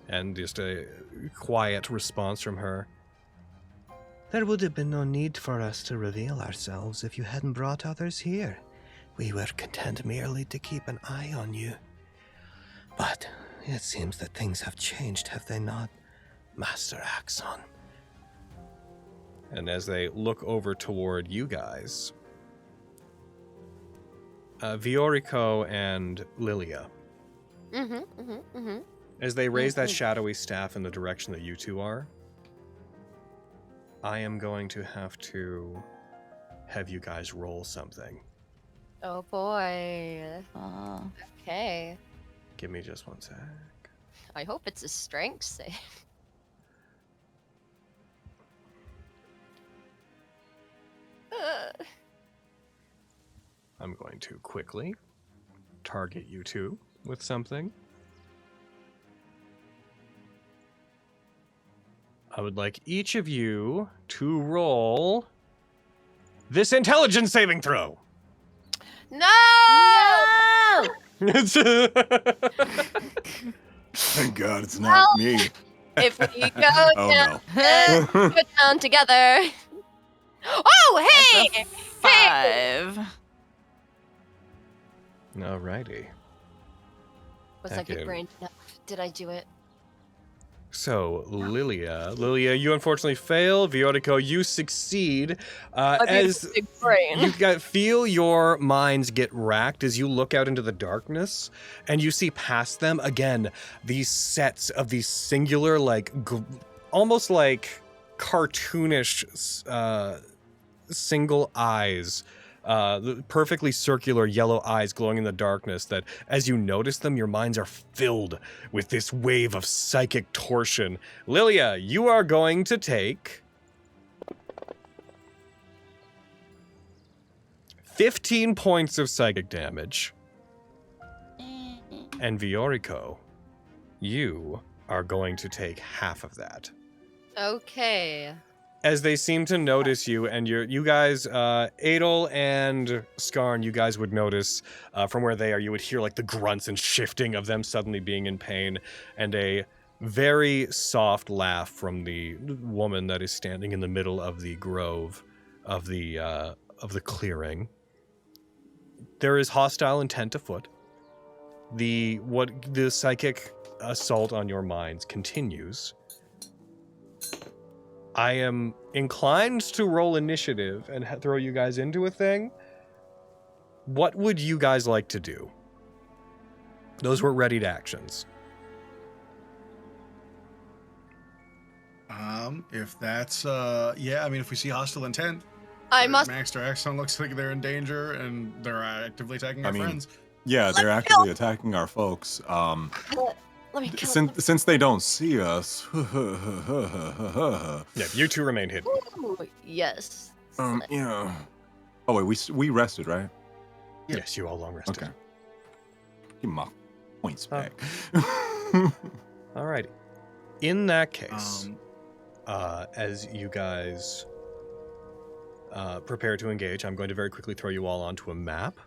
and just a quiet response from her. There would have been no need for us to reveal ourselves if you hadn't brought others here. we were content merely to keep an eye on you. But it seems that things have changed, have they not, Master Axon? And as they look over toward you guys, Viorico and Lilia, as they raise that shadowy staff in the direction that you two are, I am going to have you guys roll something. Oh boy. Oh. Okay. Give me just one sec. I hope it's a strength save. I'm going to quickly target you two with something. I would like each of you to roll this intelligence saving throw. No! Thank God it's not me. If we go Oh, down, no. go down together. Oh, hey! That's a 5. Alrighty. Was I Heck good yeah. brain enough? Did I do it? So, Lilia, you unfortunately fail. Viorico, you succeed. I mean, As big brain. you feel your minds get racked as you look out into the darkness, and you see past them again these sets of these singular, like almost like cartoonish single eyes. The perfectly circular yellow eyes glowing in the darkness that, as you notice them, your minds are filled with this wave of psychic torsion. Lilia, you are going to take 15 points of psychic damage. And Viorico, you are going to take half of that. Okay. As they seem to notice you, and you guys, Adel and Skarn, you guys would notice from where they are, you would hear like the grunts and shifting of them suddenly being in pain, and a very soft laugh from the woman that is standing in the middle of the grove of the clearing. There is hostile intent afoot. The psychic assault on your minds continues. I am inclined to roll initiative and throw you guys into a thing. What would you guys like to do? Those were readied actions. If that's yeah, I mean, if we see hostile intent, I must. Master Axon looks like they're in danger and they're actively attacking our friends. Yeah, they're actively attacking our folks. Let me kill him. Since they don't see us. Yeah, you two remain hidden. Ooh, yes. Yeah. Oh wait, we rested, right? Yep. Yes, you all long rested. Okay. Give my points back. Alrighty. In that case, as you guys prepare to engage, I'm going to very quickly throw you all onto a map.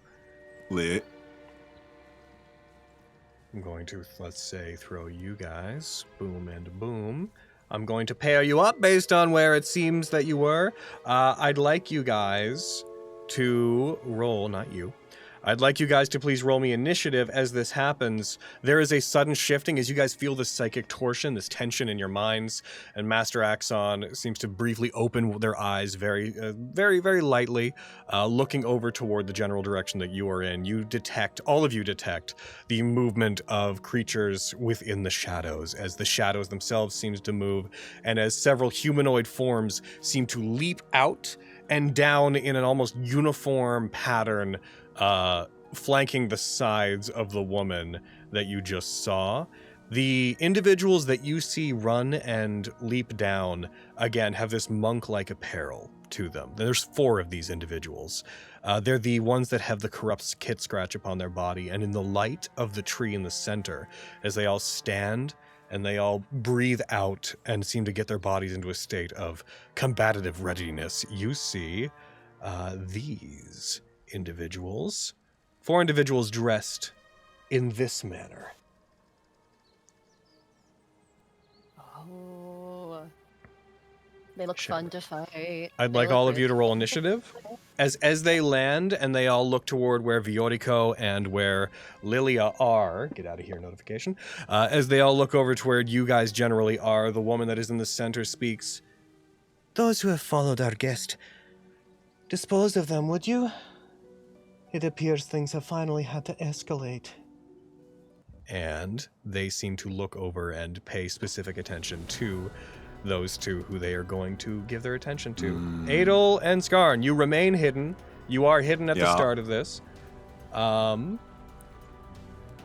Lit. I'm going to, let's say, throw you guys, boom and boom. I'm going to pair you up based on where it seems that you were. I'd like you guys to roll, not you. I'd like you guys to please roll me initiative as this happens. There is a sudden shifting as you guys feel this psychic torsion, this tension in your minds, and Master Axon seems to briefly open their eyes very, very lightly, looking over toward the general direction that you are in. All of you detect the movement of creatures within the shadows, as the shadows themselves seems to move, and as several humanoid forms seem to leap out and down in an almost uniform pattern, flanking the sides of the woman that you just saw. The individuals that you see run and leap down, again, have this monk-like apparel to them. There's 4 of these individuals. They're the ones that have the corrupt kit scratch upon their body, and in the light of the tree in the center, as they all stand and they all breathe out and seem to get their bodies into a state of combative readiness, you see these individuals, 4 individuals dressed in this manner. Oh. They look fun to fight. I'd They like look all of really you to roll fun. initiative. as they land and they all look toward where Federico and where Lilia are, get out of here notification, as they all look over to where you guys generally are, the woman that is in the center speaks. Those who have followed our guest, dispose of them, would you? It appears things have finally had to escalate. And they seem to look over and pay specific attention to those two who they are going to give their attention to. Adel and Skarn, you remain hidden. You are hidden at the start of this. Going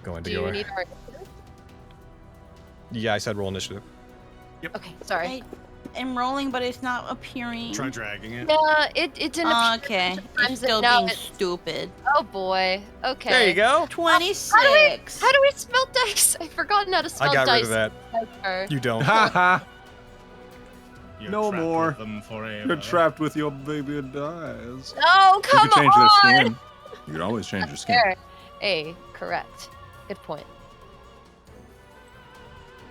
to Do go you ahead. need our initiative? Yeah, I said roll initiative. Okay, sorry. I'm rolling, but it's not appearing. Try dragging it. Yeah, it didn't appear Okay, a bunch of it's times, still and now being it's- stupid. Oh boy. Okay. There you go. 26. How do we spell dice? I've forgotten how to spell I got dice. rid of that. Dicer. You don't. You're No trapped more. with them forever. You're trapped with your baby dies. Oh, You come can change on! their skin. You can always change your skin. There. A, correct. Good point.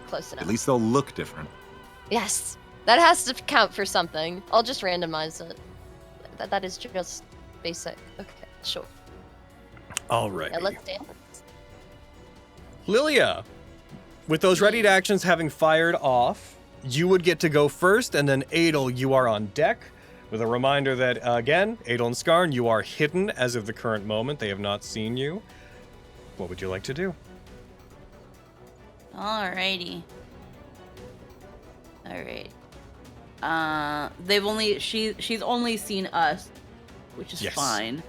Close enough. At least they'll look different. Yes. That has to count for something. I'll just randomize it. That is just basic. Okay, sure. All right. Yeah, let's dance. Lilia, with those readied actions having fired off, you would get to go first, and then Adel, you are on deck. With a reminder that, again, Adel and Skarn, you are hidden as of the current moment. They have not seen you. What would you like to do? Alrighty. Alright. She's only seen us, which is Yes. fine.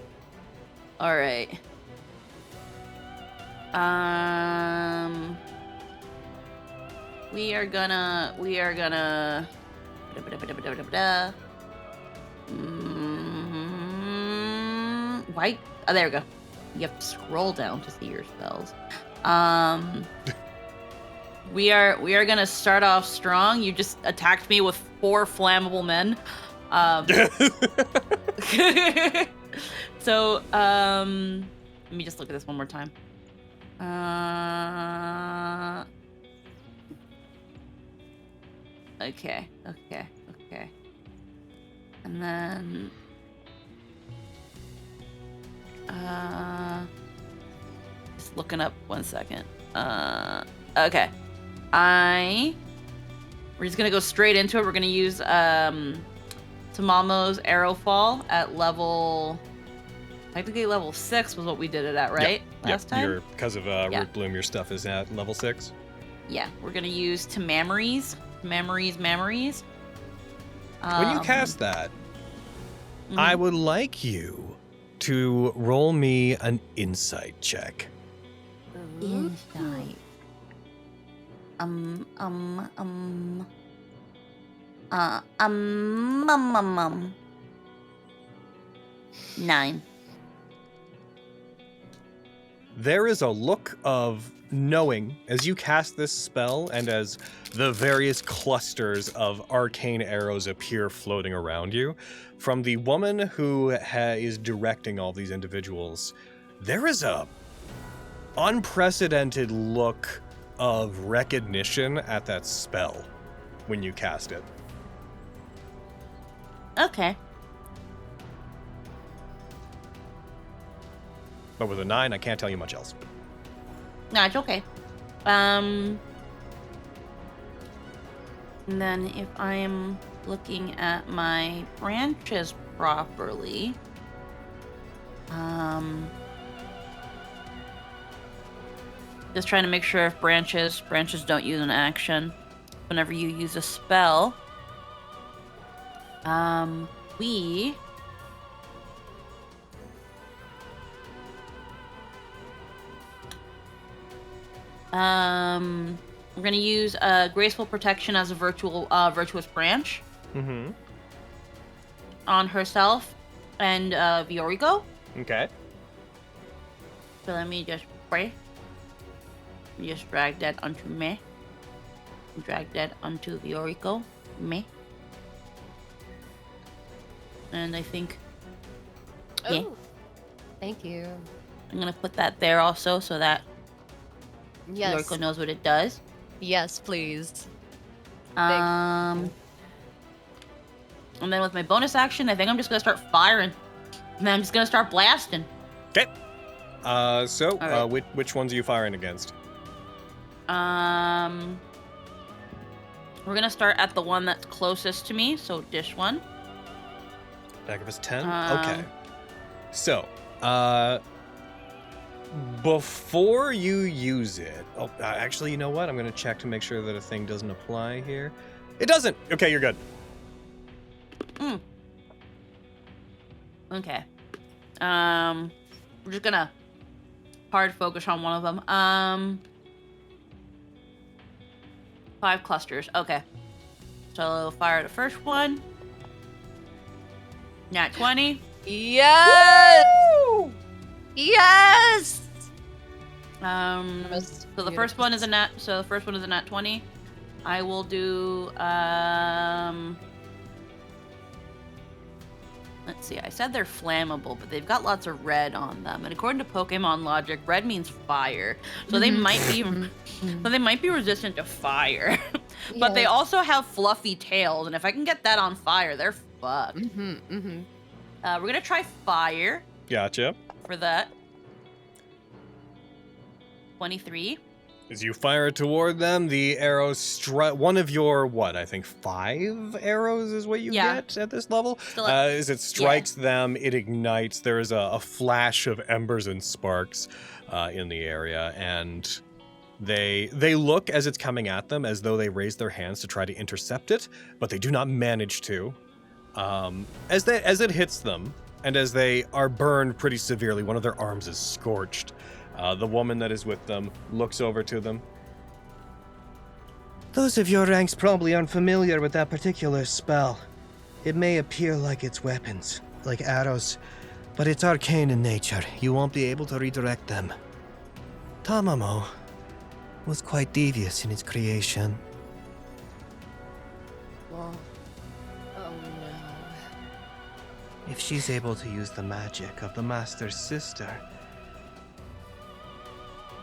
Alright. We are gonna why? Oh, there we go. You have to scroll down to see your spells. We are gonna start off strong. You just attacked me with 4 flammable men. So, let me just look at this one more time. Okay. And then, just looking up 1 second. Okay. We're just gonna go straight into it. We're gonna use Tamamo's arrow fall at technically level 6 was what we did it at, right? Last time? Because of Root Bloom, your stuff is at level 6. Yeah, we're gonna use Tamamories. Memories. When you cast that, Mhm. I would like you to roll me an insight check. Insight. 9. There is a look of knowing as you cast this spell and as the various clusters of arcane arrows appear floating around you. From the woman who is directing all these individuals, there is a unprecedented look of recognition at that spell when you cast it. Okay. But with a 9, I can't tell you much else. No, it's okay. And then if I'm looking at my branches properly, just trying to make sure if branches don't use an action whenever you use a spell. We're gonna use graceful protection as a virtuous branch Mm-hmm. on herself and Federico. Okay. So let me just pray. Just drag that onto me. Drag that onto Federico. Me. And I think Yeah. Oh, thank you. I'm gonna put that there also so that Yes. Federico knows what it does. Yes, please. And then with my bonus action, I think I'm just gonna start firing. And then I'm just gonna start blasting. Okay. So, All which ones are you firing against? We're gonna start at the one that's closest to me, so dish one. Back of his 10? Um, Okay. So, before you use it... Oh, actually, you know what? I'm going to check to make sure that a thing doesn't apply here. It doesn't! Okay, you're good. Okay. We're just gonna hard focus on one of them. 5 clusters. Okay. So fire the first one. Nat 20. Yes! Yes! So the first one is a nat. So the first one is a nat 20. I will do. Let's see. I said they're flammable, but they've got lots of red on them, and according to Pokemon logic, red means fire. So they might be. So they might be resistant to fire. But they Yes. also have fluffy tails, and if I can get that on fire, they're fucked. We're gonna try fire Gotcha. for that. 23. As you fire toward them, the arrows strike... One of your, I think 5 arrows is what you Yeah. get at this level? Still at- As it strikes them, it ignites. There is a flash of embers and sparks in the area, and they look, as it's coming at them, as though they raise their hands to try to intercept it, but they do not manage to. As it hits them, and as they are burned pretty severely, one of their arms is scorched. The woman that is with them looks over to them. Those of your ranks probably aren't familiar with that particular spell. It may appear like it's weapons, like arrows, but it's arcane in nature. You won't be able to redirect them. Tamamo was quite devious in its creation. Well, oh no. If she's able to use the magic of the Master's sister,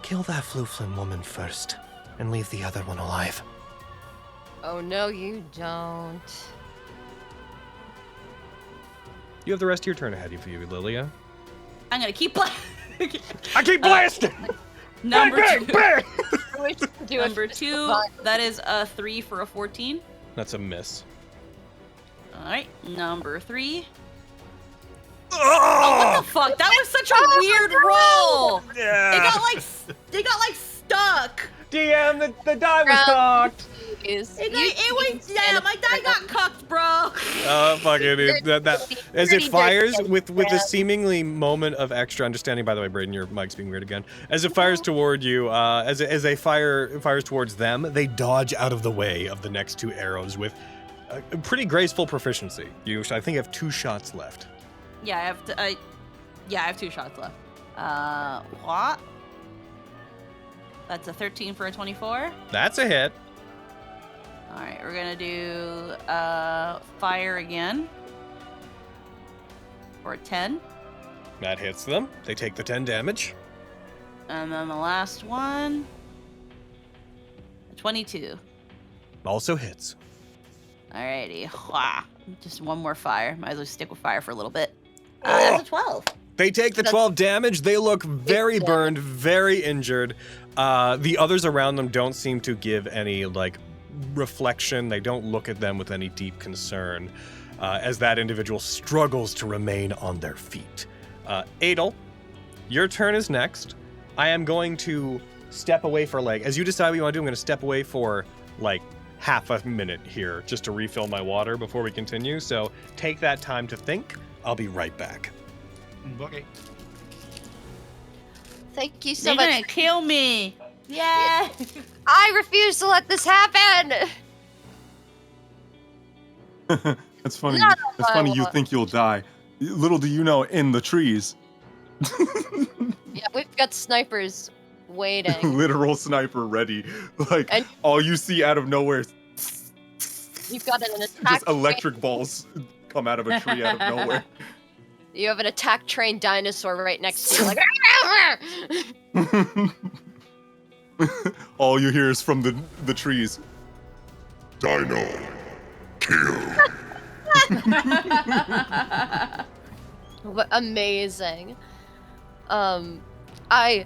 kill that Flooflin woman first, and leave the other one alive. Oh no, you don't. You have the rest of your turn ahead of you, Lilia. I'm gonna keep blasting. I keep blasting! Number Bang, two. bang! I wish to do it Number for 2. fun. That is a 3 for a 14. That's a miss. All right. Number 3. Oh, What the fuck? That was such a weird roll. Yeah. It got like stuck. DM, the die was Round. cocked. Is It was yeah. My die got cucked, bro. Oh, fuck it. As it Pretty fires good. with a seemingly moment of extra understanding. By the way, Braden, your mic's being weird again. As it fires toward you, as they fires towards them, they dodge out of the way of the next 2 arrows with a pretty graceful proficiency. You, I think, have 2 shots left. Yeah, I have 2 shots left. What? That's a 13 for a 24. That's a hit. All right, we're gonna do fire again for a 10, That hits them. They take the 10 damage. and then the last one, a 22. Also hits. Alrighty, just one more fire. Might as well stick with fire for a little bit. That's a 12. They take the 12 damage. They look very damage. burned, very injured. The others around them don't seem to give any, reflection. They don't look at them with any deep concern as that individual struggles to remain on their feet. Adel, your turn is next. I am going to step away for, as you decide what you want to do, I'm going to step away for, half a minute here just to refill my water before we continue. So take that time to think. I'll be right back. Okay. Thank you so You're much. gonna kill me. Yeah. I refuse to let this happen. That's funny. Not It's funny you Iowa. think you'll die. Little do you know, in the trees, Yeah, we've got snipers waiting. literal sniper ready. And- All you see out of nowhere is You've got an attack. just electric balls come out of a tree out of nowhere. You have an attack trained dinosaur right next to you, All you hear is from the trees. Dino. Kill. What amazing. I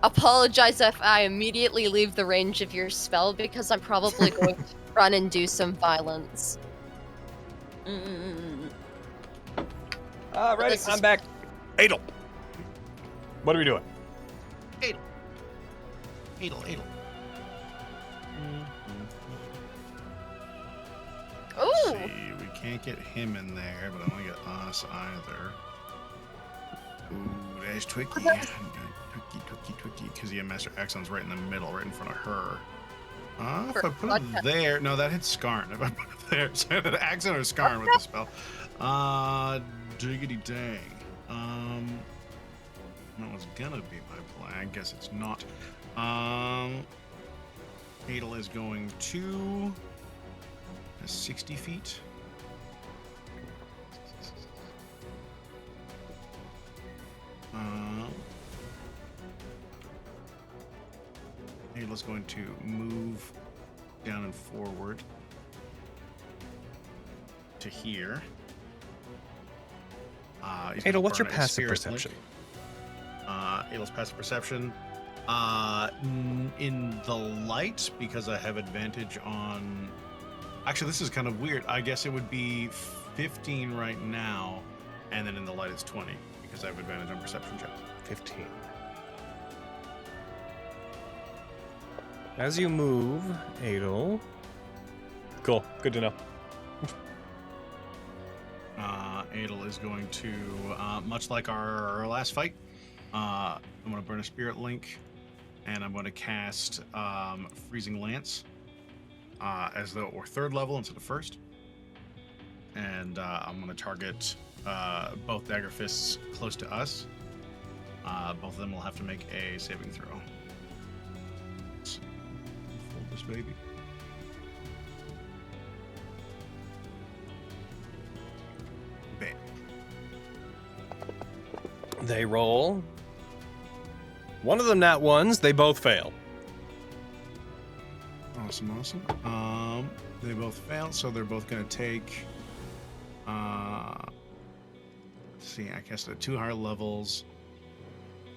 apologize if I immediately leave the range of your spell because I'm probably going to run and do some violence. Alright, This I'm is- back. Adel. What are we doing? Adel. Ooh! See, we can't get him in there, but I don't get us either. Ooh, there's Twicky. Twicky, because yeah, Master Axon's right in the middle, right in front of her. If I put it there, no, that hits Skarn. If I put it there, so Axon or Skarn with the spell. Diggity dang. That was gonna be my plan. I guess it's not. Adel is going to 60 feet. Adel's going to move down and forward to here. Adel, what's your passive perception? Adel's passive perception. In the light, because I have advantage on... Actually, this is kind of weird. I guess it would be 15 right now, and then in the light it's 20, because I have advantage on perception checks. 15. As you move, Adel. Cool. Good to know. Adel is going to, much like our last fight, I'm going to burn a spirit link, and I'm going to cast Freezing Lance as though we're third level instead of first. And I'm going to target both dagger fists close to us. Both of them will have to make a saving throw. Let's fold this baby. Bam. They roll. One of them nat ones. They both fail. Awesome. They both fail, so they're both going to take. Let's see, I cast at 2 higher levels.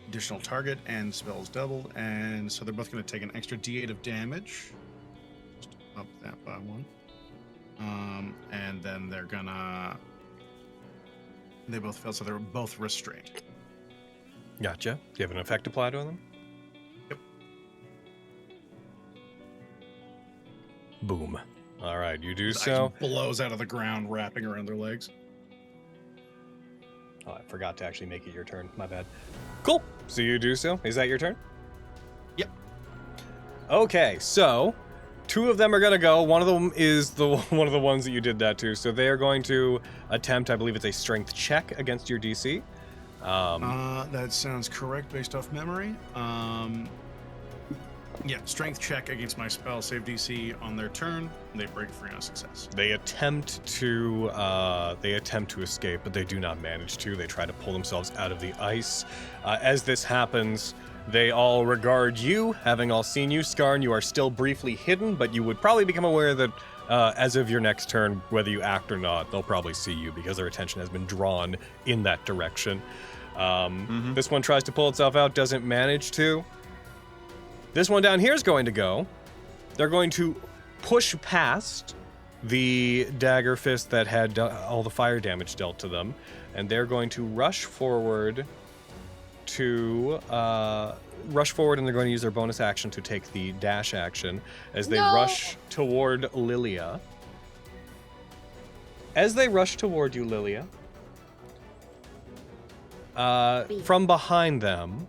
Additional target and spells doubled, and so they're both going to take an extra D8 of damage. Just up that by 1. And then they're gonna. They both fail, so they're both restrained. Gotcha. Do you have an effect applied on them? Yep. Boom. All right, you do His so. axe blows out of the ground, wrapping around their legs. Oh, I forgot to actually make it your turn. My bad. Cool. So you do so. Is that your turn? Yep. Okay, so 2 of them are gonna go. One of them is the one of the ones that you did that to. So they are going to attempt, I believe it's a strength check against your DC. That sounds correct based off memory. Yeah, strength check against my spell save DC on their turn. They break free on a success. They attempt to escape, but they do not manage to. They try to pull themselves out of the ice. As this happens, they all regard you, having all seen you. Skarn, you are still briefly hidden, but you would probably become aware that as of your next turn, whether you act or not, they'll probably see you because their attention has been drawn in that direction. This one tries to pull itself out, doesn't manage to. This one down here is going to go. They're going to push past the dagger fist that had all the fire damage dealt to them, and they're going to rush forward and they're going to use their bonus action to take the dash action as they rush toward Lilia. As they rush toward you, Lilia, from behind them,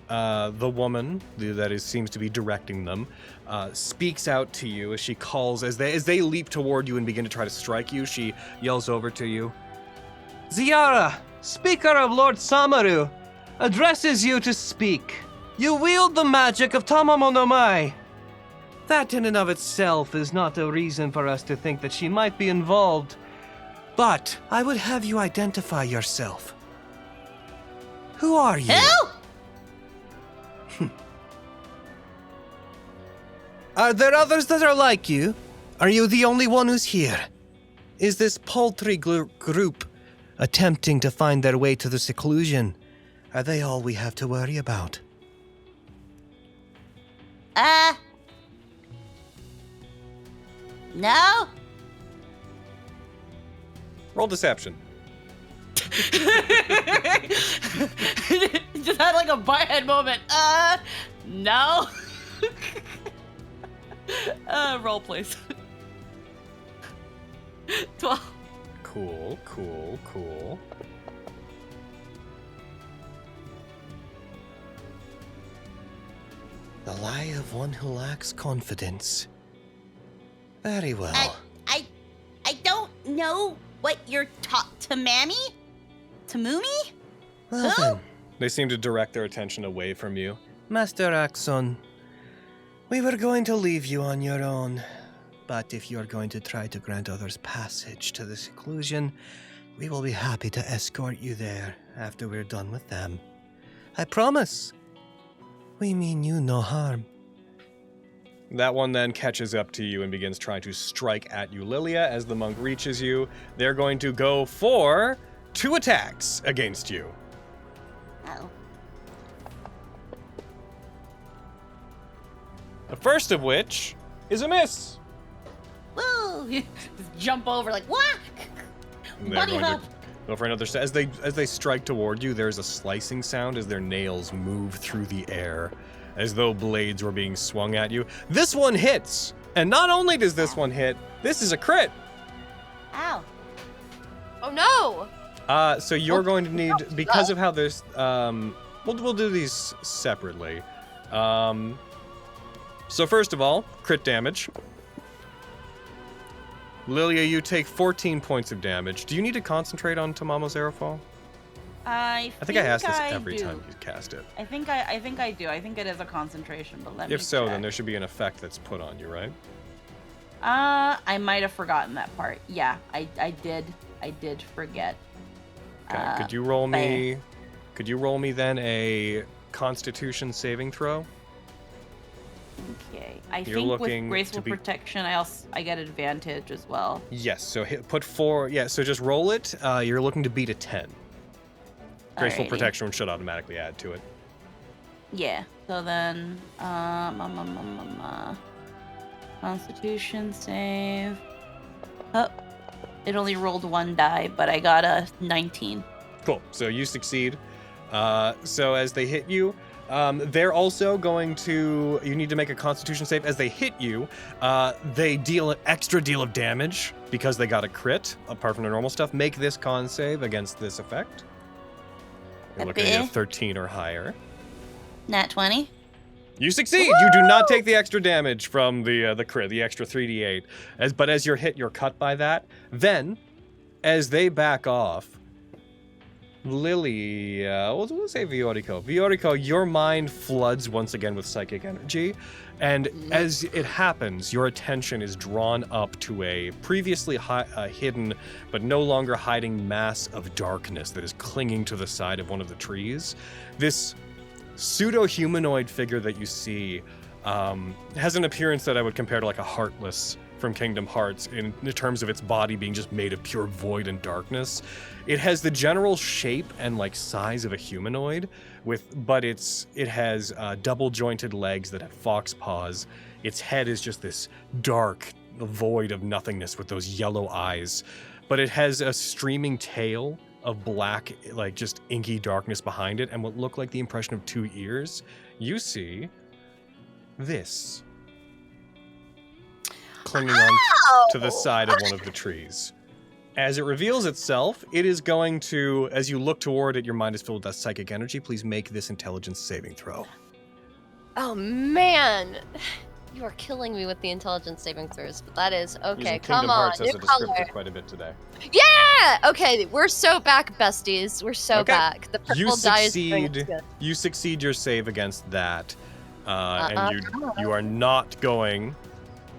the woman that seems to be directing them speaks out to you as she calls. As they leap toward you and begin to try to strike you, she yells over to you. Ziara, Speaker of Lord Samaru, addresses you to speak. You wield the magic of Tamamonomai. That in and of itself is not a reason for us to think that she might be involved. But I would have you identify yourself. Who are you? Who? Are there others that are like you? Are you the only one who's here? Is this paltry group attempting to find their way to the seclusion. Are they all we have to worry about? No? Roll deception. Just had like a butt-head moment. No. Roll, please. 12. Cool. The lie of one who lacks confidence. Very well. I don't know what you're taught to Mammy? To Moomy? Well Who? then, They seem to direct their attention away from you. Master Axon, we were going to leave you on your own, but if you're going to try to grant others passage to the seclusion, we will be happy to escort you there after we're done with them. I promise. We mean you no harm. That one then catches up to you and begins trying to strike at you. Lilia, as the monk reaches you, they're going to go for 2 attacks against you. Oh. The first of which is a miss. Woo! Just jump over like, what? And they're Buddy going hop. to go for another. As they strike toward you, there's a slicing sound as their nails move through the air, as though blades were being swung at you. This one hits, and not only does this one hit, this is a crit. Ow. Oh no! So you're going to need, because of how this, we'll do these separately. So first of all, crit damage. Lilia, you take 14 points of damage. Do you need to concentrate on Tamamo's Aerofall? I think I ask this I every do. time you cast it. I think I do. I think it is a concentration, but let me If so, check. then there should be an effect that's put on you, right? I might have forgotten that part. Yeah, I did forget. Okay. Could you roll me then a Constitution saving throw? Okay. I You're think looking with graceful to be- protection, I get advantage as well. Yes. So put 4. Yeah. So just roll it. You're looking to beat a 10. Graceful Alrighty. protection should automatically add to it. Yeah. So then, Constitution save. Oh, it only rolled 1 die, but I got a 19. Cool. So you succeed. So as they hit you, they're also going to. You need to make a Constitution save. As they hit you, they deal an extra deal of damage because they got a crit. Apart from the normal stuff, make this con save against this effect. You're looking at a 13 or higher. Nat 20. You succeed. You do not take the extra damage from the crit, the extra 3d8. But as you're hit, you're cut by that. Then, as they back off, Lily, we'll say Viorico. Viorico, your mind floods once again with psychic energy, and as it happens, your attention is drawn up to a previously hidden but no longer hiding mass of darkness that is clinging to the side of one of the trees. This pseudo-humanoid figure that you see has an appearance that I would compare to like a Heartless from Kingdom Hearts in terms of its body being just made of pure void and darkness. It has the general shape and like size of a humanoid, but it has double jointed legs that have fox paws. Its head is just this dark void of nothingness with those yellow eyes, but it has a streaming tail of black, like just inky darkness behind it, and what look like the impression of 2 ears. You see this clinging on to the side of one of the trees. As it reveals itself, it is going to, as you look toward it, your mind is filled with that psychic energy. Please make this intelligence saving throw. Oh man, you are killing me with the intelligence saving throws. But that is okay. Using Come Kingdom on, Hearts as new a color. descriptor quite a bit today. Yeah. Okay, we're so back, besties. We're so Okay. back. The You purple die is doing its succeed. good. You succeed your save against that, and you are not going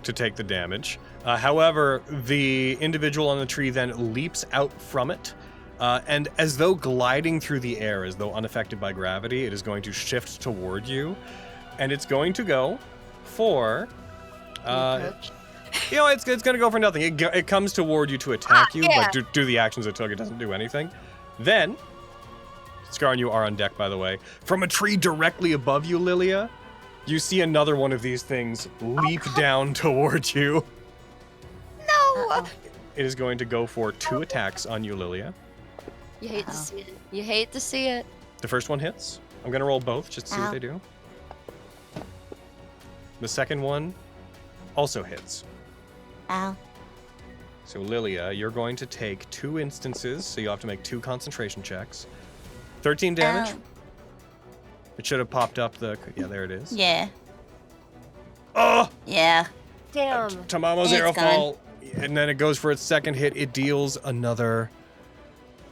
to take the damage. However, the individual on the tree then leaps out from it, and as though gliding through the air, as though unaffected by gravity, it is going to shift toward you, and it's going to go for. You know, it's gonna go for nothing. It comes toward you to attack you, yeah. but do the actions it took, it doesn't do anything. Then, Scar and you are on deck, by the way. From a tree directly above you, Lilia, you see another one of these things leap down towards you. No! It is going to go for 2 attacks on you, Lilia. You hate to see it. You hate to see it. The first one hits. I'm gonna roll both just to see what they do. The second one also hits. Ow. So Lilia, you're going to take 2 instances, so you have to make 2 concentration checks. 13 damage. Ow. It should have popped up the... Yeah, there it is. Yeah. Oh! Yeah. Damn. Tamamo's It's arrow gone. fall. And then it goes for its second hit. It deals another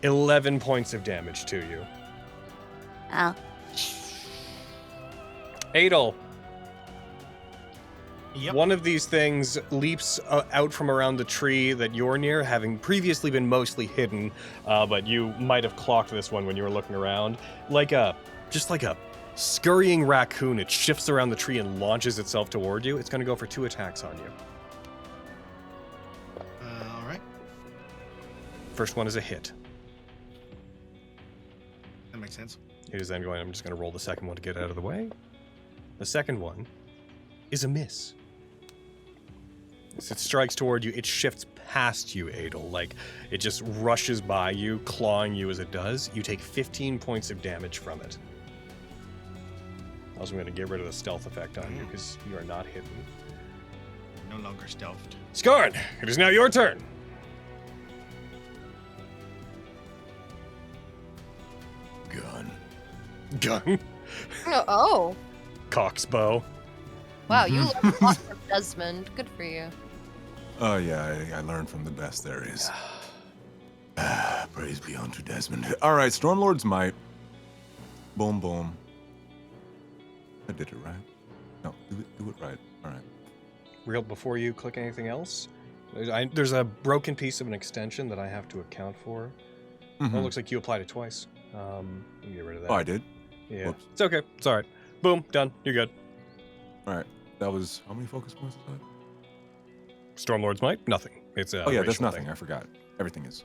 11 points of damage to you. Ow. Adel. Yep. One of these things leaps out from around the tree that you're near, having previously been mostly hidden, but you might have clocked this one when you were looking around. Just like a scurrying raccoon, it shifts around the tree and launches itself toward you. It's going to go for 2 attacks on you. All right. First one is a hit. That makes sense. It is then going, I'm just going to roll the second one to get out of the way. The second one is a miss. As it strikes toward you, it shifts past you, Adel. Like, it just rushes by you, clawing you as it does. You take 15 points of damage from it. Also, I'm going to get rid of the stealth effect on you, because you are not hidden. No longer stealthed. Scarn, it is now your turn. Gun. Oh. Coxbow. Wow, you learned a lot from Desmond. Good for you. Oh, yeah, I learned from the best there is. Praise be unto Desmond. All right, Stormlord's Might. Boom, boom. I did it right. No, do it right. All right. Real, before you click anything else, there's a broken piece of an extension that I have to account for. Mhm. Oh, it looks like you applied it twice. Let me get rid of that. Oh, I did? Yeah. Whoops. It's okay. It's all right. Boom. Done. You're good. All right. That was, how many focus points is that? Stormlord's Might? Nothing. It's a Oh, yeah, that's racial nothing. thing. I forgot. Everything is.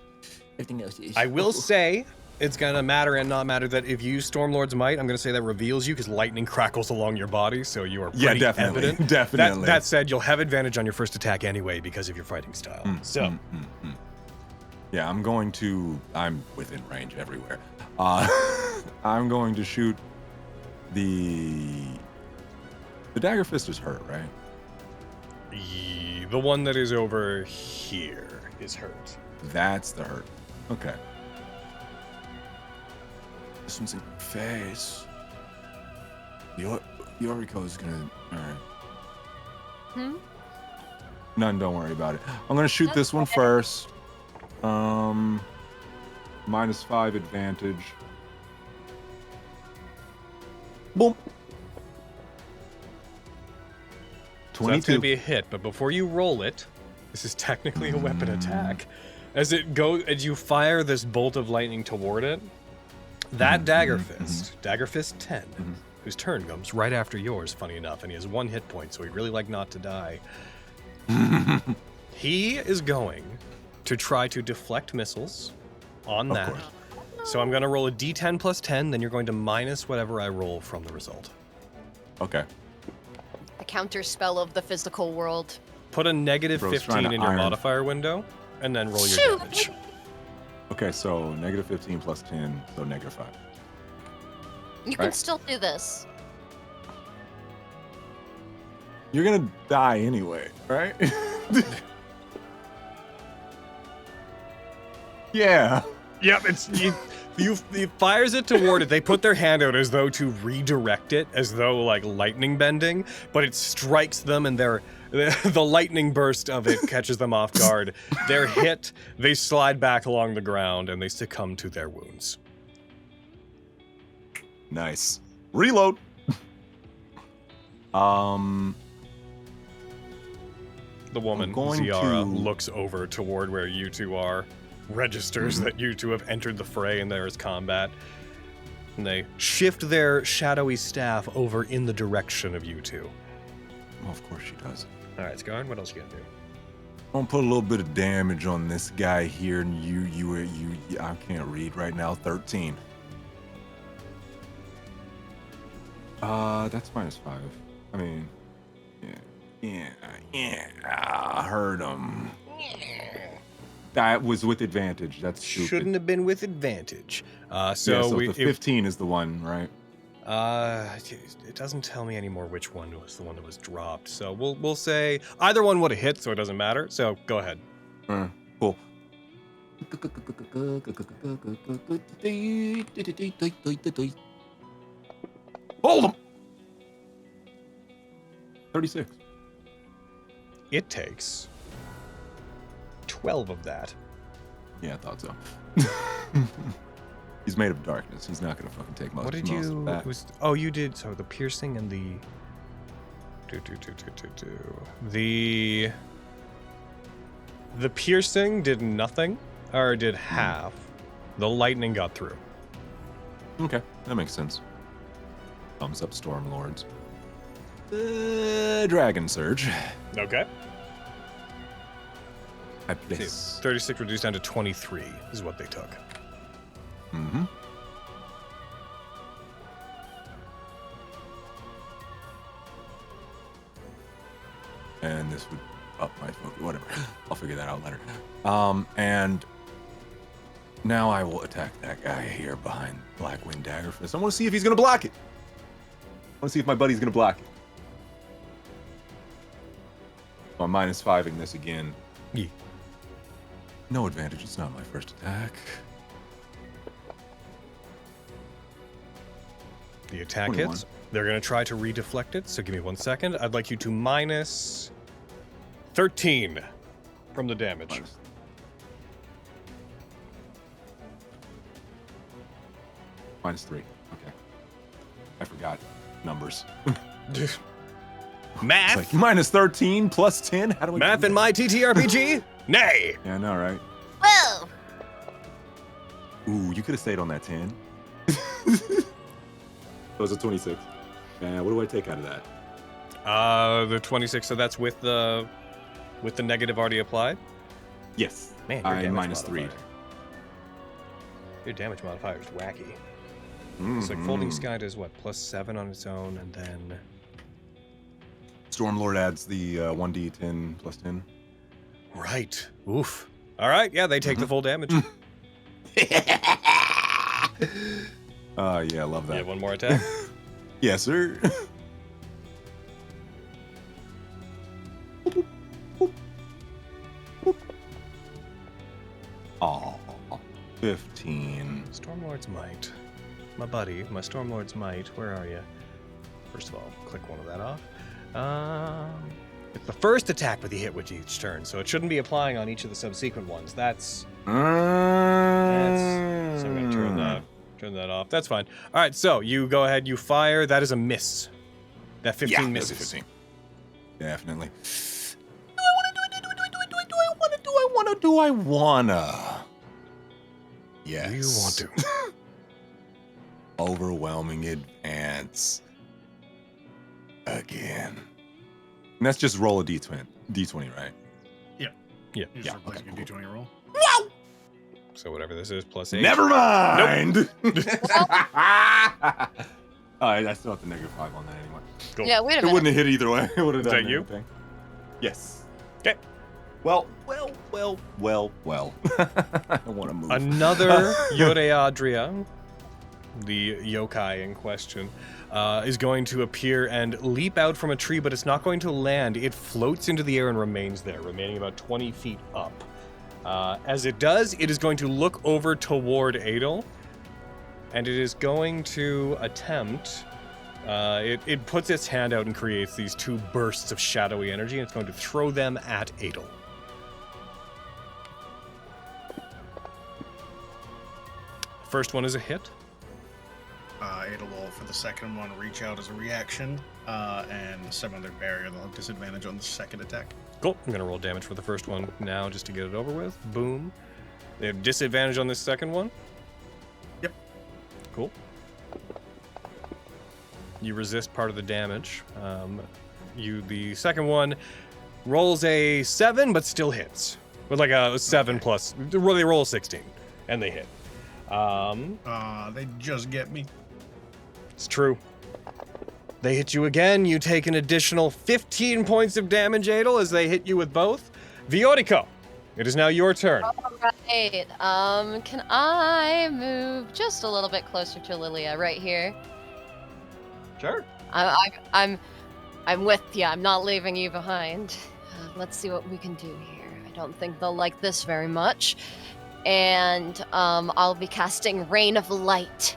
Everything else is. I will say it's going to matter and not matter that if you use Stormlord's Might, I'm going to say that reveals you because lightning crackles along your body, so you are pretty Yeah, definitely. evident. Definitely. That said, you'll have advantage on your first attack anyway because of your fighting style. Yeah, I'm within range everywhere. I'm going to shoot the dagger fist is hurt, right? The one that is over here is hurt. That's the hurt. Okay. This one's in your face. Yoriko's gonna. Alright. None, don't worry about it. I'm gonna shoot this one first. -5 advantage. Boom. So that's 22. going to be a hit, but before you roll it, this is technically a weapon attack. As you fire this bolt of lightning toward it, that dagger fist, dagger fist 10, whose turn comes right after yours, funny enough, and he has 1 hit point, so he'd really like not to die. He is going to try to deflect missiles on that. course. So I'm going to roll a d10 plus 10, then you're going to minus whatever I roll from the result. Okay. The counter spell of the physical world. Put a negative Bro's trying 15 to in your iron. modifier window, and then roll your Shoot. damage. Okay, so -15 plus 10, so -5. You can Right. still do this. You're gonna die anyway, right? Yeah. Yep, he fires it toward it. They put their hand out as though to redirect it, as though like lightning bending, but it strikes them and the lightning burst of it catches them off guard. They're hit, they slide back along the ground, and they succumb to their wounds. Nice. Reload. The woman, going Ziara, to- looks over toward where you two are, registers that you two have entered the fray and there is combat. And they shift their shadowy staff over in the direction of you two. Well, of course she does. All right, Scarn, what else you gonna do? I'm gonna put a little bit of damage on this guy here, and you. I can't read right now. 13. That's -5. I mean, yeah. I heard him. That was with advantage. That's stupid. Shouldn't have been with advantage. So the 15 is the one, right? It doesn't tell me anymore which one was the one that was dropped. So we'll say either one would have hit, so it doesn't matter. So go ahead. Cool. Hold him. 36. It takes 12 of that. Yeah, I thought so. He's made of darkness. He's not gonna fucking take most. What did most you? of that. Oh, you did. So the piercing and the. The piercing did nothing, or did half. The lightning got through. Okay, that makes sense. Thumbs up, Stormlords. Dragon Surge. Okay. I place. 36 reduced down to 23 is what they took. Mm-hmm. And this would up my focus. Whatever. I'll figure that out later. And now I will attack that guy here behind Blackwind Daggerfist. I want to see if he's gonna block it. I want to see if my buddy's gonna block it. So I'm -5ing this again. Yeah. No advantage. It's not my first attack. The attack 21. hits. They're going to try to redeflect it, so give me 1 second. I'd like you to minus 13 from the damage. -3. Okay. I forgot numbers. Math? It's like -13 plus 10? How do I Math do in that? my TTRPG? Nay! Yeah, I know, right? Whoa! Ooh, you could have stayed on that 10. That was a 26. And what do I take out of that? The 26, so that's with the negative already applied? Yes. Man, your I damage -3. modifier. Your damage modifier is wacky. It's like Folding Sky does what, +7 on its own, and then... Stormlord adds the 1d10 plus 10. Right. Oof. All right, yeah, they take the full damage. Yeah, I love that. Yeah, one more attack. Yes, sir. Oh, 15. Stormlord's Might. My buddy, my Stormlord's Might, where are you? First of all, click one of that off. It's the first attack with the hit with each turn, so it shouldn't be applying on each of the subsequent ones. That's so I'm gonna turn that off. That's fine. All right, so you go ahead, you fire. That is a miss. That 15 misses. That's a 15. Definitely. Do I wanna? Yes. You want to? Overwhelming advance. Again. And that's just roll a d20, right? Yeah. Yeah. You're Yeah, just replacing okay, a D20 roll. So whatever this is, +8. Never mind. I still have the -5 on that anyway. Cool. Yeah, wait a It minute. wouldn't have hit either way. It would have Is done that you? anything. Yes. Okay. Well. I want to move. Another Yoreadria, the yokai in question, is going to appear and leap out from a tree, but it's not going to land. It floats into the air and remains there, remaining about 20 feet up. As it does, it is going to look over toward Adel, and it is going to attempt... It puts its hand out and creates these two bursts of shadowy energy, and it's going to throw them at Adel. First one is a hit. Ada will, for the second one, reach out as a reaction and summon their barrier. They'll have disadvantage on the second attack. Cool. I'm going to roll damage for the first one now just to get it over with. Boom. They have disadvantage on this second one. Yep. Cool. You resist part of the damage. The second one rolls a 7, but still hits. With like a 7 plus. They roll a 16, and they hit. They just get me. It's true. They hit you again. You take an additional 15 points of damage, Adel, as they hit you with both. Viorico, it is now your turn. All right. Can I move just a little bit closer to Lilia right here? Sure. I'm with you. I'm not leaving you behind. Let's see what we can do here. I don't think they'll like this very much. And I'll be casting Rain of Light,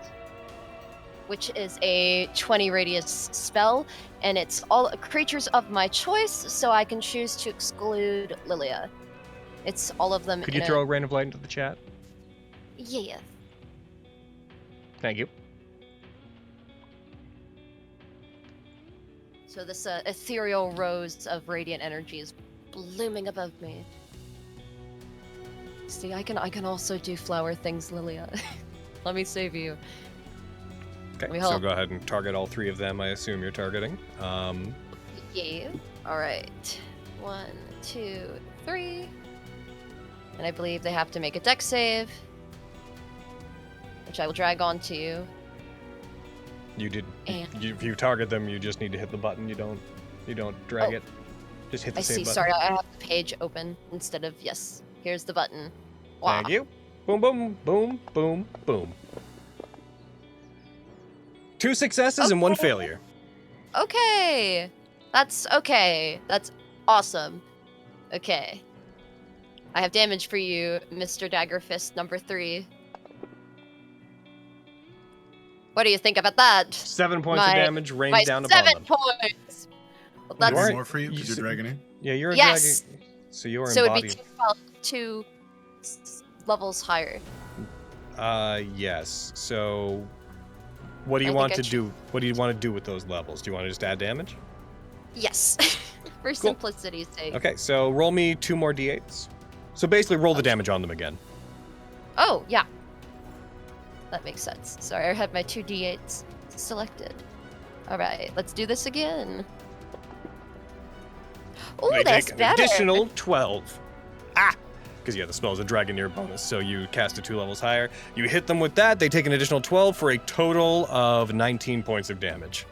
which is a 20 radius spell, and it's all creatures of my choice, so I can choose to exclude Lilia. It's all of them. Could you throw a Rain of Light into the chat? Yeah. Thank you. So this ethereal rose of radiant energy is blooming above me. See, I can also do flower things, Lilia. Let me save you. Okay, so go ahead and target all 3 of them, I assume you're targeting. Yeah. Alright. 1, 2, 3. And I believe they have to make a dex save, which I will drag on to you. If you target them, you just need to hit the button. You don't drag it. Just hit the save button. Sorry, I have the page open instead of, yes. Here's the button. Wow. Thank you. Boom, boom, boom, boom, boom. 2 successes and 1 failure. Okay. That's awesome. Okay. I have damage for you, Mr. Daggerfist number 3. What do you think about that? 7 points of damage rained down upon them. 7 points! Well, that's More for you because you're dragging in? Yeah, you're a yes! dragon. So you are so embodied. So it would be 2 levels higher. Yes. So what do you want to do? What do you want to do with those levels? Do you want to just add damage? Yes. For simplicity's sake. Okay, so roll me 2 more d8s. So basically roll the damage on them again. Oh, yeah. That makes sense. Sorry, I had my 2 d8s selected. Alright, let's do this again. Oh, that's take an better. Additional 12. Because the spell is a Dragoneer bonus, so you cast it 2 levels higher. You hit them with that, they take an additional 12 for a total of 19 points of damage.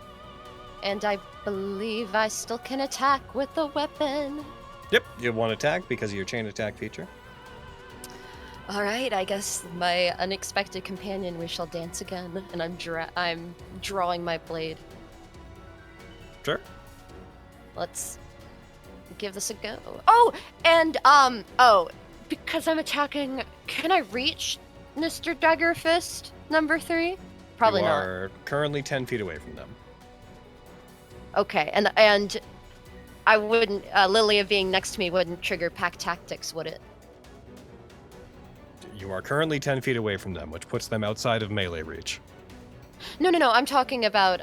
And I believe I still can attack with the weapon. Yep, you have 1 attack because of your chain attack feature. Alright, I guess my unexpected companion, we shall dance again. And I'm drawing my blade. Sure. Let's give this a go. Oh, and because I'm attacking, can I reach Mr. Daggerfist number 3? Probably not. You are currently 10 feet away from them. Okay, and I wouldn't, Lilia being next to me wouldn't trigger pack tactics, would it? You are currently 10 feet away from them, which puts them outside of melee reach. No, I'm talking about,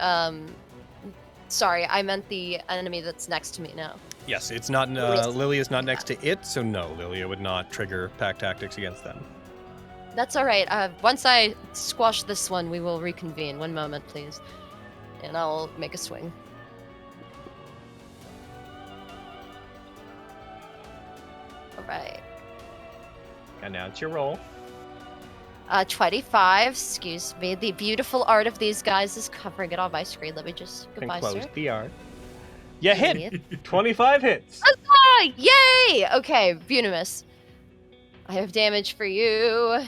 sorry, I meant the enemy that's next to me now. Yes, it's not, Lilia's not next to it, so no, Lilia would not trigger pack tactics against them. That's alright, once I squash this one, we will reconvene. 1 moment, please. And I'll make a swing. Alright. Announce your roll. 25, excuse me. The beautiful art of these guys is covering it on my screen. Let me just, goodbye, And close sir. the art. You hit! 25 hits! Ah, yay! Okay, Bunimus. I have damage for you.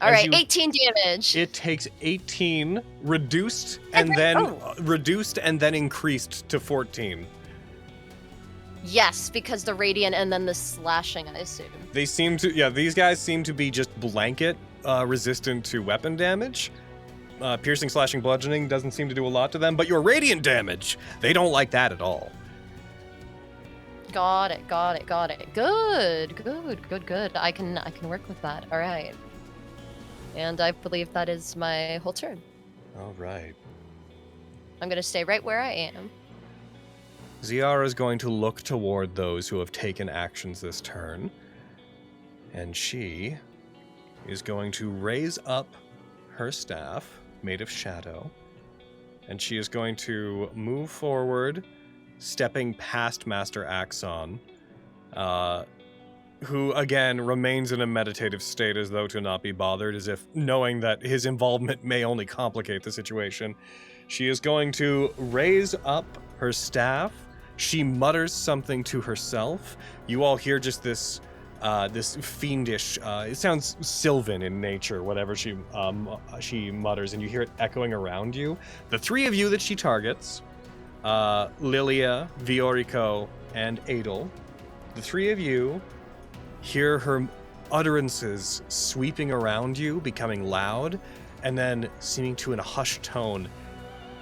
Alright, 18 damage. It takes 18, reduced, and then reduced and then increased to 14. Yes, because the radiant and then the slashing, I assume. They seem to, these guys seem to be just blanket resistant to weapon damage. Piercing, slashing, bludgeoning doesn't seem to do a lot to them, but your radiant damage, they don't like that at all. Got it. Good. I can work with that. All right. And I believe that is my whole turn. All right. I'm going to stay right where I am. Ziara is going to look toward those who have taken actions this turn, and she is going to raise up her staff, made of shadow, and she is going to move forward, stepping past Master Axon, who again remains in a meditative state as though to not be bothered, as if knowing that his involvement may only complicate the situation. She is going to raise up her staff. She mutters something to herself. You all hear just this fiendish, it sounds Sylvan in nature, whatever she mutters, and you hear it echoing around you. The three of you that she targets, Lilia, Viorico, and Adel, the three of you hear her utterances sweeping around you, becoming loud, and then seeming to, in a hushed tone,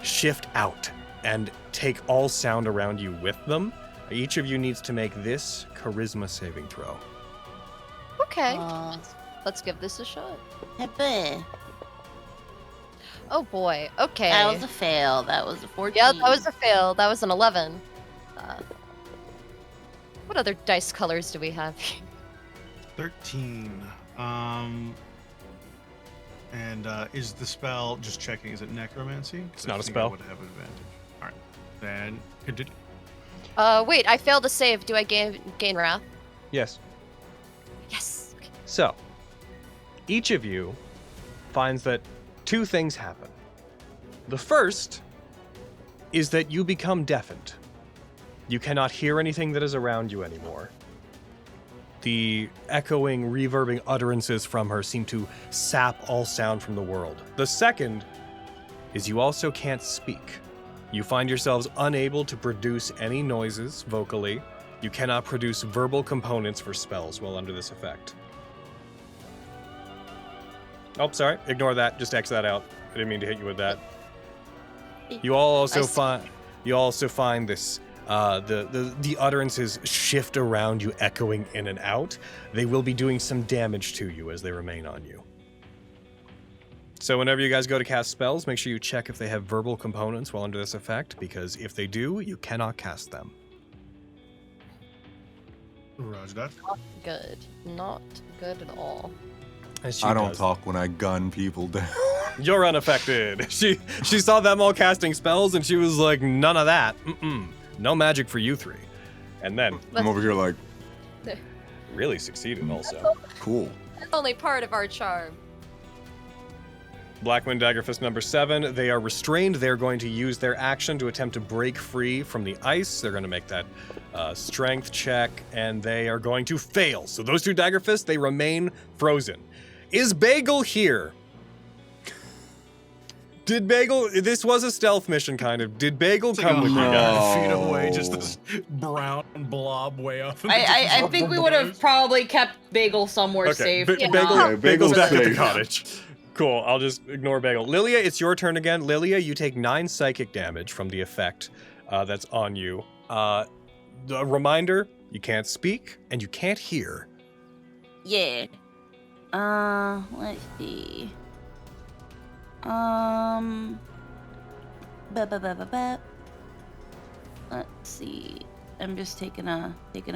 shift out and take all sound around you with them. Each of you needs to make this charisma saving throw. Okay. Let's give this a shot. Pepe. Oh boy. Okay. That was a fail. That was a 14. Yeah, that was a fail. That was an 11. What other dice colors do we have? 13. And is the spell, just checking, is it necromancy? It's not a I spell. would have advantage. All right. Then continue. Wait, I failed to save. Do I gain wrath? Yes. Yes. Okay. So, each of you finds that two things happen. The first is that you become deafened. You cannot hear anything that is around you anymore. The echoing, reverbing utterances from her seem to sap all sound from the world. The second is you also can't speak. You find yourselves unable to produce any noises vocally. You cannot produce verbal components for spells while under this effect. Oh, sorry. Ignore that. Just X that out. I didn't mean to hit you with that. You all also find this the utterances shift around you, echoing in and out. They will be doing some damage to you as they remain on you. So whenever you guys go to cast spells, make sure you check if they have verbal components while under this effect, because if they do, you cannot cast them. Roger that. Not good. Not good at all. As she I don't does. talk when I gun people down. You're unaffected. She saw them all casting spells, and she was like, none of that. No magic for you three. And then I'm over here like, really succeeded also. cool. That's only part of our charm. Blackwind Daggerfist number 7. They are restrained. They're going to use their action to attempt to break free from the ice. They're going to make that strength check, and they are going to fail. So those two Daggerfists, they remain frozen. Is Bagel here? Did Bagel... This was a stealth mission, kind of. Did Bagel come with you guys? 100 feet away, just this brown blob way up. I think we would have probably kept Bagel somewhere safe. Bagel's back at the safe. cottage. Cool, I'll just ignore Bagel. Lilia, it's your turn again. Lilia, you take 9 psychic damage from the effect that's on you. The reminder, you can't speak and you can't hear. Yeah. Let's see. Let's see. I'm just taking a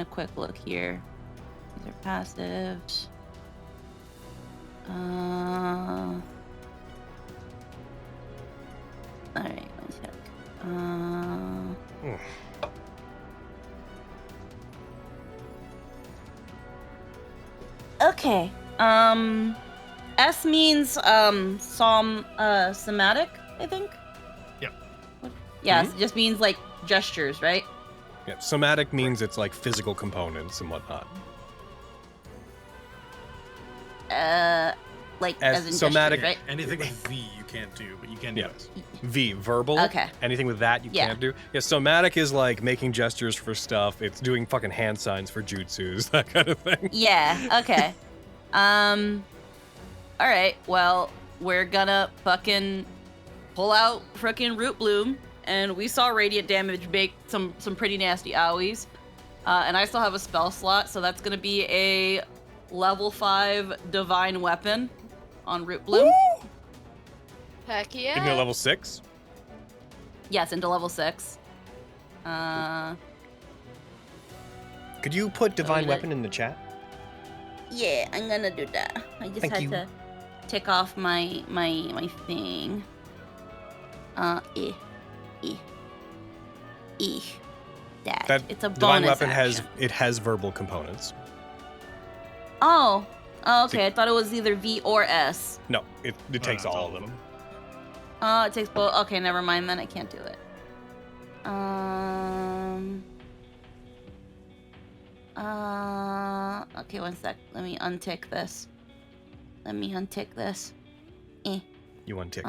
quick look here. These are passives. Alright, let's check. Okay. S means somatic, I think. Yep. Yeah, it just means like gestures, right? Yeah, somatic means it's like physical components and whatnot. Like As as in somatic- gestures, right? Anything with V you can't do, but you can do Yeah. S. V, verbal. Okay. Anything with that you Yeah. can't do. Yeah, somatic is like making gestures for stuff. It's doing fucking hand signs for jutsus, that kind of thing. Yeah, okay. Alright, well, we're gonna fucking pull out frickin' Root Bloom, and we saw Radiant Damage make some pretty nasty owies. And I still have a spell slot, so that's gonna be a level 5 Divine Weapon on Root Bloom. Heck yeah. Give me a level 6. Yes, into level 6. Could you put Divine yeah. Weapon in the chat? Yeah, I'm gonna do that. I just Thank had you. to take off my thing. That. It's a divine bonus weapon action. has verbal components. Oh, okay. I thought it was either V or S. No, it takes all of them. Oh, it takes both. Okay, never mind. Then I can't do it. Okay, one sec. Let me untick this. You untick this.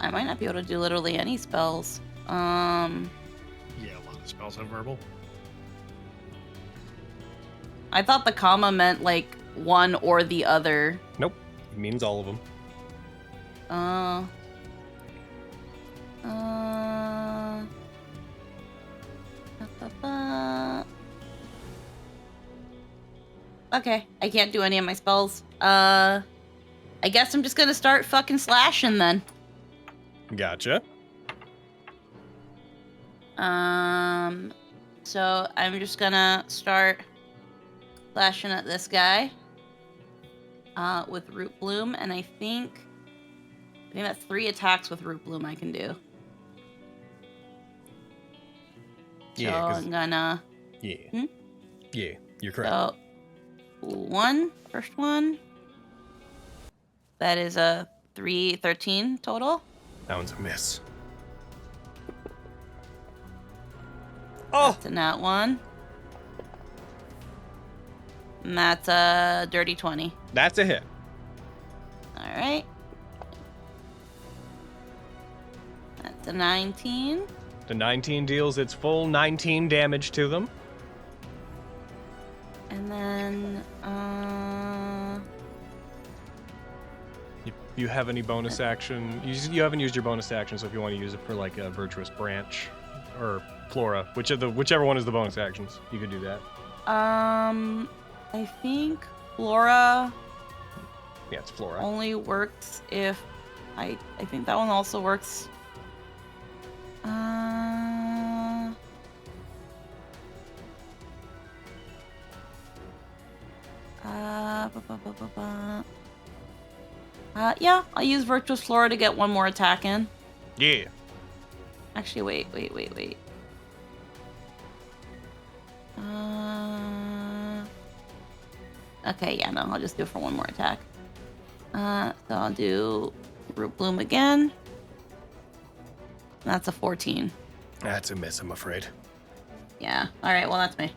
I might not be able to do literally any spells. Yeah, a lot of spells have verbal. I thought the comma meant like one or the other. Nope, it means all of them. Okay, I can't do any of my spells. I guess I'm just gonna start fucking slashing then. Gotcha. So I'm just gonna start slashing at this guy. With Root Bloom, and I think that's 3 attacks with Root Bloom I can do. Yeah, so I'm gonna. Yeah. Yeah, you're correct. So, first one. That is a 13 total. That one's a miss. Oh! That's a nat 1. And that's a dirty 20. That's a hit. Alright. That's a 19. The 19 deals its full 19 damage to them. And then, You have any bonus action? You haven't used your bonus action, so if you want to use it for like a Virtuous Branch or Flora, whichever one is the bonus actions, you could do that. I think Flora Yeah, it's Flora. only works if I think that one also works. Yeah, I'll use Virtuous Flora to get one more attack in. Yeah. Actually, wait. Okay, yeah, no, I'll just do it for one more attack. So I'll do Root Bloom again. That's a 14. That's a miss, I'm afraid. Yeah. All right. Well, that's me.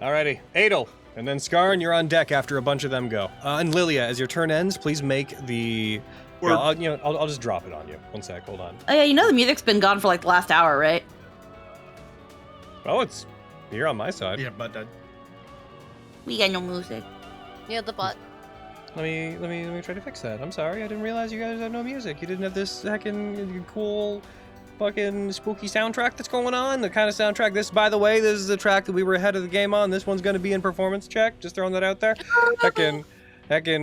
Alrighty, Adel, and then Skarn, you're on deck after a bunch of them go. And Lilia, as your turn ends, please make the. Well, I'll just drop it on you. One sec, hold on. Oh yeah, you know the music's been gone for like the last hour, right? Oh, it's here on my side. Yeah, but We got no music. Yeah, the butt. Let me try to fix that. I'm sorry, I didn't realize you guys had no music. You didn't have this heckin' cool, fucking spooky soundtrack that's going on. The kind of soundtrack. This, by the way, this is the track that we were ahead of the game on. This one's gonna be in performance check. Just throwing that out there. Heckin',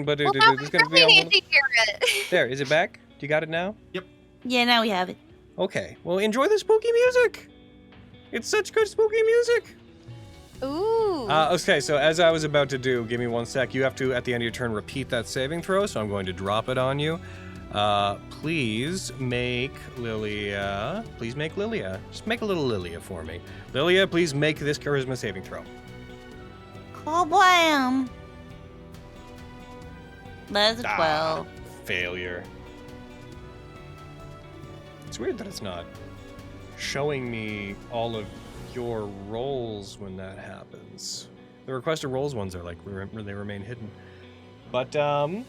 but Well, it's gonna be I on. need to hear it. There, is it back? Do you got it now? Yeah, now we have it. Okay. Well, enjoy the spooky music. It's such good spooky music. Ooh. Okay, so as I was about to do, give me one sec. You have to, at the end of your turn, repeat that saving throw, so I'm going to drop it on you. Please make Lilia. Just make a little Lilia for me. Lilia, please make this charisma saving throw. Kablam! That's a 12. Failure. It's weird that it's not showing me all of your rolls when that happens. The requested rolls ones are like, they remain hidden. But, Yeah.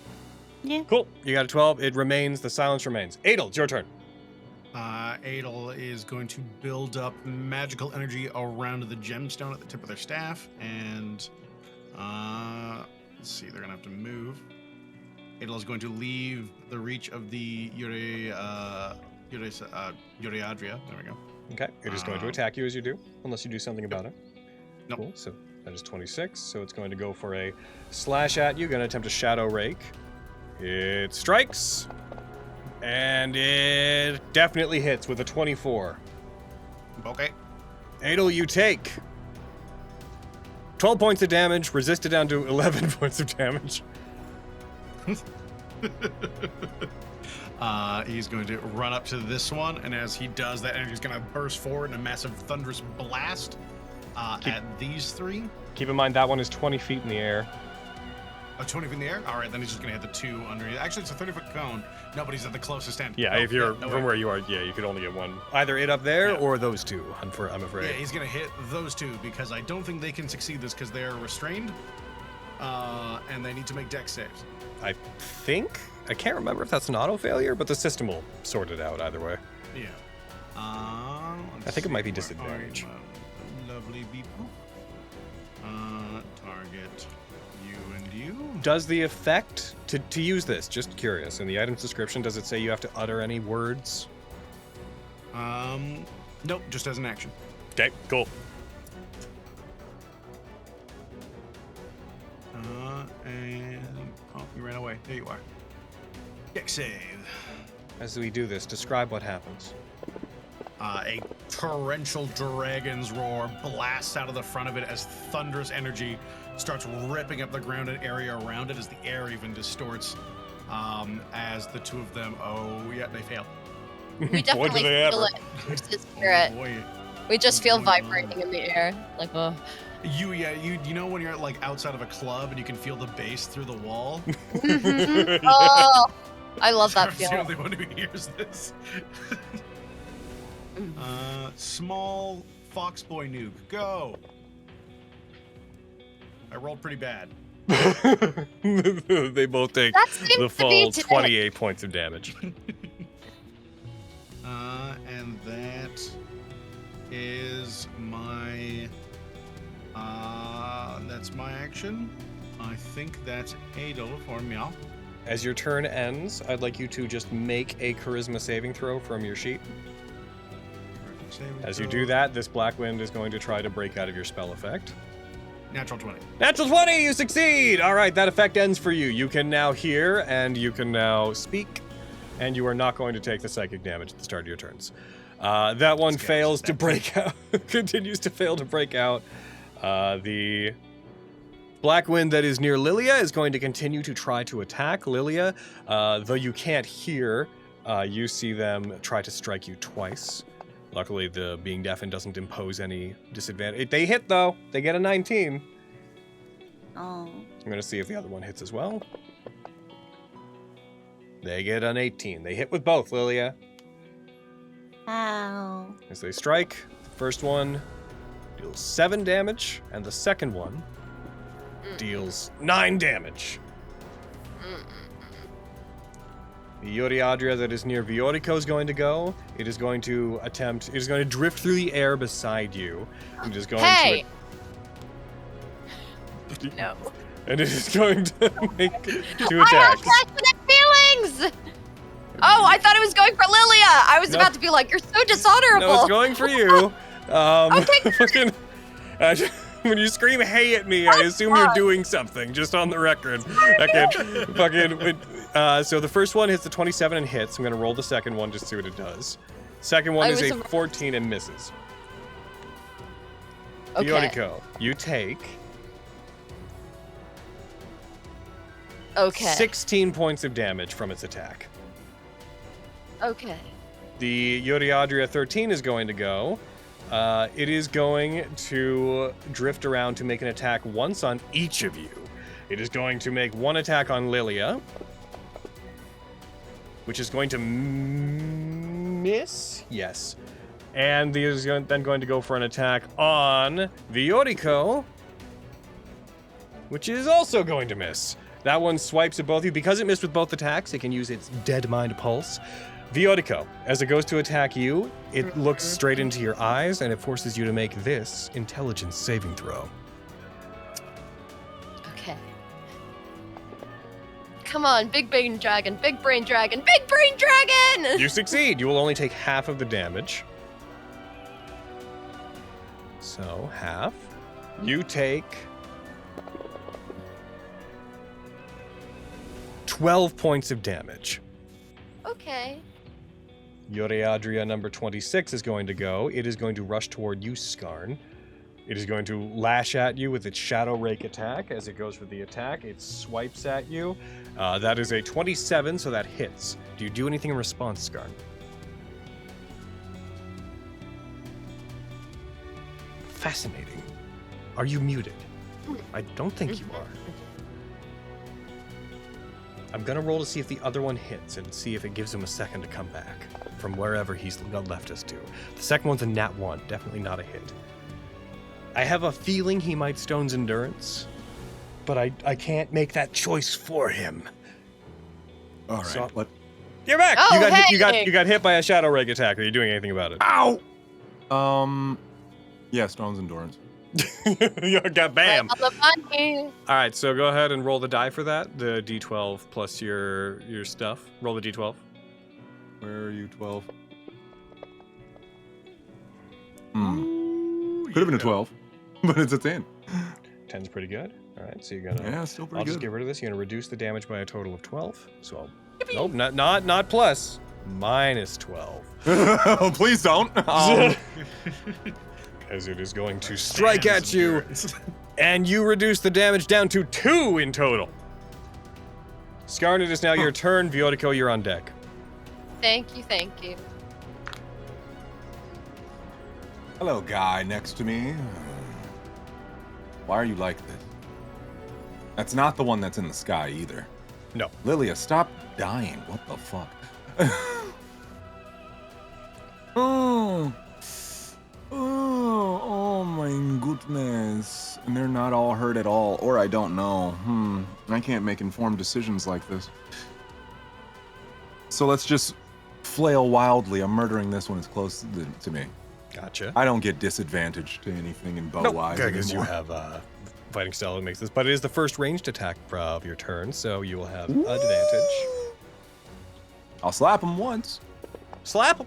Cool. You got a 12. It remains. The silence remains. Adel, it's your turn. Adel is going to build up magical energy around the gemstone at the tip of their staff, and let's see, they're gonna have to move. Adel is going to leave the reach of the Uriadria. There we go. Okay. It is going to attack you as you do, unless you do something about it. Nope. Cool. So that is 26. So it's going to go for a slash at you. Going to attempt a shadow rake. It strikes. And it definitely hits with a 24. Okay. Adel, you take 12 points of damage, resisted down to 11 points of damage. He's going to run up to this one, and as he does, that energy is going to burst forward in a massive thunderous blast at these three. Keep in mind that one is 20 feet in the air. 20 feet in the air? All right, then he's just going to hit the two underneath. Actually, it's a 30-foot cone. Nobody's at the closest end. Yeah, Oh, if you're no from way. where you are, yeah, you could only get one. Either it up there or those two, I'm afraid. Yeah, he's going to hit those two because I don't think they can succeed this because they're restrained, and they need to make dex saves. I think, I can't remember if that's an auto failure, but the system will sort it out either way. Yeah. I think it might be disadvantage. Lovely people. Target you and you. Does the effect, to use this, just curious, in the item's description, does it say you have to utter any words? Nope, just as an action. Okay, cool. And you ran away. There you are. Dex save. As we do this, describe what happens. A torrential dragon's roar blasts out of the front of it as thunderous energy starts ripping up the ground and area around it as the air even distorts as the two of them, they fail. We definitely they feel ever? it. It's the spirit. Oh, boy. We just feel vibrating in the air. Like, oh. You know when you're like outside of a club and you can feel the bass through the wall? Oh, I love that Char's the feeling. only one who hears this. Small fox boy nuke, go. I rolled pretty bad. They both take That seems the to be full today. 28 points of damage. And that is my that's my action. I think that's Adel for Meow. As your turn ends, I'd like you to just make a charisma saving throw from your sheet. As you do that, this black wind is going to try to break out of your spell effect. Natural 20. Natural 20, you succeed! All right, that effect ends for you. You can now hear and you can now speak, and you are not going to take the psychic damage at the start of your turns. That one fails to break out, continues to fail to break out. The black wind that is near Lilia is going to continue to try to attack Lilia. Though you can't hear, you see them try to strike you twice. Luckily, the being deafened doesn't impose any disadvantage. They hit, though. They get a 19. Oh. I'm going to see if the other one hits as well. They get an 18. They hit with both, Lilia. Ow. As they strike, the first one deals 7 damage, and the second one deals 9 damage. The Yoriadria that is near Viorico is going to go. It is going to drift through the air beside you. It is going Hey! to... No. And it is going to make 2 I have attacks. passionate feelings! Oh, I thought it was going for Lilia! I was No. about to be like, you're so dishonorable! No, it's going for you. Okay. Fucking, when you scream "hey" at me, I assume you're doing something. Just on the record. Okay. So the first one hits the 27 and hits. I'm gonna roll the second one just to see what it does. Second one I is was a 14 and misses. Okay. Viorico, you take Okay. 16 points of damage from its attack. Okay. The Yoriadria 13 is going to go. It is going to drift around to make an attack once on each of you. It is going to make one attack on Lilia, which is going to miss. Yes. And the is then going to go for an attack on Viorico, which is also going to miss. That one swipes at both of you. Because it missed with both attacks, it can use its Dead Mind Pulse. Viorico, as it goes to attack you, it looks straight into your eyes, and it forces you to make this intelligence saving throw. Okay. Come on, big brain dragon, big brain dragon, big brain dragon! You succeed. You will only take half of the damage. So, half. You take 12 points of damage. Okay. Yoriadria number 26 is going to go. It is going to rush toward you, Skarn. It is going to lash at you with its Shadow Rake attack. As it goes for the attack, it swipes at you. That is a 27, so that hits. Do you do anything in response, Scarn? Fascinating. Are you muted? I don't think you are. I'm gonna roll to see if the other one hits and see if it gives him a second to come back from wherever he's left us to. The second one's a nat 1, definitely not a hit. I have a feeling he might Stone's Endurance, but I can't make that choice for him. All right. So- What? You're back. Oh, you got hit by a Shadow Rake attack. Are you doing anything about it? Ow! Yeah, Stone's Endurance. You got bam. All the money. All right, so go ahead and roll the die for that. The D12 plus your stuff. Roll the D12. Where are you, 12? Could have been a 12, but it's a 10. 10's pretty good. All right, so you're gonna. Yeah, still pretty I'll good. just get rid of this. You're gonna reduce the damage by a total of 12. So, nope, not plus. Minus 12. Please don't. As it is going to strike at you, and you reduce the damage down to 2 in total. Scarn, it is now your turn. Viotico, you're on deck. Thank you, thank you. Hello, guy next to me. Why are you like this? That's not the one that's in the sky either. No. Lilia, stop dying. What the fuck? Oh my goodness. And they're not all hurt at all, or I don't know. I can't make informed decisions like this. So let's just flail wildly. I'm murdering this one as close to me. Gotcha. I don't get disadvantage to anything in bow-wise because you anymore. have fighting style that makes this, but it is the first ranged attack of your turn, so you will have advantage. I'll slap him once. Slap him.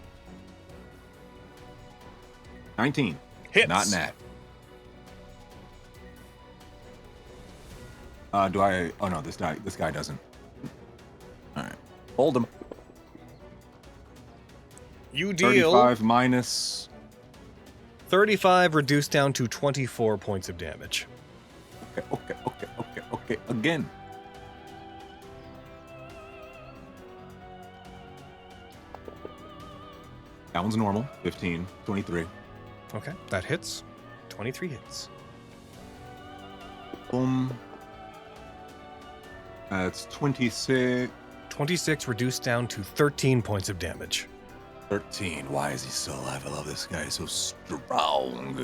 19. Hits. Not nat. Do I? Oh no, this guy doesn't. All right, hold him. You deal 35 minus. 35 reduced down to 24 points of damage. Okay. Again. That one's normal. 15, 23. Okay, that hits. 23 hits. Boom. That's 26. 26 reduced down to 13 points of damage. 13. Why is he still alive? I love this guy. He's so strong.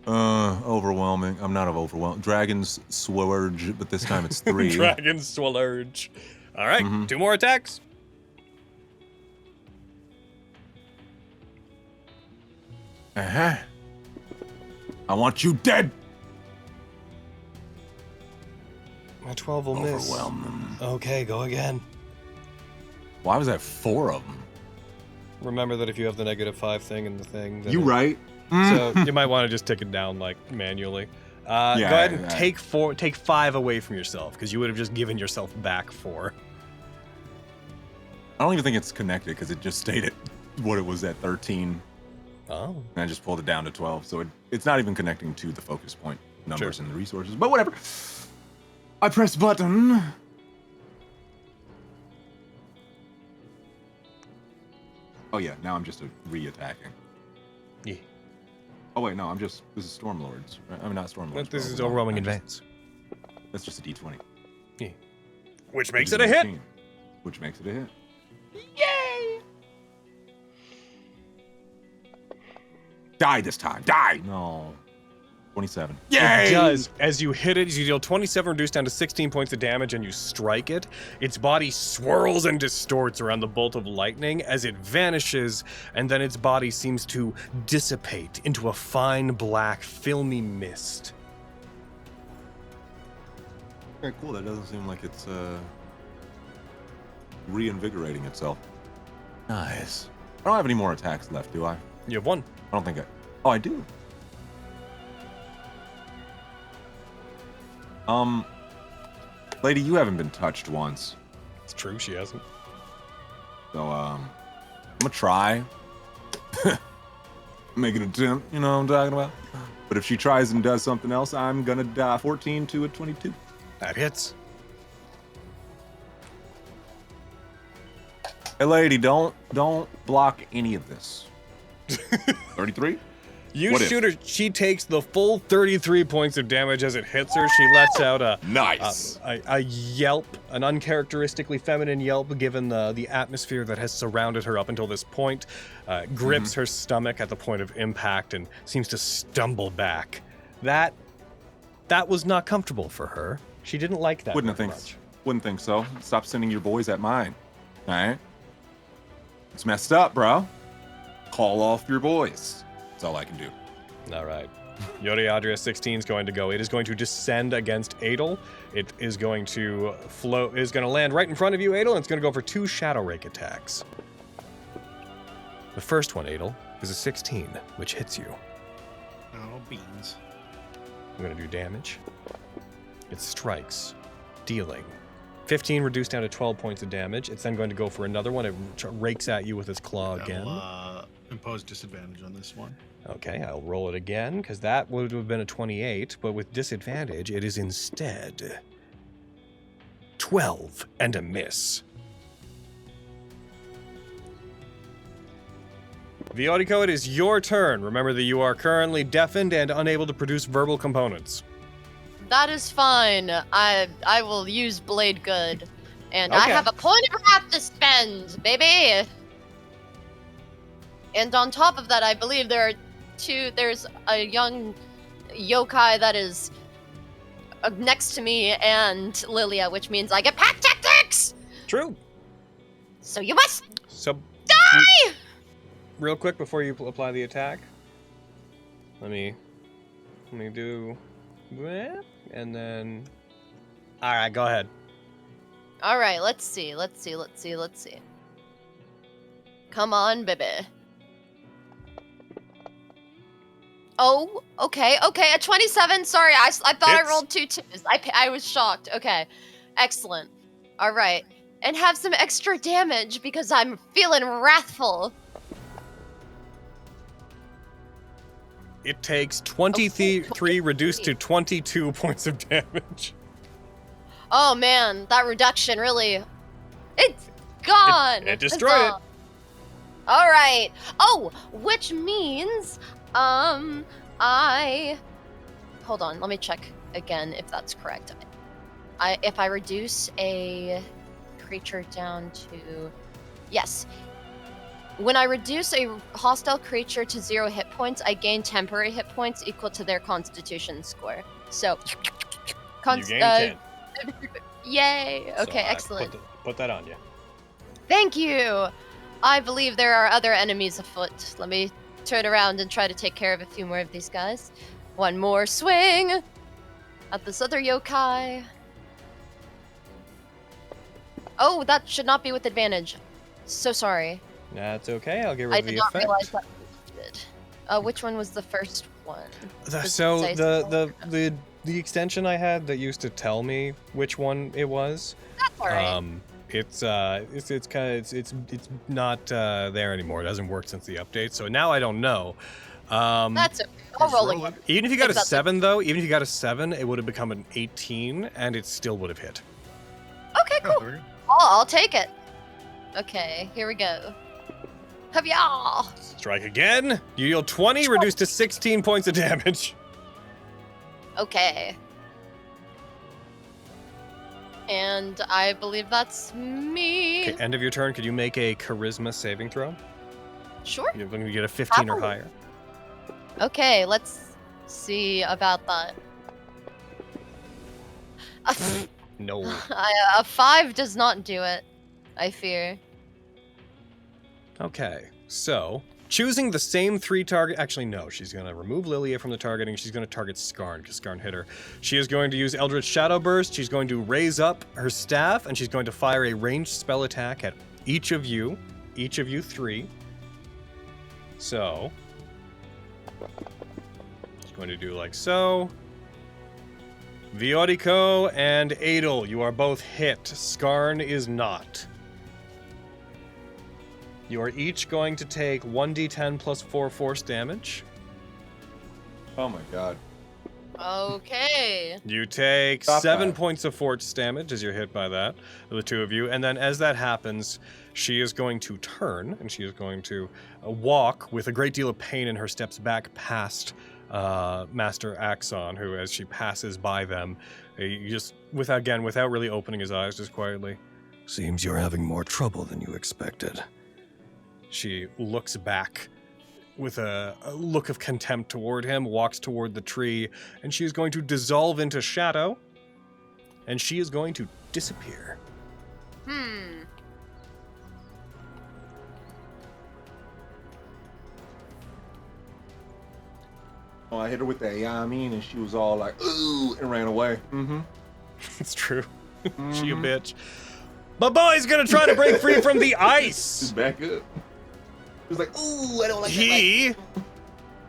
Overwhelming. I'm not overwhelmed. Dragon's Swurge, but this time it's 3. Dragon Swalurge. All right, 2 more attacks. I want you dead. My 12 will miss. Overwhelm them. Okay, go again. Why was that 4 of them? Remember that if you have the -5 thing in the thing. Then You right. So you might want to just take it down like manually. Go ahead and take 5 away from yourself, because you would have just given yourself back 4. I don't even think it's connected because it just stated what it was at 13. Oh. And I just pulled it down to 12. So it's not even connecting to the focus point numbers and the resources. But whatever. I press button. Oh yeah, now I'm just re-attacking. Yeah. Oh wait, no, this is Stormlords. Right? I mean, not Stormlords. This is overwhelming advance. That's just a D20. Yeah. Which makes it a hit. Which makes it a hit. Yay! Die this time. Die! No. 27. It does. As you hit it, you deal 27 reduced down to 16 points of damage, and you strike it. Its body swirls and distorts around the bolt of lightning as it vanishes, and then its body seems to dissipate into a fine black, filmy mist. Okay, cool. That doesn't seem like it's reinvigorating itself. Nice. I don't have any more attacks left, do I? You have 1. I don't think I... Oh, I do. Lady, you haven't been touched once. It's true, she hasn't. So, I'm gonna try. I'm make an attempt, you know what I'm talking about? But if she tries and does something else, I'm gonna die. 14 to a 22. That hits. Hey, lady, don't block any of this. 33? You What if? shoot her. She takes the full 33 points of damage as it hits her. She lets out Nice. a yelp, an uncharacteristically feminine yelp, given the atmosphere that has surrounded her up until this point. Grips her stomach at the point of impact and seems to stumble back. That was not comfortable for her. She didn't like that. Wouldn't very think much. Wouldn't think so. Stop sending your boys at mine. All right? It's messed up, bro. Call off your boys. That's all I can do. All right. Yori Adria 16 is going to go. It is going to descend against Adel. It is going to land right in front of you, Adel, and it's going to go for 2 Shadow Rake attacks. The first one, Adel, is a 16, which hits you. Oh, beans. I'm going to do damage. It strikes, dealing 15 reduced down to 12 points of damage. It's then going to go for another one. It rakes at you with its claw again. I'll impose disadvantage on this one. Okay, I'll roll it again, because that would have been a 28, but with disadvantage, it is instead 12 and a miss. Viorico, it is your turn. Remember that you are currently deafened and unable to produce verbal components. That is fine. I will use Blade Good. And I Okay. have a point of wrath to spend, baby! And on top of that, I believe there's a young yokai that is next to me and Lilia, which means I get pack tactics! True. So you must So, die! real quick before you apply the attack, let me do that, and then, all right, go ahead. All right, let's see. Come on, baby. Oh, okay, a 27. Sorry, I thought I Hits. rolled 2 twos. I was shocked. Okay, excellent. All right, and have some extra damage because I'm feeling wrathful. It takes 23 reduced to 22 points of damage. Oh man, that reduction really, it's gone. It destroyed it. Huzzah. All right. Oh, which means, hold on, let me check again if that's correct. If I reduce a creature down to, yes. When I reduce a hostile creature to 0 hit points, I gain temporary hit points equal to their Constitution score. So, You gain 10. Yay! So Okay, I excellent. Put that on you. Thank you! I believe there are other enemies afoot. Let me turn around and try to take care of a few more of these guys. One more swing at this other yokai. Oh, that should not be with advantage. So sorry. That's okay. I'll get rid I of did the not effect. realize that was did. Which one was the first one? Does it So say the extension I had that used to tell me which one it was. That's alright. It's not there anymore. It hasn't worked since the update. So now I don't know. That's okay. I'll roll again. Even if you got a Exactly. 7 though, even if you got a 7, it would have become an 18 and it still would have hit. Okay, cool. there we go. I'll take it. Okay, here we go. Have-ya! Strike again. You deal 20, reduced to 16 points of damage. Okay. And I believe that's me. Okay, end of your turn. Could you make a charisma saving throw? Sure. You're going to get a 15 or Happily. higher. Okay, let's see about that. No. A 5 does not do it, I fear. Okay, so choosing the same 3 target. Actually, no. She's going to remove Lilia from the targeting. She's going to target Skarn because Skarn hit her. She is going to use Eldritch Shadow Burst. She's going to raise up her staff and she's going to fire a ranged spell attack at each of you 3. So, she's going to do like so. Viorico and Adel, you are both hit. Skarn is not. You are each going to take 1d10 plus 4 force damage. Oh my god. Okay. You take Stop 7 that. points of force damage as you're hit by that, the two of you. And then as that happens, she is going to turn, and she is going to walk with a great deal of pain in her steps back past Master Axon, who, as she passes by them, he just, without really opening his eyes, just quietly, "Seems you're having more trouble than you expected." She looks back with a look of contempt toward him, walks toward the tree, and she is going to dissolve into shadow, and she is going to disappear. Oh, I hit her with that, yeah, I mean, and she was all like, ooh, and ran away. Mm-hmm. It's true. She a bitch. My boy's gonna try to break free from the ice! Just back up. He was like, ooh, I don't like that. He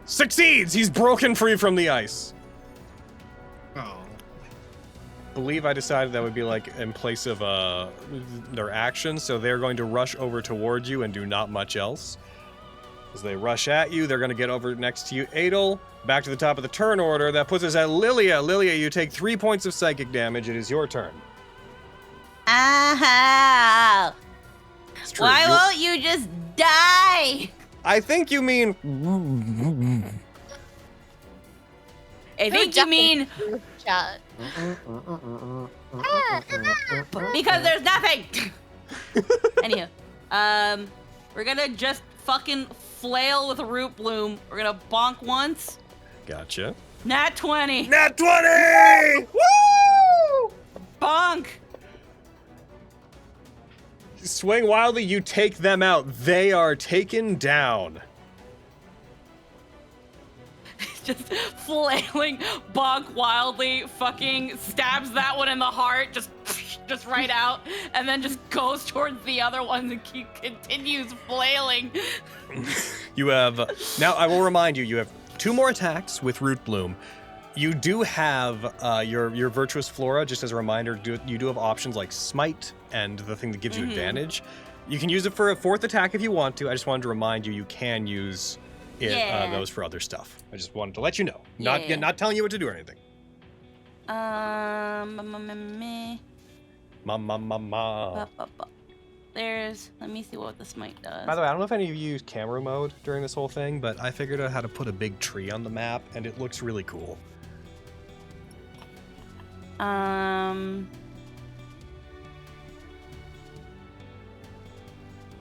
succeeds! He's broken free from the ice. Oh. Believe I decided that would be like in place of their action, so they're going to rush over towards you and do not much else. As they rush at you, they're going to get over next to you. Adel, back to the top of the turn order. That puts us at Lilia. Lilia, you take 3 points of psychic damage. It is your turn. Ow! It's true. Why won't you just die? I think you mean... I think you mean Chat. because there's nothing. Anyhow, we're gonna just fucking flail with a root bloom. We're gonna bonk once. Gotcha. Nat 20. Nat 20! Woo! Bonk. Swing wildly, you take them out. They are taken down. Just flailing, bonk wildly, fucking stabs that one in the heart, just right out, and then just goes towards the other one and continues flailing. You have... Now, I will remind you, you have 2 more attacks with Root Bloom. You do have your Virtuous Flora, just as a reminder, you do have options like Smite and the thing that gives you advantage. You can use it for a 4th attack if you want to. I just wanted to remind you, you can use those for other stuff. I just wanted to let you know. Not telling you what to do or anything. There's, let me see what the smite does. By the way, I don't know if any of you used camera mode during this whole thing, but I figured out how to put a big tree on the map, and it looks really cool.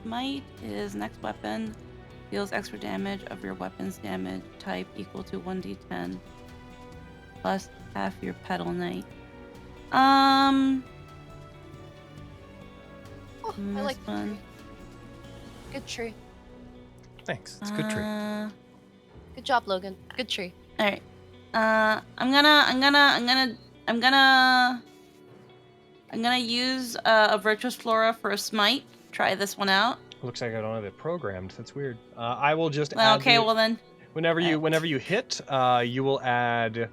Smite is next weapon. Deals extra damage of your weapon's damage type equal to 1d10 plus half your pedal knight. Oh, I this like the one. tree. Good tree. Thanks. It's a good tree. Good job, Logan. Good tree. All right. I'm gonna use a Virtuous Flora for a smite. Try this one out. Looks like I don't have it programmed. That's weird. I will just Well, add... okay, well then. Whenever you hit, you will add...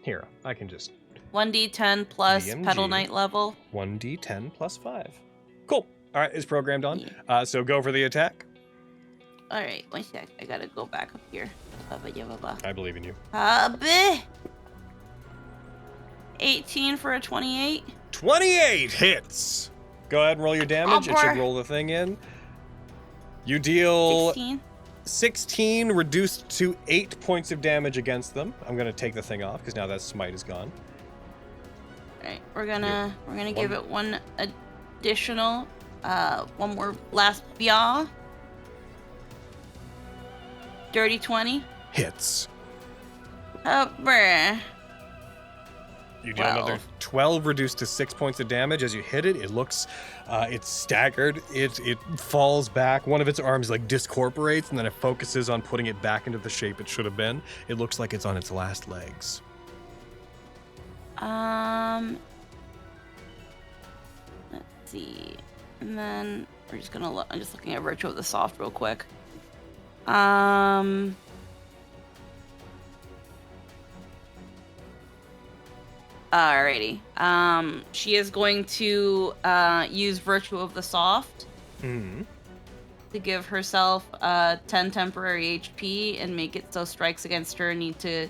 Here, I can just... 1d10 plus DMG. pedal knight level. 1d10 plus 5. Cool. All right, it's programmed on. Yeah. So go for the attack. All right, one sec. I gotta go back up here. I believe in you. 18 for a 28. 28 hits. Go ahead and roll your damage. It should boy. roll the thing in. You deal 16. 16, reduced to 8 points of damage against them. I'm gonna take the thing off because now that smite is gone. All right, we're gonna give it one additional, one more last yaw. Dirty 20. Hits. Bruh. You do another 12, reduced to 6 points of damage. As you hit it, it looks, it's staggered. It falls back. One of its arms like discorporates, and then it focuses on putting it back into the shape it should have been. It looks like it's on its last legs. Let's see. And then we're just gonna look. I'm just looking at Virtue of the Soft real quick. Alrighty. She is going to use Virtue of the Soft to give herself 10 temporary HP and make it so strikes against her need to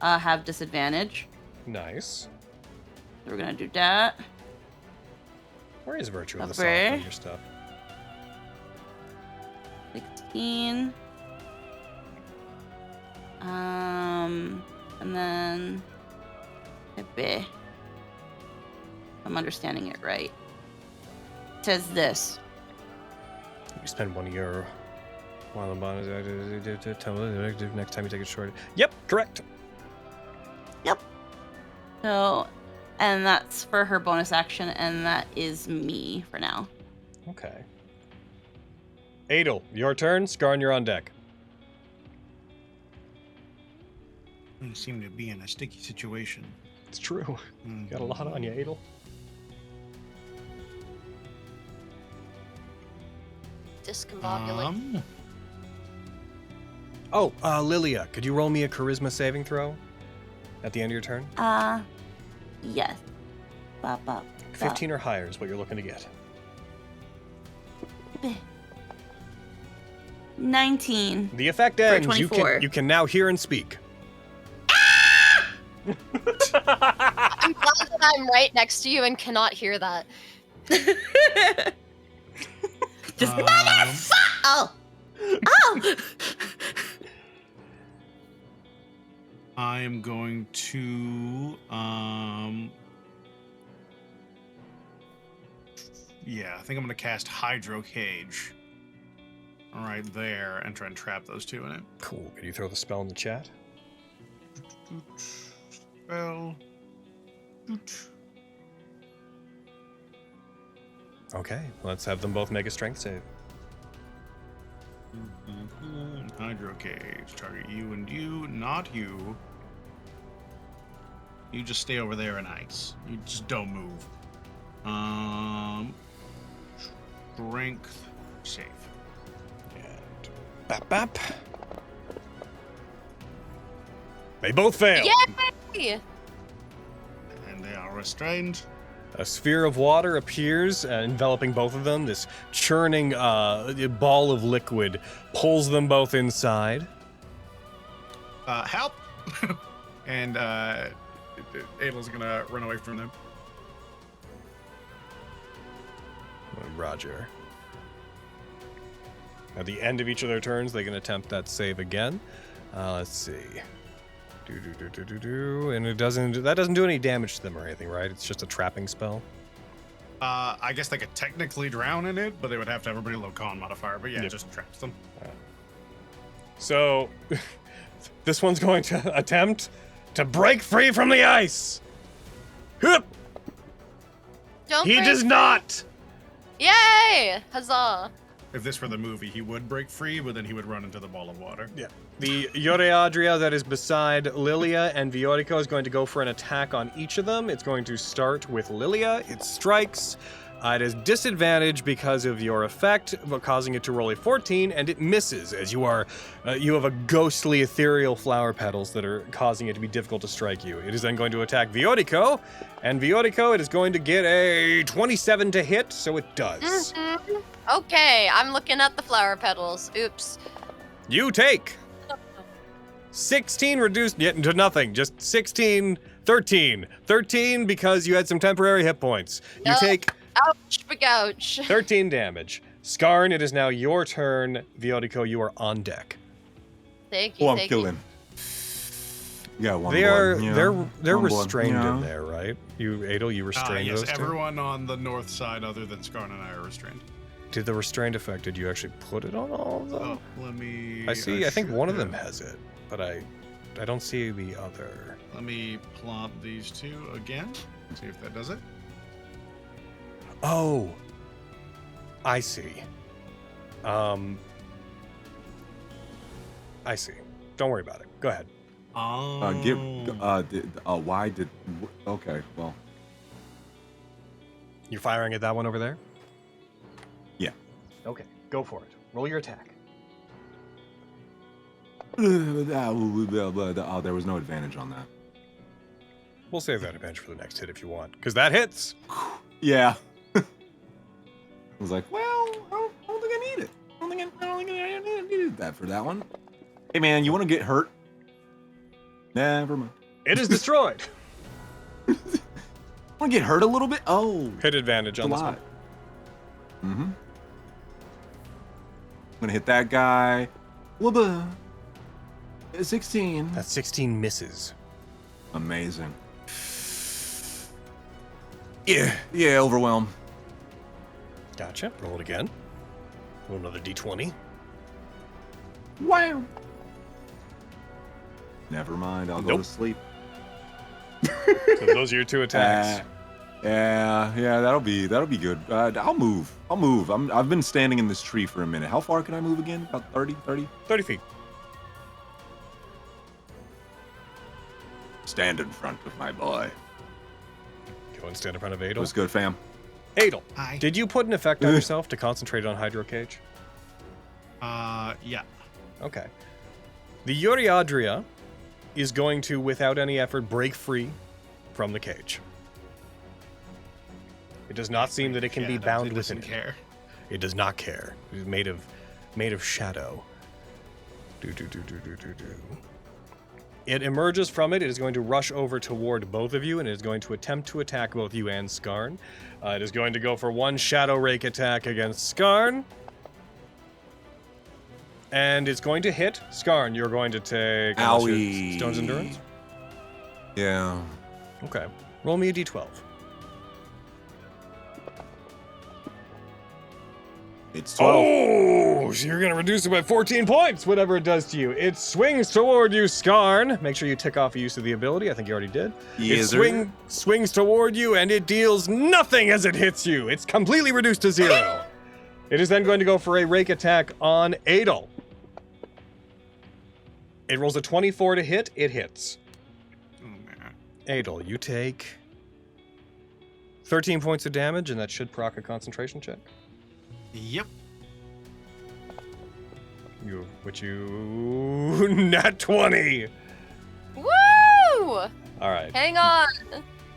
have disadvantage. Nice. So we're gonna do that. Where is Virtue of the Okay. Soft in your stuff? 16. And then if I'm understanding it right. It says this. You spend one of your the bonus next time you take a short. Yep, correct. So, and that's for her bonus action, and that is me for now. Okay. Adel, your turn. Skarn, you're on deck. You seem to be in a sticky situation. It's true. Got a lot on you, Adel. Discombobulate. Oh, Lilia, could you roll me a charisma saving throw at the end of your turn? Yes. 15 or higher is what you're looking to get. 19. The effect ends. You 24. can now hear and speak. I'm glad that I'm right next to you and cannot hear that. Just oh. I'm going to yeah, I think I'm gonna cast Hydro Cage right there and try and trap those two in it. Cool. Can you throw the spell in the chat? Spell. Okay, let's have them both make a strength save. Hydro Cage. Target you and you, not you. You just stay over there and ice. You just don't move. Strength save. And bap bap. They both fail. Yay! And they are restrained. A sphere of water appears, enveloping both of them. This churning ball of liquid pulls them both inside. Help! And Adel's gonna run away from them. Roger. At the end of each of their turns, they can attempt that save again. Let's see. And that doesn't do any damage to them or anything, right? It's just a trapping spell. I guess they could technically drown in it, but they would have to have a pretty low con modifier. But yeah, Yep. it just traps them. So, this one's going to attempt to break free from the ice. Hup! Don't He break does free. not. Yay! Huzzah! If this were the movie, he would break free, but then he would run into the ball of water. Yeah. The Yoreadria that is beside Lilia and Viorico is going to go for an attack on each of them. It's going to start with Lilia. It strikes. It is disadvantage because of your effect, but causing it to roll a 14, and it misses as you have a ghostly ethereal flower petals that are causing it to be difficult to strike you. It is then going to attack Viorico, and Viorico, it is going to get a 27 to hit, so it does. Mhm. Okay, I'm looking at the flower petals. Oops. You take 16 reduced yet to nothing, just 16, 13. 13 because you had some temporary hit points. You Yep. take Ouch, bagouch. 13 damage. Skarn, it is now your turn. Viorico, you are on deck. Thank you, Oh, I'm thank you. killing. Yeah, one They blood, are yeah. they're One blood, restrained yeah. in there, right? You Adel, you restrained Yes, those two? everyone on the north side other than Skarn and I are restrained. Did the restrained effect, did you actually put it on all of them? Oh, let me... I think should one of them have. has it, but I don't see the other. Let me plot these two again. See if that does it. Oh, I see. I see. Don't worry about it. Go ahead. Why did? Okay, well, You're firing at that one over there? yeah. Okay, go for it. Roll your attack. There was no advantage on that. We'll save that advantage for the next hit if you want, because that hits. Yeah. I was like, well, think I needed that for that one. Hey, man, you want to get hurt? Never mind. It is destroyed. Want to get hurt a little bit? Oh. Hit advantage on a this lot. one. Mm-hmm. I'm going to hit that guy. Wubba. 16. That 16 misses. Amazing. Yeah, overwhelm. Gotcha. Roll it again. Roll another d20. Wow. Never mind, I'll go Nope. to sleep. So those are your 2 attacks. Yeah, that'll be good. I'll move. I've been standing in this tree for a minute. How far can I move again? About 30? 30 feet. Stand in front of my boy. Go and stand in front of Adel. What's good, fam? Adel, Hi. did you put an effect on yourself to concentrate on Hydro Cage? Yeah. Okay. The Uriadria is going to, without any effort, break free from the cage. It does not seem that it can be bound It within doesn't it. care. It does not care. It is made of shadow. Do. It emerges from it. It is going to rush over toward both of you, and it is going to attempt to attack both you and Skarn. It is going to go for one Shadow Rake attack against Skarn. And it's going to hit. Skarn, you're going to take... unless you're Owie. Stone's Endurance? Yeah. Okay. Roll me a d12. It's 12. Oh, so you're going to reduce it by 14 points, whatever it does to you. It swings toward you, Skarn. Make sure you tick off a use of the ability. I think you already did. Yes, It swings toward you, and it deals nothing as it hits you. It's completely reduced to 0. It is then going to go for a rake attack on Adel. It rolls a 24 to hit. It hits. Oh, man. Adel, you take 13 points of damage, and that should proc a concentration check. Yep. Nat 20. Woo! All right. Hang on.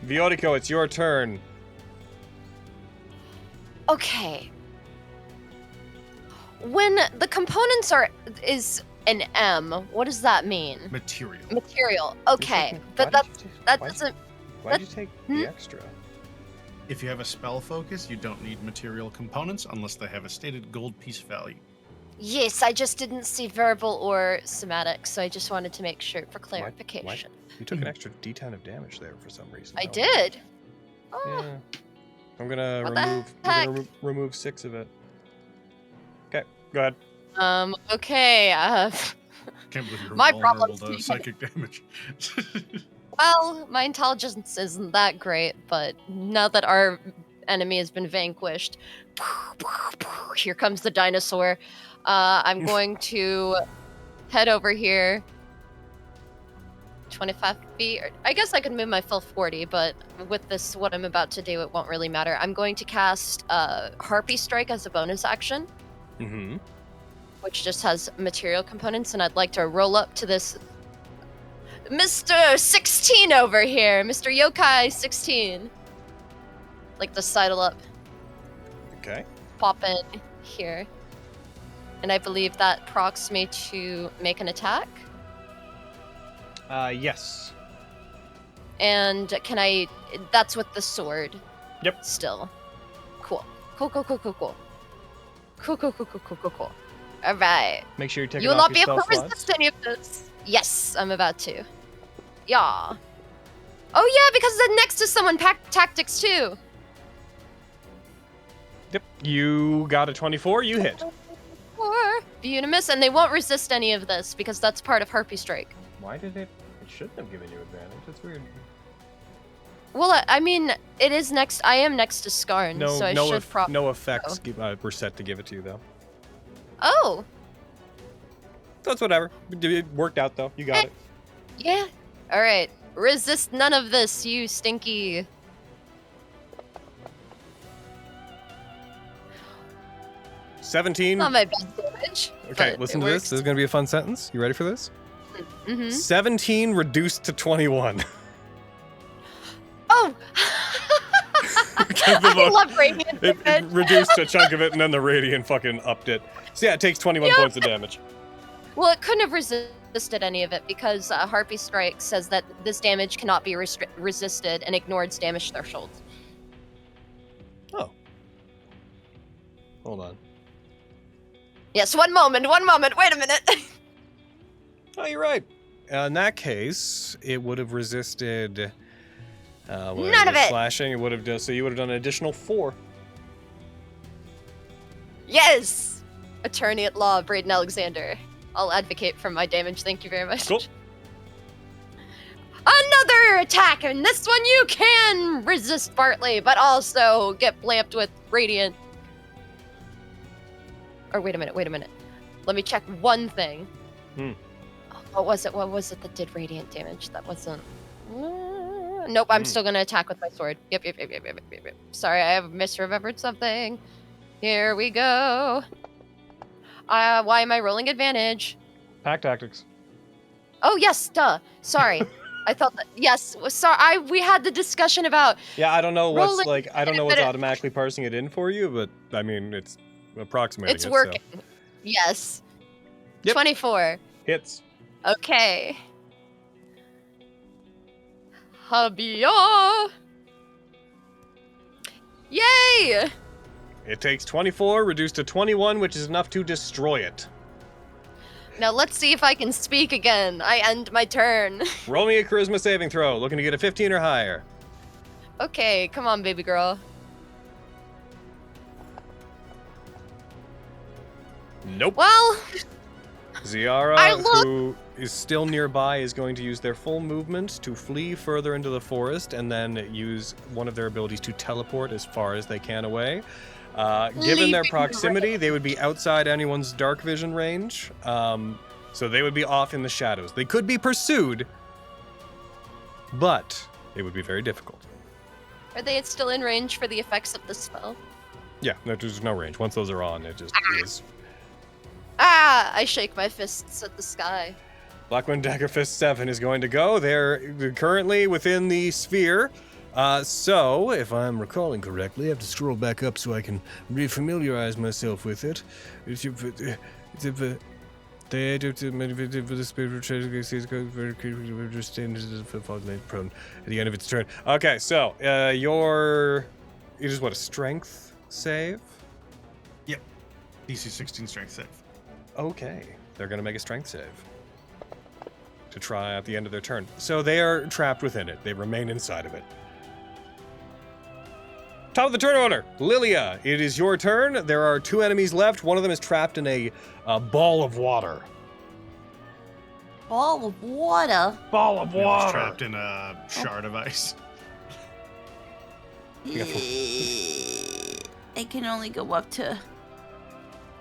Viorico, it's your turn. Okay. When the components is an M, what does that mean? Material. Material. Okay. That doesn't. Why'd you take Hmm? the extra? If you have a spell focus, you don't need material components unless they have a stated gold piece value. Yes, I just didn't see verbal or somatic, so I just wanted to make sure for clarification. You took an extra D10 of damage there for some reason. I don't did. know. Oh, Yeah. I'm gonna What the remove. heck? Remove 6 of it. Okay, go ahead. Okay. Can't believe you're My vulnerable problem's- to psychic damage. Well, my intelligence isn't that great, but now that our enemy has been vanquished, here comes the dinosaur. I'm going to head over here. 25 feet. I guess I could move my full 40, but with this, what I'm about to do, it won't really matter. I'm going to cast Harpy Strike as a bonus action, Mm-hmm. which just has material components, and I'd like to roll up to this Mr. 16 over here, Mr. Yokai 16. Like to sidle up, Okay. pop in here. And I believe that procs me to make an attack. Yes. And can I... That's with the sword. Yep. Still. Cool. Cool. Alright. Make sure you take You it will off not be your able spell to slots. resist any of this. Yes, I'm about to. Yeah. Oh yeah, because then next to someone tactics too. Yep. You got a 24. You hit. Or Unimus, and they won't resist any of this because that's part of Harpy Strike. Why did it? It shouldn't have given you advantage. That's weird. Well, I mean, it is next. I am next to Skarn, No, so I should probably. no effects were set to give it to you though. Oh, That's whatever. It worked out though. You got it. yeah. All right. Resist none of this, you stinky. Not my best damage. Okay, but listen it to this. works. This is gonna be a fun sentence. You ready for this? Mm-hmm. 17 reduced to 21. Oh. I love radiant It damage. reduced a chunk of it, and then the radiant fucking upped it. So yeah, it takes 21 points of damage. Well, it couldn't have resisted any of it because Harpy Strike says that this damage cannot be resisted and ignores damage thresholds. Oh. Hold on. Yes, one moment, wait a minute. Oh, you're right. In that case, it would have resisted. None of it. Slashing. It would have done. So you would have done an additional 4. Yes! Attorney at law, Braden Alexander. I'll advocate for my damage, thank you very much. Cool. Another attack, and this one you can resist partly, but also get blamped with radiant. Or wait a minute. Let me check one thing. What was it that did radiant damage? That wasn't... Nope, I'm still gonna attack with my sword. Yep. Sorry, I have misremembered something. Here we go. Why am I rolling advantage? Pack tactics. Oh, yes, duh. Sorry. I thought that, yes, sorry, we had the discussion about... Yeah, I don't know what's rolling like. I don't know what's advantage. automatically parsing it in for you, but I mean, it's approximating. It's it, working. So. Yes. Yep. 24. Hits. Okay. Habia. Yay! It takes 24, reduced to 21, which is enough to destroy it. Now let's see if I can speak again. I end my turn. Roll me a charisma saving throw. Looking to get a 15 or higher. Okay, come on, baby girl. Nope. Well, Ziara, who is still nearby, is going to use their full movement to flee further into the forest and then use one of their abilities to teleport as far as they can away. Given their proximity, they would be outside anyone's dark vision range, so they would be off in the shadows. They could be pursued, but it would be very difficult. are they still in range for the effects of the spell? Yeah, there's no range. Once those are on, it just is. Ah! I shake my fists at the sky. Blackwind Dagger Fist 7 is going to go. They're currently within the sphere. So, if I'm recalling correctly, I have to scroll back up so I can refamiliarize myself with it. At the end of its turn. Okay, so it is what, a strength save? Yep. DC 16 strength save. Okay, they're going to make a strength save to try at the end of their turn. So they are trapped within it. They remain inside of it. Top of the turn order, Lilia, it is your turn. There are 2 enemies left. One of them is trapped in a ball of water. Ball of water. Ball of He was water. trapped in a shard of ice. It can only go up to.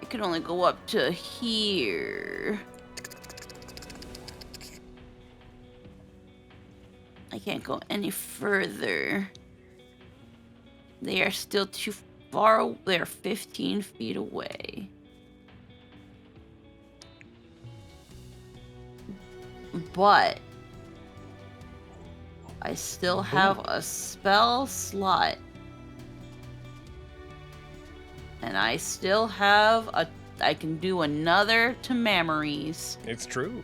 It can only go up to here. I can't go any further. They are still too far. They're 15 feet away. But I still have a spell slot. And I still have I can do another to memories. It's true.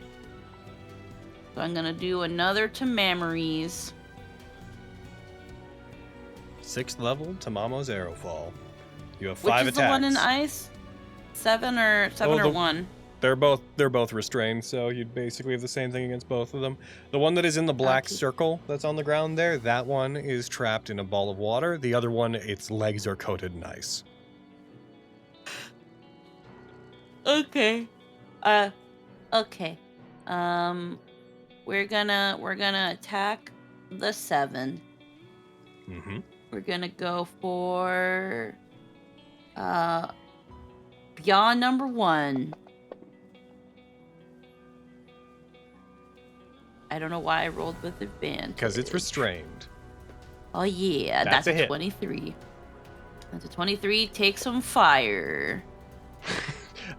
So I'm gonna do another to memories. 6th level, Tamamo's Arrowfall. You have 5 Which is attacks. the one in ice? 7 or 1? They're both restrained, so you'd basically have the same thing against both of them. The one that is in the black Okay. circle that's on the ground there, that one is trapped in a ball of water. The other one, its legs are coated in ice. Okay. Okay. We're gonna attack the 7. Mm-hmm. We're gonna go for beyond number 1. I don't know why I rolled with advantage. Because it's restrained. Oh yeah, That's that's a a hit. 23. That's a 23. Take some fire.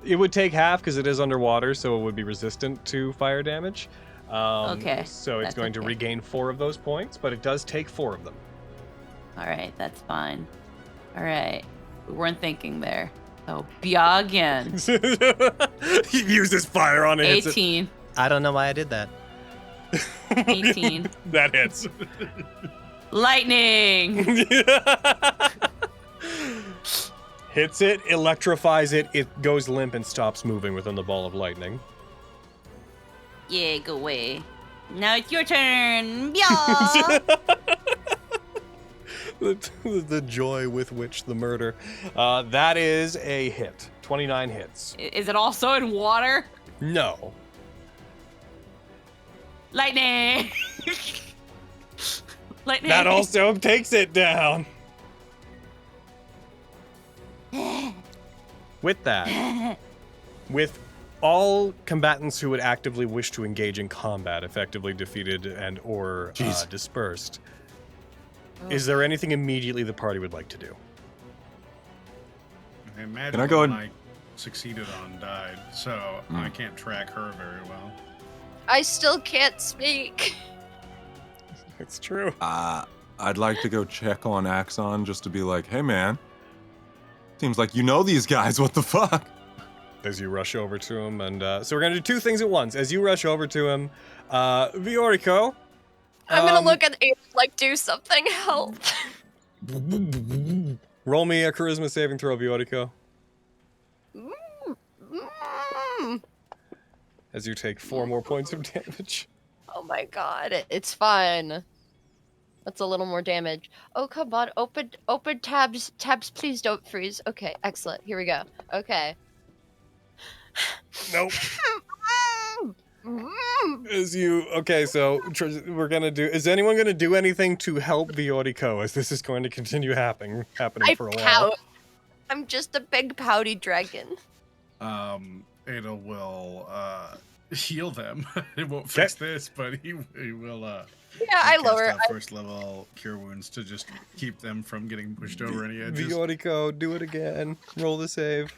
It would take half because it is underwater, so it would be resistant to fire damage. Okay, So it's that's going to okay. regain 4 of those points, but it does take 4 of them. All right, that's fine. All right, we weren't thinking there. So Gilligan, He uses fire on it. hits it. 18, I don't know why I did that. 18. That hits. Lightning. Hits it, electrifies it, it goes limp and stops moving within the ball of lightning. Yeah, go away. Now it's your turn. Yeah. The joy with which the murder. That is a hit. 29 hits. Is it also in water? No. Lightning. Lightning. That also takes it down. With that, with all combatants who would actively wish to engage in combat effectively defeated and or dispersed, is there anything immediately the party would like to do? I imagine Can I the go one and- I succeeded on died, so I can't track her very well. I still can't speak. It's true. I'd like to go check on Axon just to be like, hey man, seems like you know these guys. What the fuck? As you rush over to him, and so we're gonna do two things at once. As you rush over to him, Viorico. I'm gonna look at Aiden like, do something, help. Roll me a charisma saving throw, Viorico. As you take 4 more points of damage. Oh my god, it's fine. That's a little more damage. Oh, come on, open tabs, please don't freeze. Okay, excellent, here we go. Okay. Nope. Okay, so we're gonna do. Is anyone gonna do anything to help Viorico as this is going to continue happening I for a while? pout. I'm just a big pouty dragon. Ada will heal them. It won't fix this, but he will. Yeah, I cast lower. out first level cure wounds to just keep them from getting pushed over any edges. Viorico, do it again. Roll the save.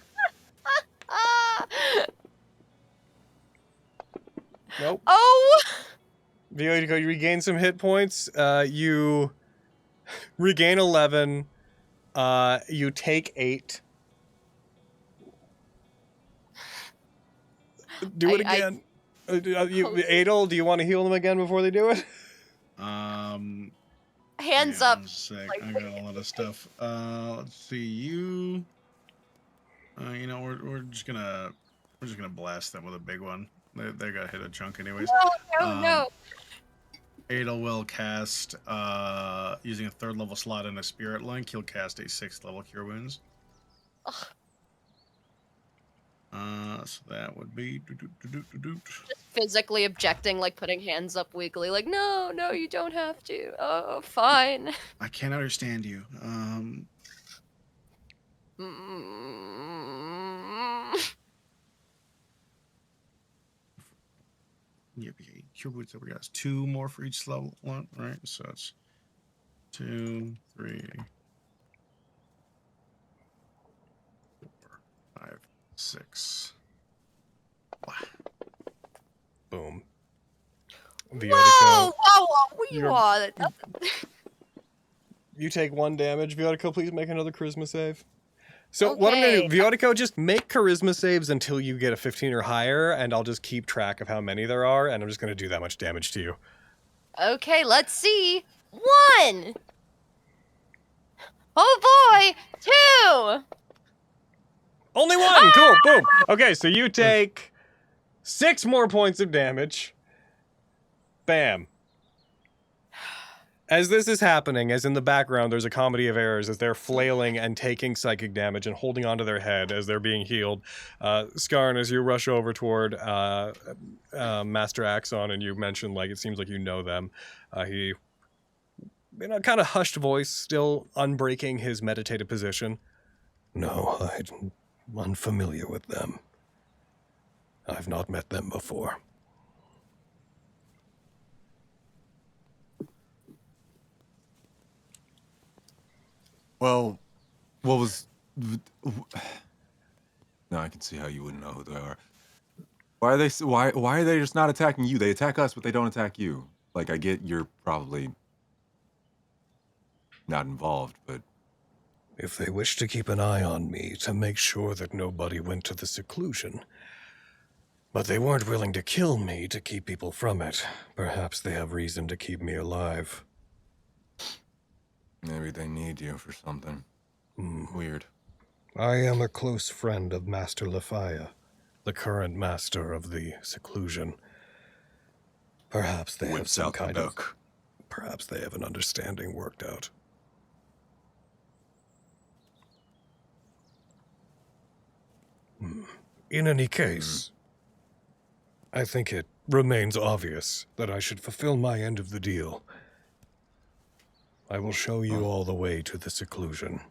Nope. Oh! Viorico, you regain some hit points. You regain 11. You take 8. Do it again. Adel, do you want to heal them again before they do it? Hands yeah, up. I'm sick. Like, I got a lot of stuff. Let's see. You you know, we're just gonna blast them with a big one. They got hit a chunk anyways. No. Adel will cast using a 3rd level slot in a spirit link. He'll cast a 6th level cure wounds. Ugh. So that would be Just physically objecting, like putting hands up weakly, like, no, you don't have to. Oh, fine. I can't understand you. Yeah, cure wounds that we got 2 more for each level one, right? So it's 2, 3, 4, 5, 6. Wow. Boom. Whoa, Viorico, we You're- want it. you take 1 damage. Viorico, please make another charisma save. So what I'm gonna do, Okay. Viorico, just make charisma saves until you get a 15 or higher, and I'll just keep track of how many there are, and I'm just gonna do that much damage to you. Okay, let's see. 1. Oh boy, 2. Only 1! Cool, boom. Okay, so you take 6 more points of damage. Bam. As this is happening, as in the background, there's a comedy of errors as they're flailing and taking psychic damage and holding onto their head as they're being healed. Skarn, as you rush over toward Master Axon, and you mentioned, like, it seems like you know them, he, in a kind of hushed voice, still unbreaking his meditative position. No, I'm unfamiliar with them. I've not met them before. Well, what was? No, I can see how you wouldn't know who they are. Why are they? Why are they just not attacking you? They attack us, but they don't attack you. Like, I get you're probably not involved, but If they wish to keep an eye on me to make sure that nobody went to the seclusion, but they weren't willing to kill me to keep people from it, perhaps they have reason to keep me alive. maybe they need you for something. Weird. I am a close friend of Master Lafaya, the current master of the seclusion. Perhaps they have some kind of... Perhaps they have an understanding worked out. In any case, I think it remains obvious that I should fulfill my end of the deal. I will show you all the way to the seclusion.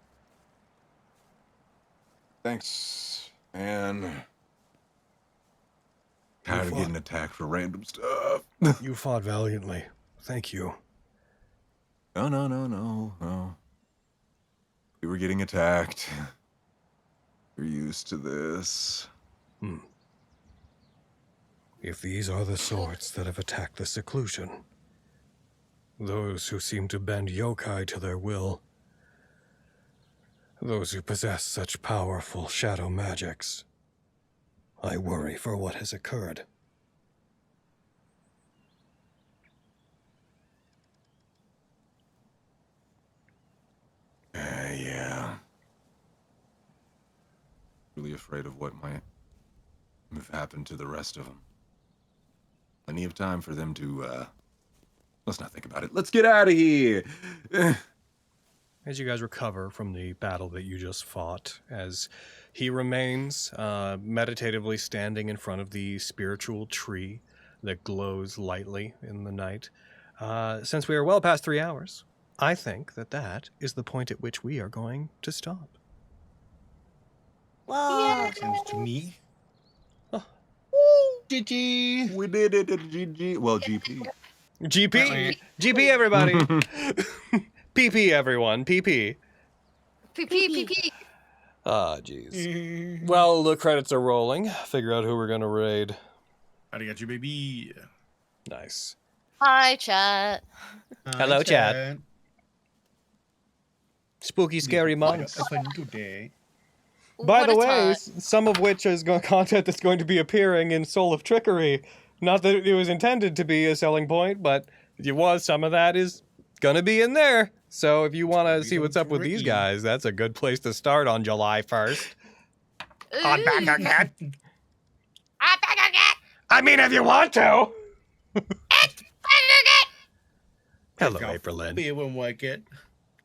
Thanks, man. Tired of getting attacked for random stuff. You fought valiantly. Thank you. No. We were getting attacked. We're used to this. If these are the sorts that have attacked the seclusion, those who seem to bend yokai to their will, those who possess such powerful shadow magics, I worry for what has occurred. Yeah. Really afraid of what might have happened to the rest of them. Plenty of time for them to, let's not think about it. Let's get out of here! As you guys recover from the battle that you just fought, as he remains meditatively standing in front of the spiritual tree that glows lightly in the night, since we are well past 3 hours, I think that that is the point at which we are going to stop. Whoa. Seems to me. GG! We did it at GG. Well, GP. GP! GP, everybody! PP, everyone. PP. PP. Ah, jeez. Well, the credits are rolling. Figure out who we're going to raid. I got you, baby. Nice. Hi, chat. Hello, chat. Spooky, scary monks. Today. By What the a way, time. some of which is content that's going to be appearing in Soul of Trickery. Not that it was intended to be a selling point, but some of that is going to be in there. So if you want to see what's up with these guys, that's a good place to start on July 1st. I'm back again. I'm back again. I mean, if you want to. Hello, Hello, April Lynn. Be when I get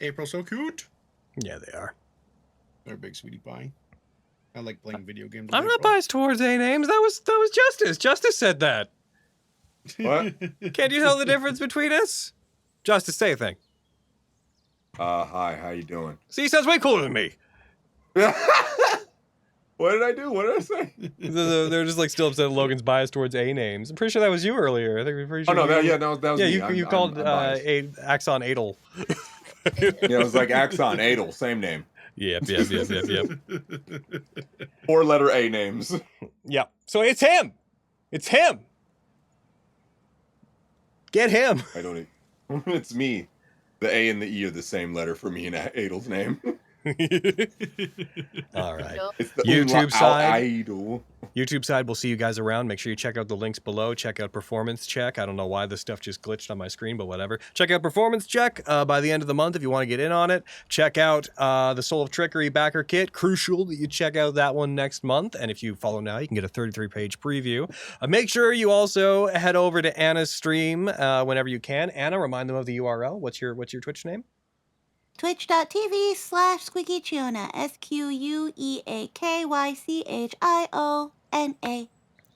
April's so cute. Yeah, they are. They're a big sweetie pie. I like playing video games. I'm not biased towards A names. That was Justice. Justice said that. What? Can't you tell the difference between us? Justice, say a thing. Hi, how you doing? See, he sounds way cooler than me. What did I do? What did I say? They're just like still upset that Logan's biased towards A names. I'm pretty sure that was you earlier. I think we're pretty sure. Oh, no, that was me. you called I'm biased. Axon Adel. Yeah, it was like Axon, Adel, same name. Yep. 4-letter A names. Yep. So it's him. It's him. Get him. I don't. It's me. The A and the E are the same letter for me in Adel's name. All right. It's the YouTube side. Idol. YouTube side, we'll see you guys around. Make sure you check out the links below. Check out Performance Check. I don't know why this stuff just glitched on my screen, but whatever. Check out Performance Check by the end of the month if you want to get in on it. Check out the Soul of Trickery backer kit. Crucial that you check out that one next month. And if you follow now, you can get a 33-page preview. Make sure you also head over to Anna's stream whenever you can. Anna, remind them of the URL. What's your Twitch name? Twitch.tv/SqueakyChiona. SqueakyChiona.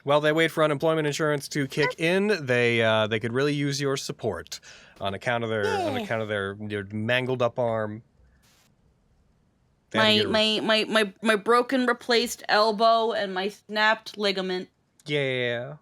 While they wait for unemployment insurance to kick in, they could really use your support on account of their mangled up arm. My broken replaced elbow and my snapped ligament. Yeah.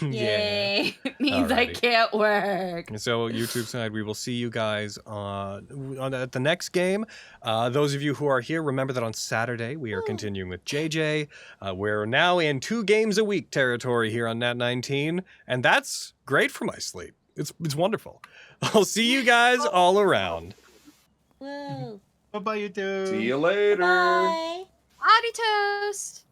Yay. It means I Alrighty. can't work. And so YouTube side, we will see you guys at the next game. Those of you who are here, remember that on Saturday we are continuing with JJ. We're now in 2 games a week territory here on Nat 19, and that's great for my sleep. It's wonderful. I'll see you guys all around. Whoa. Bye-bye, you two. See you later. Bye. Adi toast!